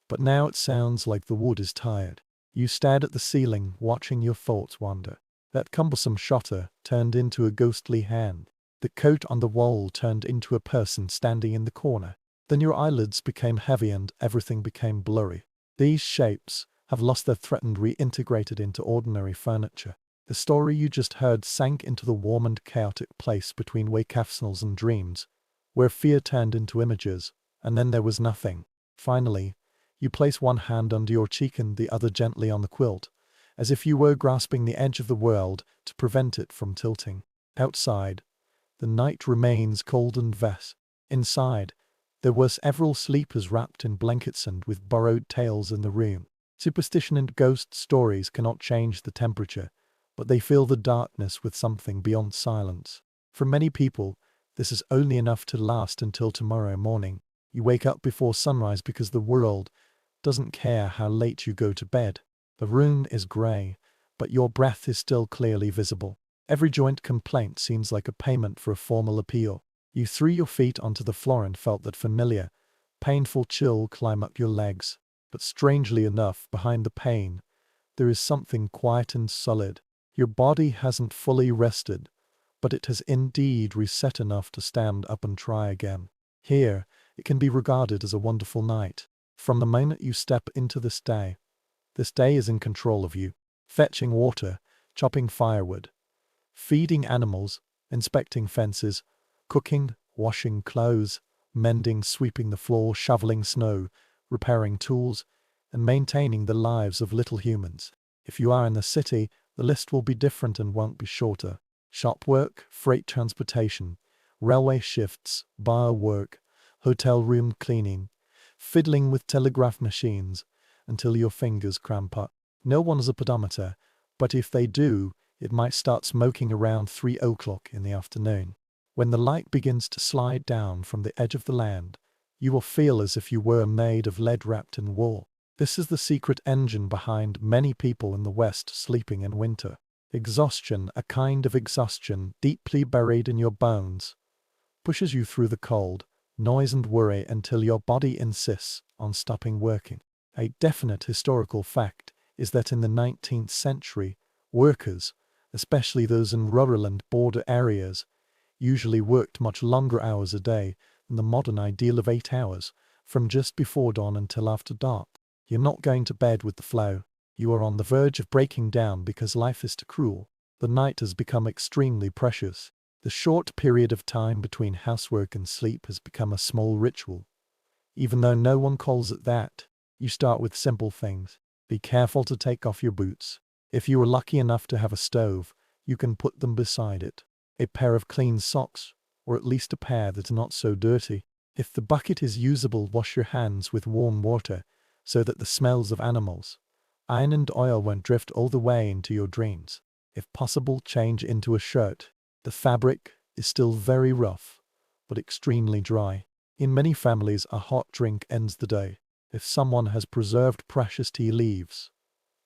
but now it sounds like the wood is tired. You stared at the ceiling, watching your thoughts wander. That cumbersome shutter turned into a ghostly hand. The coat on the wall turned into a person standing in the corner. Then your eyelids became heavy and everything became blurry. These shapes have lost their threat and reintegrated into ordinary furniture. The story you just heard sank into the warm and chaotic place between wakefulness and dreams, where fear turned into images, and then there was nothing. Finally, you place one hand under your cheek and the other gently on the quilt, as if you were grasping the edge of the world to prevent it from tilting. Outside, the night remains cold and vast. Inside, there were several sleepers wrapped in blankets and with borrowed tales in the room. Superstition and ghost stories cannot change the temperature, but they fill the darkness with something beyond silence. For many people, this is only enough to last until tomorrow morning. You wake up before sunrise because the world doesn't care how late you go to bed. The room is grey, but your breath is still clearly visible. Every joint complaint seems like a payment for a formal appeal. You threw your feet onto the floor and felt that familiar, painful chill climb up your legs. But strangely enough, behind the pain, there is something quiet and solid. Your body hasn't fully rested, but it has indeed reset enough to stand up and try again. Here, it can be regarded as a wonderful night. From the moment you step into this day is in control of you. Fetching water, chopping firewood, feeding animals, inspecting fences, cooking, washing clothes, mending, sweeping the floor, shoveling snow, repairing tools, and maintaining the lives of little humans. If you are in the city, the list will be different and won't be shorter. Shop work, freight transportation, railway shifts, bar work, hotel room cleaning, fiddling with telegraph machines until your fingers cramp up. No one has a pedometer, but if they do, it might start smoking around 3 o'clock in the afternoon. When the light begins to slide down from the edge of the land, you will feel as if you were made of lead wrapped in wool. This is the secret engine behind many people in the West sleeping in winter. Exhaustion, a kind of exhaustion deeply buried in your bones, pushes you through the cold, noise and worry until your body insists on stopping working. A definite historical fact is that in the 19th century, workers, especially those in rural and border areas, usually worked much longer hours a day than the modern ideal of 8 hours, from just before dawn until after dark. You're not going to bed with the flow. You are on the verge of breaking down because life is too cruel. The night has become extremely precious. The short period of time between housework and sleep has become a small ritual. Even though no one calls it that, you start with simple things. Be careful to take off your boots. If you are lucky enough to have a stove, you can put them beside it. A pair of clean socks, or at least a pair that are not so dirty. If the bucket is usable, wash your hands with warm water so that the smells of animals, iron and oil won't drift all the way into your dreams. If possible, change into a shirt. The fabric is still very rough, but extremely dry. In many families, a hot drink ends the day. If someone has preserved precious tea leaves,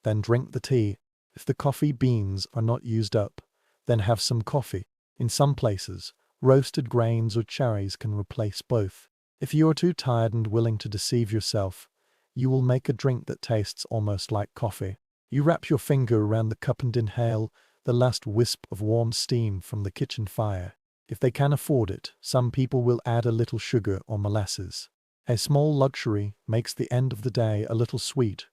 then drink the tea. If the coffee beans are not used up, then have some coffee. In some places, roasted grains or cherries can replace both. If you are too tired and willing to deceive yourself, you will make a drink that tastes almost like coffee. You wrap your finger around the cup and inhale the last wisp of warm steam from the kitchen fire. If they can afford it, some people will add a little sugar or molasses. A small luxury makes the end of the day a little sweet,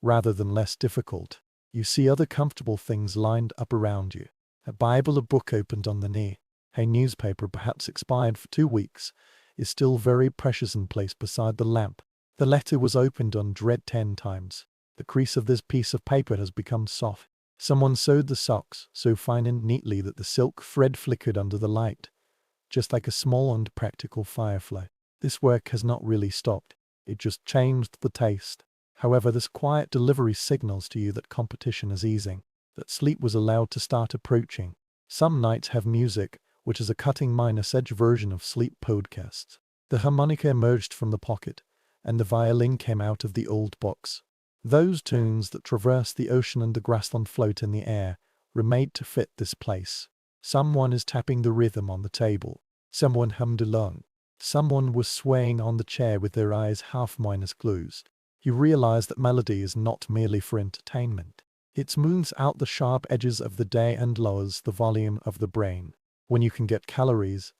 rather than less difficult. You see other comfortable things lined up around you. A Bible, a book opened on the knee. A newspaper, perhaps expired for 2 weeks, is still very precious and placed beside the lamp. The letter was opened unread 10 times. The crease of this piece of paper has become soft. Someone sewed the socks so fine and neatly that the silk thread flickered under the light, just like a small and practical firefly. This work has not really stopped. It just changed the taste. However, this quiet delivery signals to you that competition is easing, that sleep was allowed to start approaching. Some nights have music, which is a cutting minus-edge version of sleep podcasts. The harmonica emerged from the pocket, and the violin came out of the old box. Those tunes that traverse the ocean and the grassland float in the air were made to fit this place. Someone is tapping the rhythm on the table. Someone hummed along. Someone was swaying on the chair with their eyes half minus closed. You realize that melody is not merely for entertainment. It smooths out the sharp edges of the day and lowers the volume of the brain. When you can get calories,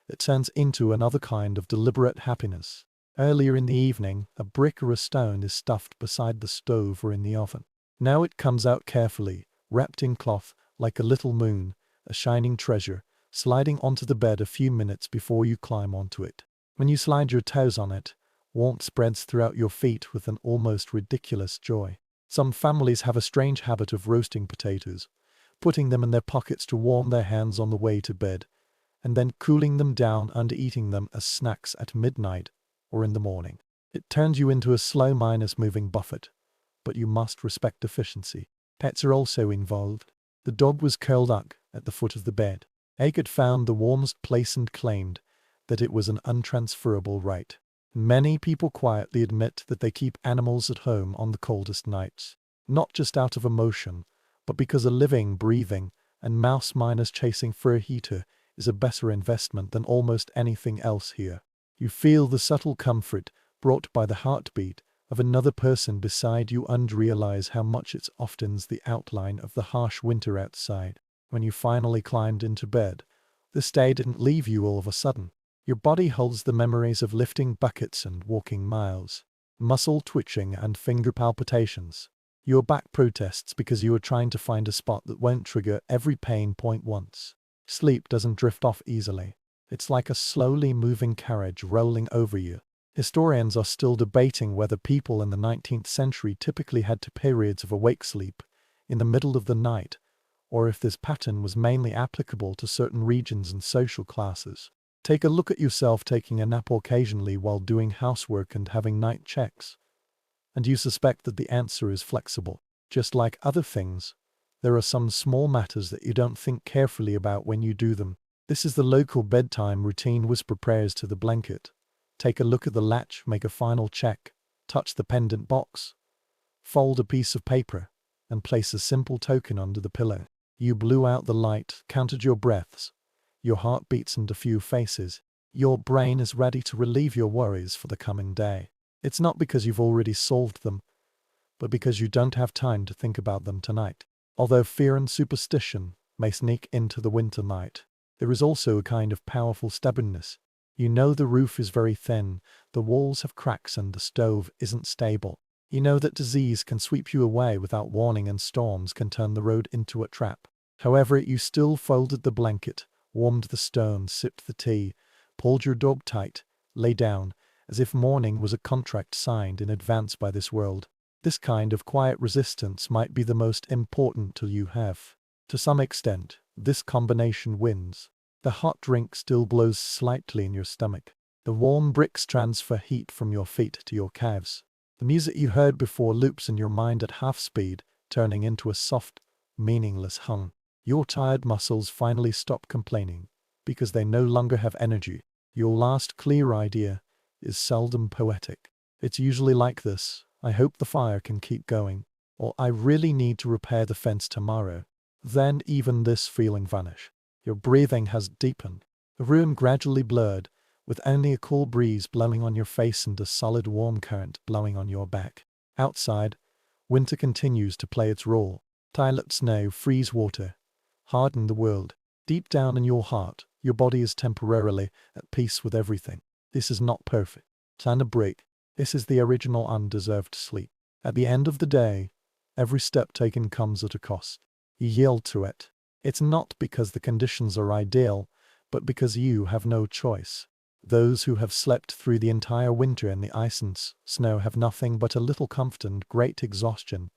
it turns into another kind of deliberate happiness. Earlier in the evening, a brick or a stone is stuffed beside the stove or in the oven. Now it comes out carefully, wrapped in cloth, like a little moon, a shining treasure, sliding onto the bed a few minutes before you climb onto it. When you slide your toes on it, warmth spreads throughout your feet with an almost ridiculous joy. Some families have a strange habit of roasting potatoes, putting them in their pockets to warm their hands on the way to bed, and then cooling them down and eating them as snacks at midnight or in the morning. It turns you into a slow minus moving buffet, but you must respect efficiency. Pets are also involved. The dog was curled up at the foot of the bed. Agate found the warmest place and claimed that it was an untransferable right. Many people quietly admit that they keep animals at home on the coldest nights, not just out of emotion, but because a living, breathing, and mouse minus chasing fur heater is a better investment than almost anything else here. You feel the subtle comfort brought by the heartbeat of another person beside you and realize how much it softens the outline of the harsh winter outside. When you finally climbed into bed, this day didn't leave you all of a sudden. Your body holds the memories of lifting buckets and walking miles, muscle twitching and finger palpitations. Your back protests because you are trying to find a spot that won't trigger every pain point once. Sleep doesn't drift off easily. It's like a slowly moving carriage rolling over you. Historians are still debating whether people in the 19th century typically had periods of awake sleep in the middle of the night, or if this pattern was mainly applicable to certain regions and social classes. Take a look at yourself taking a nap occasionally while doing housework and having night checks, and you suspect that the answer is flexible. Just like other things, there are some small matters that you don't think carefully about when you do them. This is the local bedtime routine. Whisper prayers to the blanket. Take a look at the latch, make a final check, touch the pendant box, fold a piece of paper, and place a simple token under the pillow. You blew out the light, counted your breaths, your heart beats and a few faces. Your brain is ready to relieve your worries for the coming day. It's not because you've already solved them, but because you don't have time to think about them tonight. Although fear and superstition may sneak into the winter night, there is also a kind of powerful stubbornness. You know the roof is very thin, the walls have cracks and the stove isn't stable. You know that disease can sweep you away without warning and storms can turn the road into a trap. However, you still folded the blanket, warmed the stone, sipped the tea, pulled your dog tight, lay down, as if morning was a contract signed in advance by this world. This kind of quiet resistance might be the most important tool you have. To some extent, this combination wins. The hot drink still blows slightly in your stomach. The warm bricks transfer heat from your feet to your calves. The music you heard before loops in your mind at half speed, turning into a soft, meaningless hum. Your tired muscles finally stop complaining, because they no longer have energy. Your last clear idea is seldom poetic. It's usually like this: I hope the fire can keep going, or I really need to repair the fence tomorrow. Then even this feeling vanish. Your breathing has deepened. The room gradually blurred, with only a cool breeze blowing on your face and a solid warm current blowing on your back. Outside, winter continues to play its role. Let snow freeze water, harden the world. Deep down in your heart, your body is temporarily at peace with everything. This is not perfect. Plan a break. This is the original undeserved sleep. At the end of the day, every step taken comes at a cost. You yield to it. It's not because the conditions are ideal, but because you have no choice. Those who have slept through the entire winter in the ice and snow have nothing but a little comfort and great exhaustion,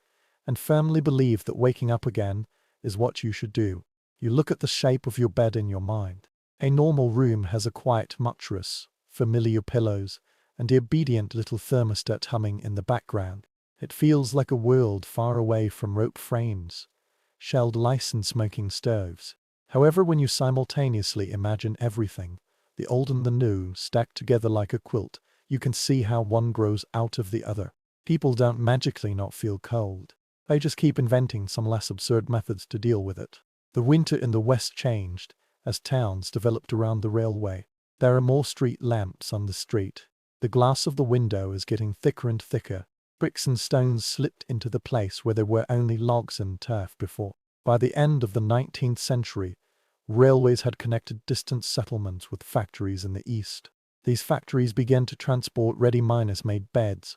and firmly believe that waking up again is what you should do. You look at the shape of your bed in your mind. A normal room has a quiet mattress, familiar pillows, and the obedient little thermostat humming in the background. It feels like a world far away from rope frames, shelled lice and smoking stoves. However, when you simultaneously imagine everything, the old and the new, stacked together like a quilt, you can see how one grows out of the other. People don't magically not feel cold. They just keep inventing some less absurd methods to deal with it. The winter in the West changed as towns developed around the railway. There are more street lamps on the street. The glass of the window is getting thicker and thicker. Bricks and stones slipped into the place where there were only logs and turf before. By the end of the 19th century, railways had connected distant settlements with factories in the east. These factories began to transport ready miners-made beds,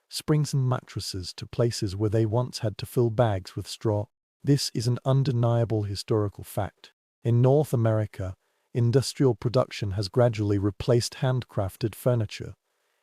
springs and mattresses to places where they once had to fill bags with straw. This is an undeniable historical fact. In North America, industrial production has gradually replaced handcrafted furniture.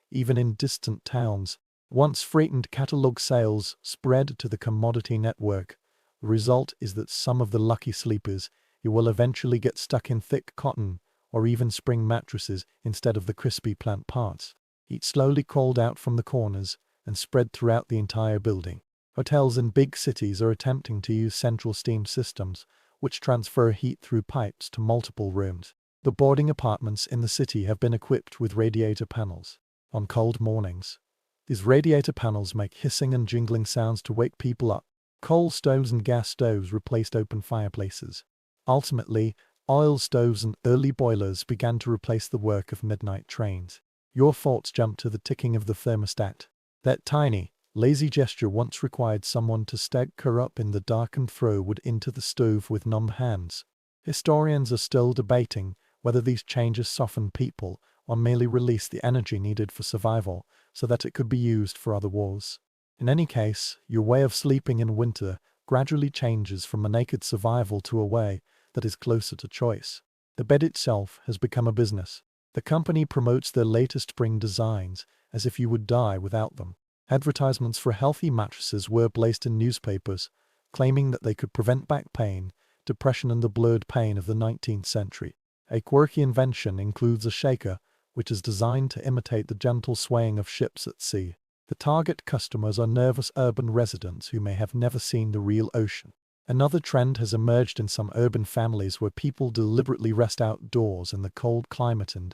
Even in distant towns, once freightened catalog sales spread to the commodity network. The result is that some of the lucky sleepers you will eventually get stuck in thick cotton or even spring mattresses instead of the crispy plant parts. Heat slowly crawled out from the corners and spread throughout the entire building. Hotels in big cities are attempting to use central steam systems, which transfer heat through pipes to multiple rooms. The boarding apartments in the city have been equipped with radiator panels. On cold mornings, these radiator panels make hissing and jingling sounds to wake people up. Coal stoves and gas stoves replaced open fireplaces. Ultimately, oil stoves and early boilers began to replace the work of midnight trains. Your thoughts jump to the ticking of the thermostat. That tiny, lazy gesture once required someone to stagger up in the dark and throw wood into the stove with numb hands. Historians are still debating whether these changes soften people or merely release the energy needed for survival so that it could be used for other wars. In any case, your way of sleeping in winter gradually changes from a naked survival to a way that is closer to choice. The bed itself has become a business. The company promotes their latest spring designs as if you would die without them. Advertisements for healthy mattresses were placed in newspapers, claiming that they could prevent back pain, depression and the blurred pain of the 19th century. A quirky invention includes a shaker, which is designed to imitate the gentle swaying of ships at sea. The target customers are nervous urban residents who may have never seen the real ocean. Another trend has emerged in some urban families where people deliberately rest outdoors in the cold climate and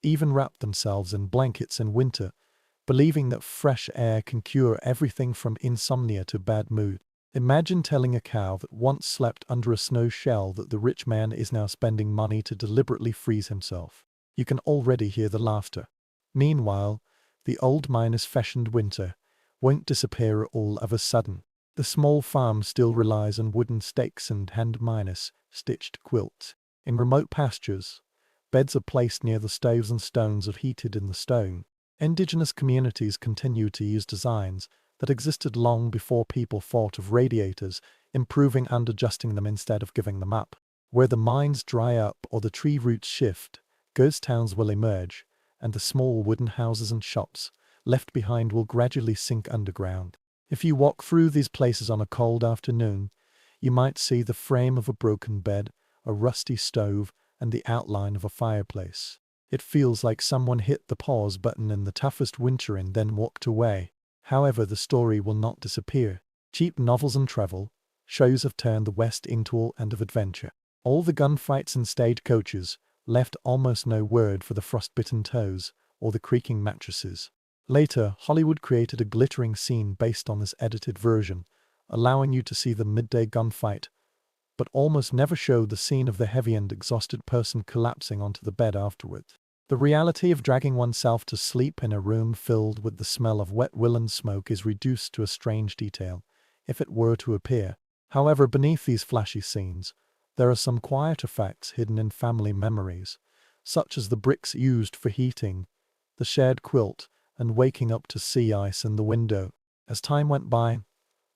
even wrap themselves in blankets in winter, believing that fresh air can cure everything from insomnia to bad mood. Imagine telling a cow that once slept under a snow shell that the rich man is now spending money to deliberately freeze himself. You can already hear the laughter. Meanwhile, the old miner's fashioned winter won't disappear all of a sudden. The small farm still relies on wooden stakes and hand-miners stitched quilts. In remote pastures, beds are placed near the stoves and stones are heated in the stone. Indigenous communities continue to use designs that existed long before people thought of radiators, improving and adjusting them instead of giving them up. Where the mines dry up or the tree roots shift, ghost towns will emerge, and the small wooden houses and shops left behind will gradually sink underground. If you walk through these places on a cold afternoon, you might see the frame of a broken bed, a rusty stove, and the outline of a fireplace. It feels like someone hit the pause button in the toughest winter and then walked away. However, the story will not disappear. Cheap novels and travel shows have turned the West into a land of adventure. All the gunfights and stagecoaches left almost no word for the frostbitten toes or the creaking mattresses. Later, Hollywood created a glittering scene based on this edited version, allowing you to see the midday gunfight, but almost never showed the scene of the heavy and exhausted person collapsing onto the bed afterward. The reality of dragging oneself to sleep in a room filled with the smell of wet woolen smoke is reduced to a strange detail, if it were to appear. However, beneath these flashy scenes, there are some quieter facts hidden in family memories, such as the bricks used for heating, the shared quilt, and waking up to sea ice in the window. As time went by,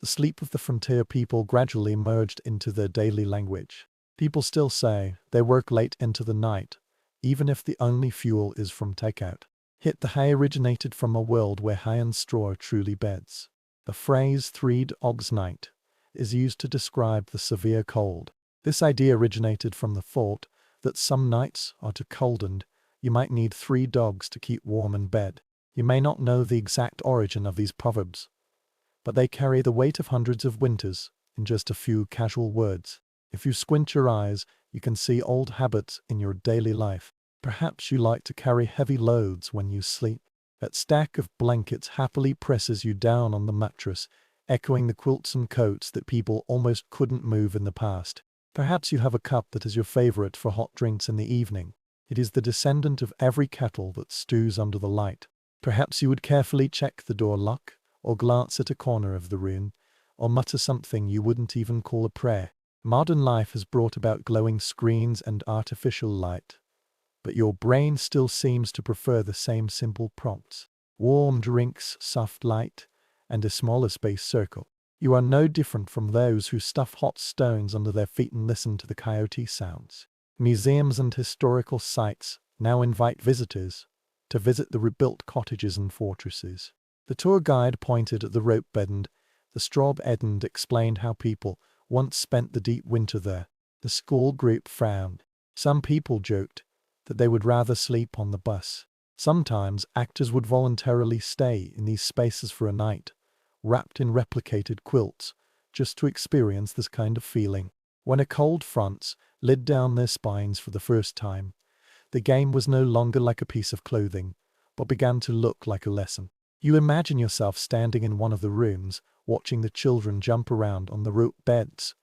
the sleep of the frontier people gradually merged into their daily language. People still say they work late into the night, even if the only fuel is from takeout. Yet the hay originated from a world where hay and straw are truly beds. The phrase 3 dogs night is used to describe the severe cold. This idea originated from the thought that some nights are too cold and you might need 3 dogs to keep warm in bed. You may not know the exact origin of these proverbs, but they carry the weight of hundreds of winters in just a few casual words. If you squint your eyes, you can see old habits in your daily life. Perhaps you like to carry heavy loads when you sleep. That stack of blankets happily presses you down on the mattress, echoing the quilts and coats that people almost couldn't move in the past. Perhaps you have a cup that is your favorite for hot drinks in the evening. It is the descendant of every kettle that stews under the light. Perhaps you would carefully check the door lock, or glance at a corner of the room, or mutter something you wouldn't even call a prayer. Modern life has brought about glowing screens and artificial light, but your brain still seems to prefer the same simple prompts. Warm drinks, soft light, and a smaller space circle. You are no different from those who stuff hot stones under their feet and listen to the coyote sounds. Museums and historical sites now invite visitors to visit the rebuilt cottages and fortresses. The tour guide pointed at the rope bed and the straw bed and explained how people once spent the deep winter there. The school group frowned. Some people joked that they would rather sleep on the bus. Sometimes actors would voluntarily stay in these spaces for a night, wrapped in replicated quilts, just to experience this kind of feeling. When a cold front lid down their spines for the first time, the game was no longer like a piece of clothing, but began to look like a lesson. You imagine yourself standing in one of the rooms, watching the children jump around on the rope beds,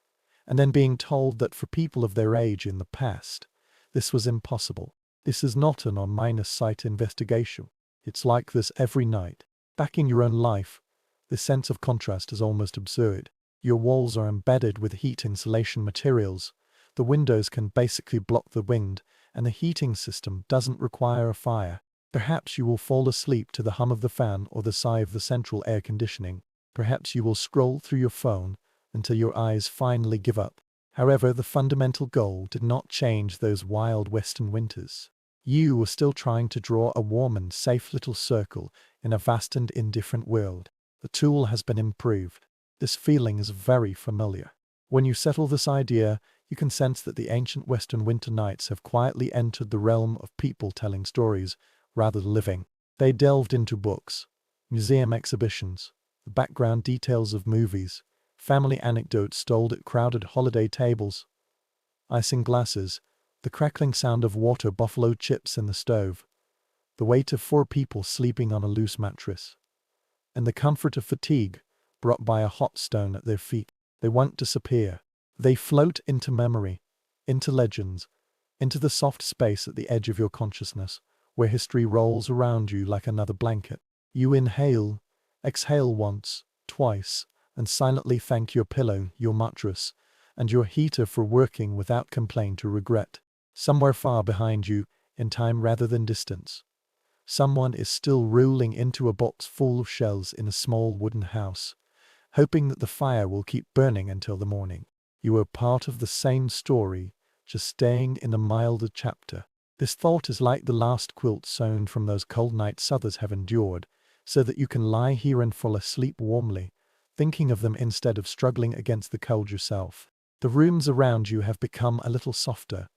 and then being told that for people of their age in the past, this was impossible. This is not an on-site investigation. It's like this every night. Back in your own life, this sense of contrast is almost absurd. Your walls are embedded with heat insulation materials. The windows can basically block the wind, and the heating system doesn't require a fire. Perhaps you will fall asleep to the hum of the fan or the sigh of the central air conditioning. Perhaps you will scroll through your phone until your eyes finally give up. However, the fundamental goal did not change those wild western winters. You were still trying to draw a warm and safe little circle in a vast and indifferent world. The tool has been improved. This feeling is very familiar. When you settle this idea, you can sense that the ancient western winter nights have quietly entered the realm of people telling stories rather than living. They delved into books, museum exhibitions, the background details of movies, family anecdotes told at crowded holiday tables, icing glasses, the crackling sound of water buffalo chips in the stove, the weight of 4 people sleeping on a loose mattress, and the comfort of fatigue brought by a hot stone at their feet. They won't disappear. They float into memory, into legends, into the soft space at the edge of your consciousness, where history rolls around you like another blanket. You inhale, exhale once, twice, and silently thank your pillow, your mattress, and your heater for working without complaint or regret. Somewhere far behind you, in time rather than distance, someone is still rolling into a box full of shells in a small wooden house, hoping that the fire will keep burning until the morning. You are part of the same story, just staying in a milder chapter. This thought is like the last quilt sewn from those cold nights others have endured, so that you can lie here and fall asleep warmly, thinking of them instead of struggling against the cold yourself. The rooms around you have become a little softer,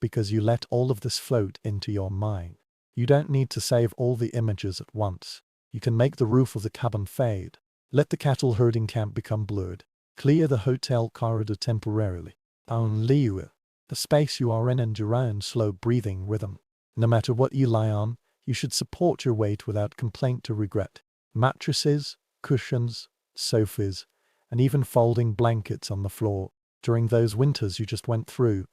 because you let all of this float into your mind. You don't need to save all the images at once. You can make the roof of the cabin fade. Let the cattle herding camp become blurred. Clear the hotel corridor temporarily. Only you, the space you are in, and your own slow breathing rhythm. No matter what you lie on, you should support your weight without complaint or regret. Mattresses, cushions, sofas, and even folding blankets on the floor. During those winters you just went through,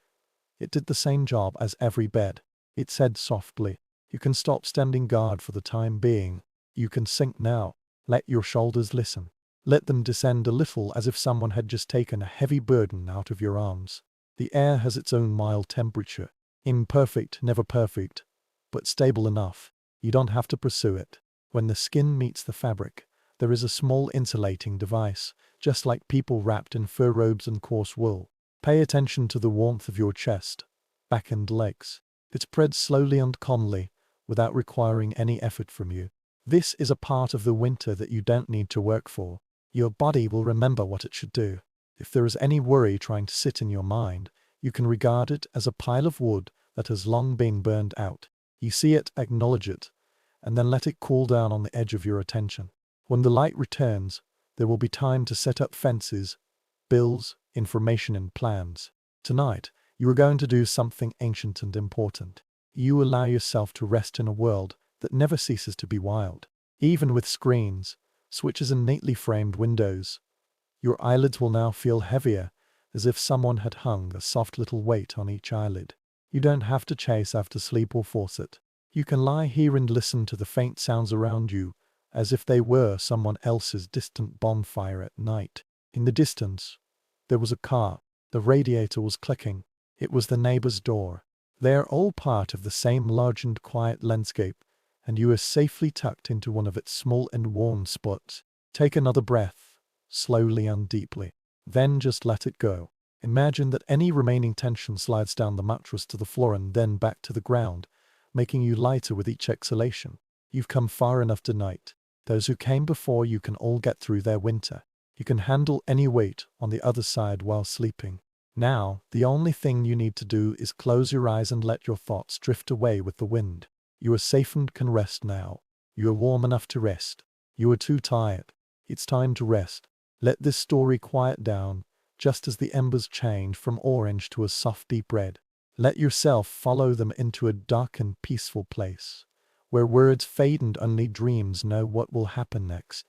it did the same job as every bed. It said softly, "You can stop standing guard for the time being. You can sink now. Let your shoulders listen. Let them descend a little, as if someone had just taken a heavy burden out of your arms." The air has its own mild temperature. Imperfect, never perfect, but stable enough. You don't have to pursue it. When the skin meets the fabric, there is a small insulating device, just like people wrapped in fur robes and coarse wool. Pay attention to the warmth of your chest, back and legs. It spreads slowly and calmly, without requiring any effort from you. This is a part of the winter that you don't need to work for. Your body will remember what it should do. If there is any worry trying to sit in your mind, you can regard it as a pile of wood that has long been burned out. You see it, acknowledge it, and then let it cool down on the edge of your attention. When the light returns, there will be time to set up fences, bills, information and plans. Tonight, you are going to do something ancient and important. You allow yourself to rest in a world that never ceases to be wild. Even with screens, switches and neatly framed windows, your eyelids will now feel heavier, as if someone had hung a soft little weight on each eyelid. You don't have to chase after sleep or force it. You can lie here and listen to the faint sounds around you, as if they were someone else's distant bonfire at night. In the distance, there was a car. The radiator was clicking. It was the neighbor's door. They are all part of the same large and quiet landscape, and you are safely tucked into one of its small and warm spots. Take another breath, slowly and deeply. Then just let it go. Imagine that any remaining tension slides down the mattress to the floor and then back to the ground, making you lighter with each exhalation. You've come far enough tonight. Those who came before you can all get through their winter. You can handle any weight on the other side while sleeping. Now, the only thing you need to do is close your eyes and let your thoughts drift away with the wind. You are safe and can rest now. You are warm enough to rest. You are too tired. It's time to rest. Let this story quiet down, just as the embers change from orange to a soft deep red. Let yourself follow them into a dark and peaceful place, where words fade and only dreams know what will happen next.